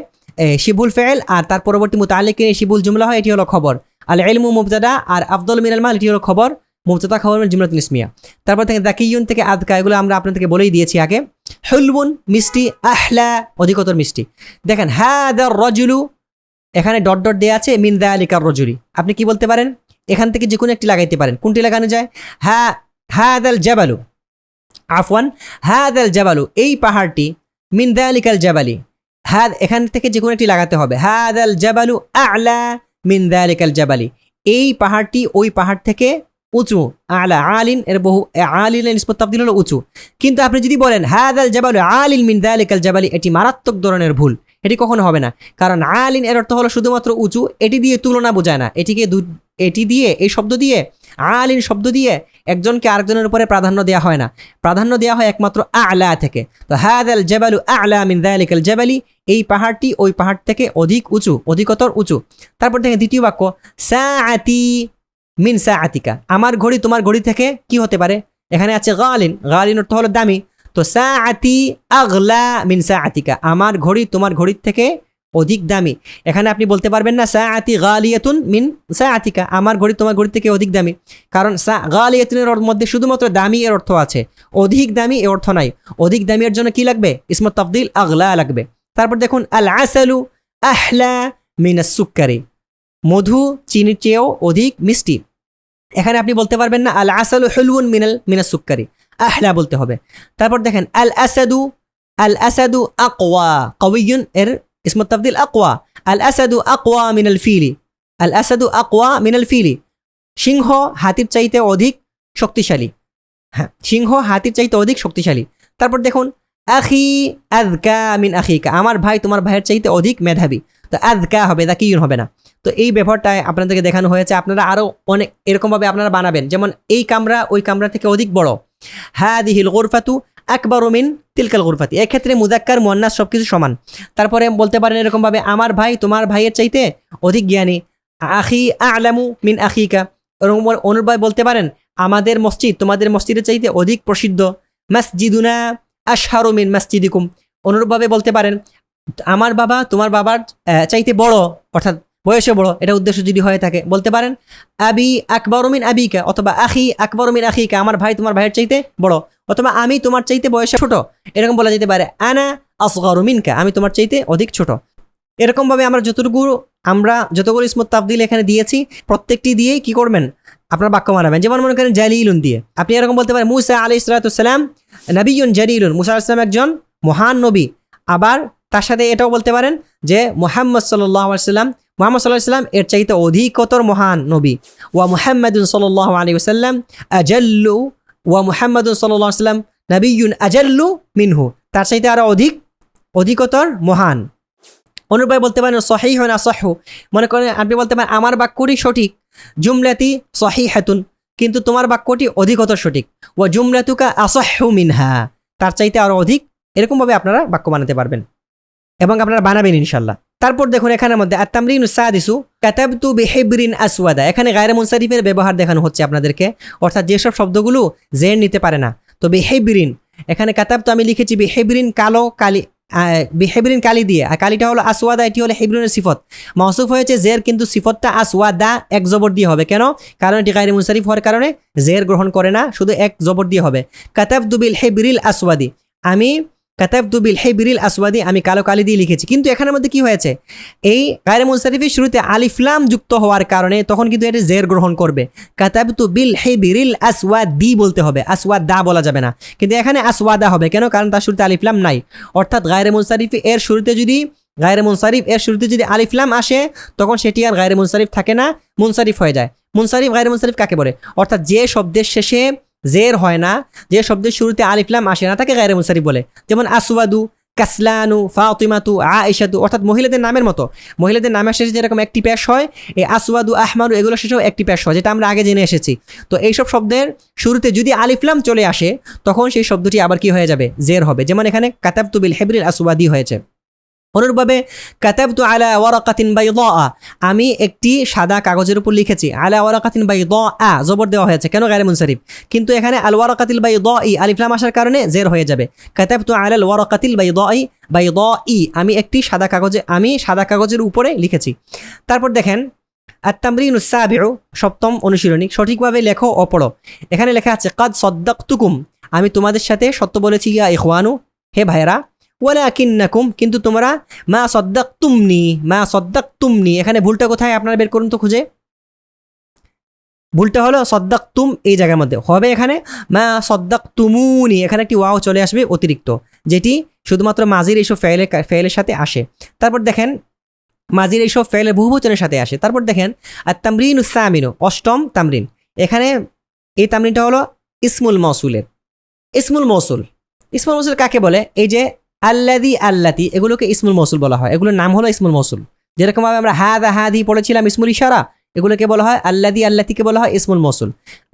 শিবুল ফাইল, আর তার পরবর্তী মুতাআল্লিক শিবুল জুমলা হয়, এটি হলো খবর। আল ইলমু মুবতাদা আর আফদল মিনাল মাল এটি হলো খবর, মুবতাদা খবর জুমলাতুল ইসমিয়া। তারপর থেকে যাকিয়ুন থেকে আদকা, এগুলো আমরা আপনাদেরকে বলেই দিয়েছি আগে। হুলবুন মিষ্টি, আহলা অধিকতর মিষ্টি। দেখেন হাদার রজুলু, এখানে ডট ডট দেয়া আছে, মিন যালিকার রজুলি, আপনি কি বলতে পারেন, এখান থেকে যে কোনো একটি লাগাইতে পারেন। কোনটি লাগানো যায়, হাদাল জাবালু, আফওয়ান হাদাল জাবালু এই পাহাড়টি, মিন যালিকাল জাবালি, এখান থেকে যে কোনো একটি লাগাতে হবে। হাদাল জাবালু আ'লা মিন যালিকাল জাবালি, এই পাহাড়টি ওই পাহাড় থেকে উঁচু। আ'লা আলিন এর বহু, আলিনের নিসবত তাফদীল হলো উঁচু। কিন্তু আপনি যদি বলেন হাদাল জাবালু আলিন মিন যালিকাল জাবালি, এটি মারাত্মক ধরনের ভুল, এটি কখনো হবে না। কারণ আলিন এর অর্থ হলো শুধুমাত্র উঁচু, এটি দিয়ে তুলনা বোঝায় না। এটি দিয়ে, এই শব্দ দিয়ে, আলিন শব্দ দিয়ে একজনকে আরেকজনের উপরে প্রাধান্য দেওয়া হয় না, প্রাধান্য দেওয়া হয় একমাত্র আ'লা থেকে। তো হাদাল জাবালু আ'লা মিন যালিকাল জাবালি, এই পাহাড়টি ওই পাহাড় থেকে অধিক উঁচু, অধিকতর উঁচু। তারপর থেকে দ্বিতীয় বাক্য, সাআতি মিন সাআতিকা, আমার ঘড়ি তোমার ঘড়ি থেকে কি হতে পারে, এখানে আছে গালিন, গালিন অর্থ হলো দামি। তো সাআতি আগলা মিন সাআতিকা, আমার ঘড়ি তোমার ঘড়ির থেকে অধিক দামি। এখানে আপনি বলতে পারবেন না সাআতি গালিয়াতুন মিন সাআতিকা, আমার ঘড়ি তোমার ঘড়ি থেকে অধিক দামি, কারণ গালিয়াতুনের মধ্যে শুধুমাত্র দামি এর অর্থ আছে, অধিক দামি এর অর্থ নাই। অধিক দামি এর জন্য কি লাগবে, ইসমত তাফদীল আগলা লাগবে। তারপর দেখুন আল আসালু আহলা মিনাস সুক্কারি, মধু চিনির চেয়েও অধিক মিষ্টি। এখানে আপনি বলতে পারবেন না আল আসালু হুলউন মিনাস সুক্কারি, আহলা বলতে হবে। তারপর দেখেন আল আসাদু আকওয়া, কওয়িয়ুন এর ইসমত তাফদীল আকওয়া, আল আসাদু আকওয়া মিনাল ফিলি, আল আসাদু আকওয়া মিনাল ফিলি, সিংহ হাতির চাইতে অধিক শক্তিশালী। হ্যাঁ, সিংহ হাতির চাইতে অধিক শক্তিশালী। তারপর দেখুন আখি আযকা মিন আখিকা, আমার ভাই তোমার ভাইয়ের চাইতে অধিক মেধাবী। তো আযকা হবে, যাকিয়ুন হবে না। তো এই ব্যাপারটায় আপনাদেরকে দেখানো হয়েছে, আপনারা আরও অনেক এরকমভাবে আপনারা বানাবেন। যেমন এই কামরা ওই কামরা থেকে অধিক বড়, হাদিহিল গুরফাতু আকবারু মিন তিলকাল গুরফাতি, এক্ষেত্রে মুযাক্কার মুয়ান্নাস সবকিছু সমান। তারপরে বলতে পারেন এরকমভাবে, আমার ভাই তোমার ভাইয়ের চাইতে অধিক জ্ঞানী, আখি আ'লামু মিন আখিকা। এরকম অনুরূপভাবে বলতে পারেন, আমাদের মসজিদ তোমাদের মসজিদের চাইতে অধিক প্রসিদ্ধ, মসজিদুনা আশহারু মিন মসজিদিকুম। অনুরূপভাবে বলতে পারেন, আমার বাবা তোমার বাবার চাইতে বড়, অর্থাৎ বয়সে বড়, এটা উদ্দেশ্য যদি হয়ে থাকে বলতে পারেন আবি আকবারু মিন আবিকা, অথবা আখি আকবারু মিন আখিকা, আমার ভাই তোমার ভাইয়ের চাইতে বড়, অথবা আমি তোমার চাইতে বয়সে ছোট, এরকম বলা যেতে পারে আনা আসগারু মিনকা, আমি তোমার চাইতে অধিক ছোট। এরকমভাবে আমরা যতগুলো ইসমত তাফদীল এখানে দিয়েছি প্রত্যেকটি দিয়েই কি করবেন, আপনার বাক্য বানাবেন। যেমন মনে করেন জালিলুন দিয়ে আপনি এরকম বলতে পারেন, মুসা আলাইহিস সালাতু সালাম নবিয়ুন জালিলুন, মুসা আলাইহিস সালাম একজন মহান নবী। আবার তার সাথে এটাও বলতে পারেন যে মুহাম্মদ সাল্লাল্লাহু আলাইহি ওয়াসাল্লাম, মুহাম্মদ সাল্লাল্লাহু আলাইহি ওয়াসাল্লাম এর চাইতে অধিকতর মহান নবী। ওয়া মুহাম্মাদুন সাল্লাল্লাহু আলাইহি ওয়াসাল্লাম আজাল্লু, ওয়া মুহাম্মাদুন সাল্লাল্লাহু আলাইহি ওয়াসাল্লাম নবিয়ুন আজাল্লু মিনহু, তার চাইতে আরো অধিকতর মহান। অনুরূপভাবে বলতে পারেন সহিহুন আসাহু, মনে করেন আপনি বলতে পারেন আমার বাক্যটি সঠিক, জুমলাতি সহিহাতুন, কিন্তু তোমার বাক্যটি অধিকতর সঠিক, ওয়া জুমলাতুকা আসাহু মিনহা, তার চাইতে আরো অধিক। এরকমভাবে আপনারা বাক্য বানাতে পারবেন এবং আপনারা বানাবেন ইনশাল্লাহ। তারপর দেখুন এখানের মধ্যে আত-তামরিনু সাদিসু কাতাবতু বিহিবরিন আসওয়াদা, এখানে গায়রে মুনসারিফের ব্যবহার দেখানো হচ্ছে আপনাদেরকে, অর্থাৎ যেসব শব্দগুলো জের নিতে পারে না। তো বিহিবরিন, এখানে কাতাবতু আমি লিখেছি বিহিবরিন, কালো কালি, বিহিবরিন কালি দিয়ে, আর কালিটা হলো আসওয়াদা, এটি হলো হিবরিনের সিফত, মাউসুফ হয়েছে জের, কিন্তু সিফতটা আসওয়াদা এক জবর দিয়ে হবে। কেন? কারণ এটি গায়রে মুনসারিফ হওয়ার কারণে জের গ্রহণ করে না, শুধু এক জবর দিয়ে হবে। কাতাবতু বিল হিবরিল আসওয়াদি, আমি কাতাবতু বিল হিবরিল আসওয়াদি, আমি কালো কালি দিয়ে লিখেছি। কিন্তু এখানের মধ্যে কি হয়েছে, এই গায়রে মুনসারিফের শুরুতে আলিফ লাম যুক্ত হওয়ার কারণে তখন কিন্তু এটি জের গ্রহণ করবে। কাতাবতু বিল হিবরিল আসওয়াদি বলতে হবে, আসওয়াদা বলা যাবে না, কিন্তু এখানে আসওয়াদা হবে। কেন? কারণ তার শুরুতে আলিফ লাম নাই। অর্থাৎ গায়রে মুনসারিফ এর শুরুতে যদি আলিফ লাম আসে তখন সেটি আর গায়রে মুনসারিফ থাকে না, মুনসারিফ হয়ে যায়। মুনসারিফ গায়রে মুনসারিফ কাকে বলে? অর্থাৎ যে শব্দের শেষে জের হয় না, যে শব্দের শুরুতে আলিফ লাম আসে না, তাকে গায়রে মুনসারিফ বলে। যেমন আসওয়াদু, কাসলানু, ফাতিমাতু, আয়েশাতু, অর্থাৎ মহিলাদের নামের মতো। মহিলাদের নামের শেষে যেরকম একটি পেশ হয়, এই আসওয়াদু, আহমারু এগুলো শেষেও একটি পেশ হয়, যেটা আমরা আগে জেনে এসেছি। তো এইসব শব্দের শুরুতে যদি আলিফ লাম চলে আসে তখন সেই শব্দটি আবার কি হয়ে যাবে, জের হবে। যেমন এখানে কাতাবতু বিল হিবরিল আসওয়াদি হয়েছে। অনুরূপভাবে কাতাবতু আলা ওয়ারাকাতিন বাইদা, আমি একটি সাদা কাগজের উপর লিখেছি। আলা ওয়ারাকাতিন বাইদা, জবর দেওয়া হয়েছে, কেন গায়রে মুনসারিফ, কিন্তু এখানে আল ওয়ারাকাতিল বাইদাই আলিফ লাম আসার কারণে জের হয়ে যাবে। কাতাবতু আলাল ওয়ারাকাতিল বাইদাই, আমি একটি সাদা কাগজের উপরে লিখেছি। তারপর দেখেন আত-তামরিনুস সাবিউ, সপ্তম অনুশীলনী, সঠিকভাবে লেখো ও পড়ো। এখানে লেখা আছে কাদ সাদ্দাকতুকুম, আমি তোমাদের সাথে সত্য বলেছি, ইয়া ইখওয়ানু, হে ভাইরা, ওয়ালাকিন্নাকুম, কিন্তু তোমরা মা সাদ্দাকতুমনি, এখানে ভুলটা কোথায় আপনারা বের করুন তো খুঁজে। ভুলটা হলো সাদ্দাকতুম, এই জায়গার মধ্যে হবে এখানে মা সাদ্দাকতুমুনি, এখানে একটি ওয়াও চলে আসবে অতিরিক্ত, যেটি শুধুমাত্র মাজির এইসব ফেলের সাথে আসে। তারপর দেখেন মাজির এইসব ফেলের বহুবচনের সাথে আসে। তারপর দেখেন আত-তামরিনুস সামিনু, অষ্টম তামরিন। এখানে এই তামরিনটা হলো ইসমুল মৌসুলের। ইসমুল মৌসুল কাকে বলে? এই যে আল্লাদি, আল্লাতি, এগুলোকে ইসমুল মৌসুল বলা হয়, এগুলোর নাম হলো ইসমুল মৌসুল। যেরকমভাবে আমরা হাদা, হাদি পড়েছিলাম ইসমুল ইশারা, এগুলোকে বলা হয় আল্লাদি, আল্লাতিকে বলা হয় ইসমুল মৌসুল।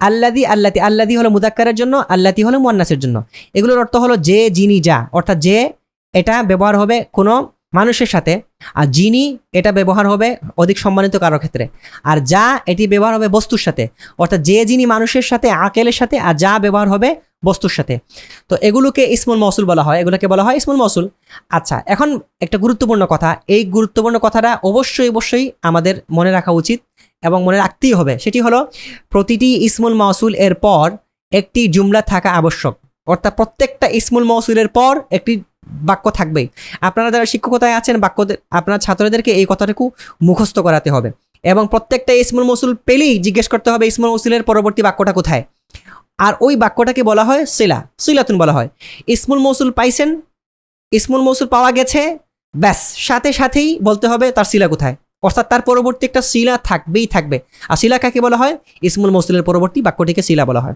আল্লাদি, আল্লাতি, আল্লাদি হলো মুযাক্কারের জন্য, আল্লাতি হলো মুয়ান্নাসের জন্য। এগুলোর অর্থ হলো যে, যিনি, যা, অর্থাৎ যে এটা ব্যবহার হবে কোনো মানুষের সাথে, আর যিনি এটা ব্যবহার হবে অধিক সম্মানিত কারো ক্ষেত্রে, আর যা এটি ব্যবহার হবে বস্তুর সাথে, অর্থাৎ যে, যিনি মানুষের সাথে, আকেলের সাথে, আর যা ব্যবহার হবে বস্তুর সাথে। তো এগুলোকে ইসমুল মৌসুল বলা হয়, এগুলোকে বলা হয় ইসমুল মৌসুল। আচ্ছা, এখন একটা গুরুত্বপূর্ণ কথা, এই গুরুত্বপূর্ণ কথাটা অবশ্যই আমাদের মনে রাখা উচিত এবং মনে রাখতেই হবে। সেটি হলো প্রতিটি ইসমুল মৌসুল এর পর একটি জুমলা থাকা আবশ্যক, অর্থাৎ প্রত্যেকটা ইসমুল মৌসুলের পর একটি বাক্য থাকবেই। আপনারা যারা শিক্ষকতায় আছেন, আপনার ছাত্রদেরকে এই কথাটুকু মুখস্থ করাতে হবে, এবং প্রত্যেকটা ইসমুল মৌসুল পেলেই জিজ্ঞেস করতে হবে ইসমুল মৌসুলের পরবর্তী বাক্যটা কোথায়, আর ওই বাক্যটাকে বলা হয় সিলাতুন বলা হয়। ইসমুল মৌসুল পাইছেন, ইসমুল মৌসুল পাওয়া গেছে, ব্যাস সাথে সাথেই বলতে হবে তার সিলা কোথায়, অর্থাৎ তার পরবর্তী একটা সিলা থাকবে। আর সিলা কাকে বলা হয়? ইসমুল মৌসুলের পরবর্তী বাক্যটিকে সিলা বলা হয়।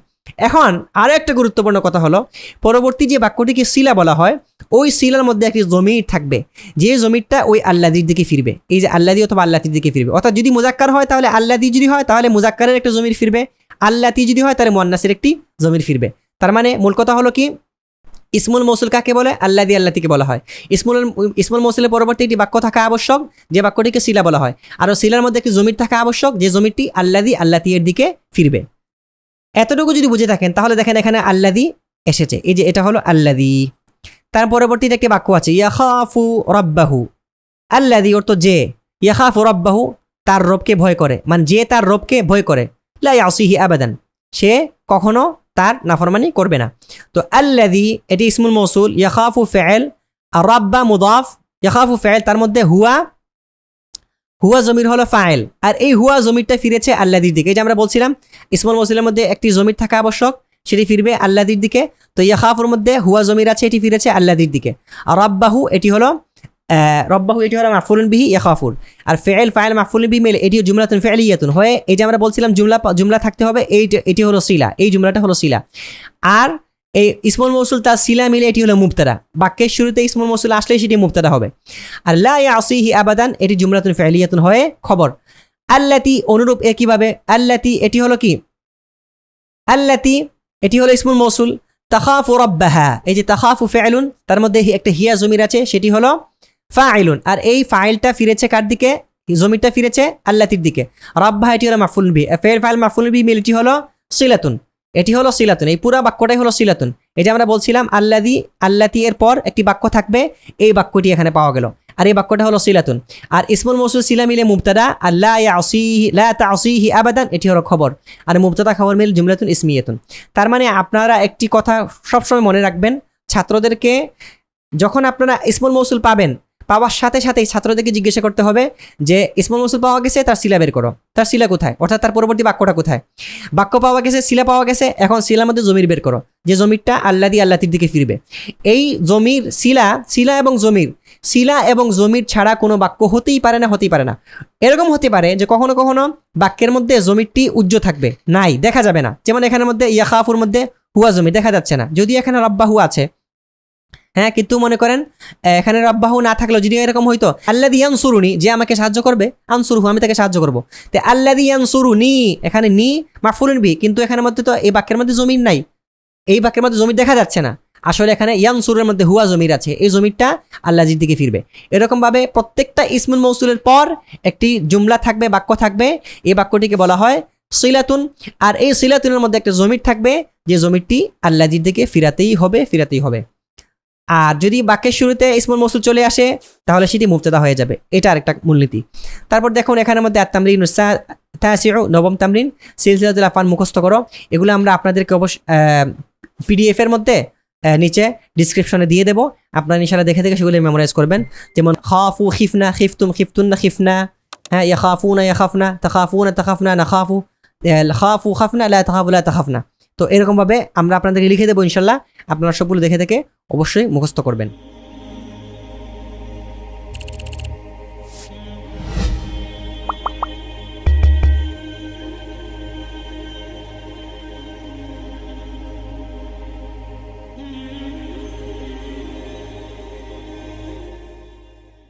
এখন আরো একটা গুরুত্বপূর্ণ কথা হলো, পরবর্তী যে বাক্যটিকে সিলা বলা হয়, ওই সিলার মধ্যে একটি জমির থাকবে, যে জমিরটা ওই আল্লাদির দিকে ফিরবে। এই যে আল্লাদি অথবা আল্লাতির দিকে ফিরবে, অর্থাৎ যদি মুজাক্কার হয় তাহলে আল্লাদি, যদি হয় তাহলে মুজাক্কারের একটা জমির ফিরবে, আল্লাতি যদি হয় তাহলে মুয়ান্নাসের একটি জমির ফিরবে। তার মানে মূল কথা হলো কি, ইসমুল মৌসুল কাকে বলে? আল্লাদি, আল্লাতিকে বলা হয়। ইসমুল মৌসুলের পরবর্তী একটি বাক্য থাকা আবশ্যক, যে বাক্যটিকে সিলা বলা হয়, আর সিলার মধ্যে একটি জমির থাকা আবশ্যক, যে জমিরটি আল্লাদি, আল্লাতি এর দিকে ফিরবে। এতটুকু যদি বুঝে থাকেন তাহলে দেখেন এখানে আল্লাদি এসেছে, এই যে এটা হলো আল্লাদি। তার পরবর্তীতে একটি বাক্য আছে ইয়াখাফু রাব্বাহু, আল্লাদি অর্থ যে, ইয়াখাফু রাব্বাহু তার রবকে ভয় করে, মানে যে তার রবকে ভয় করে, লা ইয়াসিহি আবাদান, সে কখনো তার নাফরমানি করবে না। তো আল্লাযী এটি ইসমুল মৌসুল, ইয়াখাফু ফাইল, আর রাব্বা মুদাফ, ইয়াখাফু ফাইল, তার মধ্যে হুয়া জমির হলো ফাইল, আর এই হুয়া জমিরটা ফিরেছে আল্লাযীর দিকে। এই যে আমরা বলছিলাম ইসমুল মৌসুলের মধ্যে একটি জমির থাকা আবশ্যক, সেটি ফিরবে আল্লাযীর দিকে। তো ইয়াখাফুর মধ্যে হুয়া জমির আছে, এটি ফিরেছে আল্লাযীর দিকে। আর রাব্বাহু এটি হলো মাফউলুন বিহি ইয়াখাফুর, আর ফাইল মাফউলুন বিহি মিলে এটিও জুমলাতুন ফি'লিয়াতুন হয়ে, এই যে আমরা বলছিলাম জুমলা থাকতে হবে, এটি হলো সিলা, এই জুমলাটা হলো সিলা। আর এই ইসমুল মৌসুল তার সিলা মিলে এটি হলো মুবতাদা, বাক্যের শুরুতে ইসমুল মৌসুল আসলে সেটি মুবতাদা হবে। আর লা ইয়াসিহি আবাদান এটি জুমলাতুন ফি'লিয়াতুন হয়ে খবর। আল্লাতি অনুরূপ একইভাবে, আল্লাতি এটি হলো কি, আল্লাতি এটি হলো ইসমুল মৌসুল। তাখাফু রাব্বাহা, এই যে তাখাফু ফাইলুন, তার মধ্যে একটা হিয়া জমির আছে, সেটি হলো ফাইলুন, আর এই ফাইলটা ফিরেছে কার দিকে? জমিরটা ফিরেছে আল্লাতির দিকে। রাব্বাহ এটি হলো মাফউলুন বিহি, ফাইল মাফউলুন বিহি মিলটি হলো সিলাতুন, এটি হলো সিলাতুন, এই পুরো বাক্যটাই হলো সিলাতুন। এই যে আমরা বলছিলাম আল্লাদি, আল্লাতি এর পর একটি বাক্য থাকবে, এই বাক্যটি এখানে পাওয়া গেল, আর এই বাক্যটা হলো সিলাতুন। আর ইসমুল মৌসুল সিলা মিলে মুবতাদা, আর লা তাসিহি আবাদান এটি হলো খবর, আর মুবতাদা খবর মিল জুমলাতুন ইসমিয়াতুন। তার মানে আপনারা একটি কথা সবসময় মনে রাখবেন, ছাত্রদেরকে যখন আপনারা ইসমুল মৌসুল পাওয়ার সাথে সাথেই ছাত্রদেরকে জিজ্ঞাসা করতে হবে যে ইসমুল মৌসুল পাওয়া গেছে, তার সিলা বের করো, তার সিলা কোথায়, অর্থাৎ তার পরবর্তী বাক্যটা কোথায়। বাক্য পাওয়া গেছে, সিলা পাওয়া গেছে, এখন সিলার মধ্যে জমির বের করো, যে জমিরটা আল্লাদি, আল্লাতির দিকে ফিরবে। এই জমির সিলা এবং জমির ছাড়া কোনো বাক্য হতেই পারে না। এরকম হতে পারে যে কখনো কখনো বাক্যের মধ্যে জমিরটি উজ্জ্ব থাকবে, নাই দেখা যাবে না, যেমন এখানের মধ্যে ইয়াখাফুর মধ্যে হুয়া জমির দেখা যাচ্ছে না, যদি এখানে রাব্বাহু আছে, হ্যাঁ, কিন্তু মনে করেন এখানে রব্বাহু না থাকলেও যদি এরকম হইতো আল্লাযী ইয়ানসুরুনি, যে আমাকে সাহায্য করবে, আনসুরহু আমি তাকে সাহায্য করব। তো আল্লাযী ইয়ানসুরুনি এখানে নি মাফউলুন বি, কিন্তু এখানের মধ্যে তো এই বাক্যের মধ্যে জমির নাই, এই বাক্যের মধ্যে জমির দেখা যাচ্ছে না। আসলে এখানে ইয়ানসুরের মধ্যে হুয়া জমির আছে, এই জমিরটা আল্লাহর দিকে ফিরবে। এরকমভাবে প্রত্যেকটা ইসমুল মৌসুলের পর একটি জুমলা থাকবে, বাক্য থাকবে, এই বাক্যটিকে বলা হয় সিলাতুন। আর এই সিলাতুনের মধ্যে একটা জমির থাকবে, যে জমিরটি আল্লাহর দিকে ফিরাতেই হবে। আর যদি বাক্যের শুরুতে ইসমুল মৌসুল চলে আসে তাহলে সেটি মুবতাদা হয়ে যাবে, এটা আরেকটা মূলনীতি। তারপর দেখুন এখানের মধ্যে আত-তামরিন তাসিউ, নবম তামরিন, সিলসিলাতুল আফআল মুখস্থ করো। এগুলো আমরা আপনাদেরকে অবশ্য পিডিএফ এর মধ্যে নিচে ডিসক্রিপশনে দিয়ে দেবো, আপনারা ইনশাআল্লাহ দেখে দেখে সেগুলো মেমোরাইজ করবেন। যেমন খাফু খিফনা, খিফতুম খিফতুন্না খিফনা, হ্যাঁ, ইয়াখাফুনা ইয়াখাফনা, তাখাফুনা তাখাফনা নাখাফু, খাফু খাফনা লা তাখাফু লা তাখাফনা। তো এরকমভাবে আমরা আপনাদেরকে লিখে দেবো ইনশাআল্লাহ, আপনারা সবগুলো দেখে দেখে অবশ্যই মুখস্থ করবেন।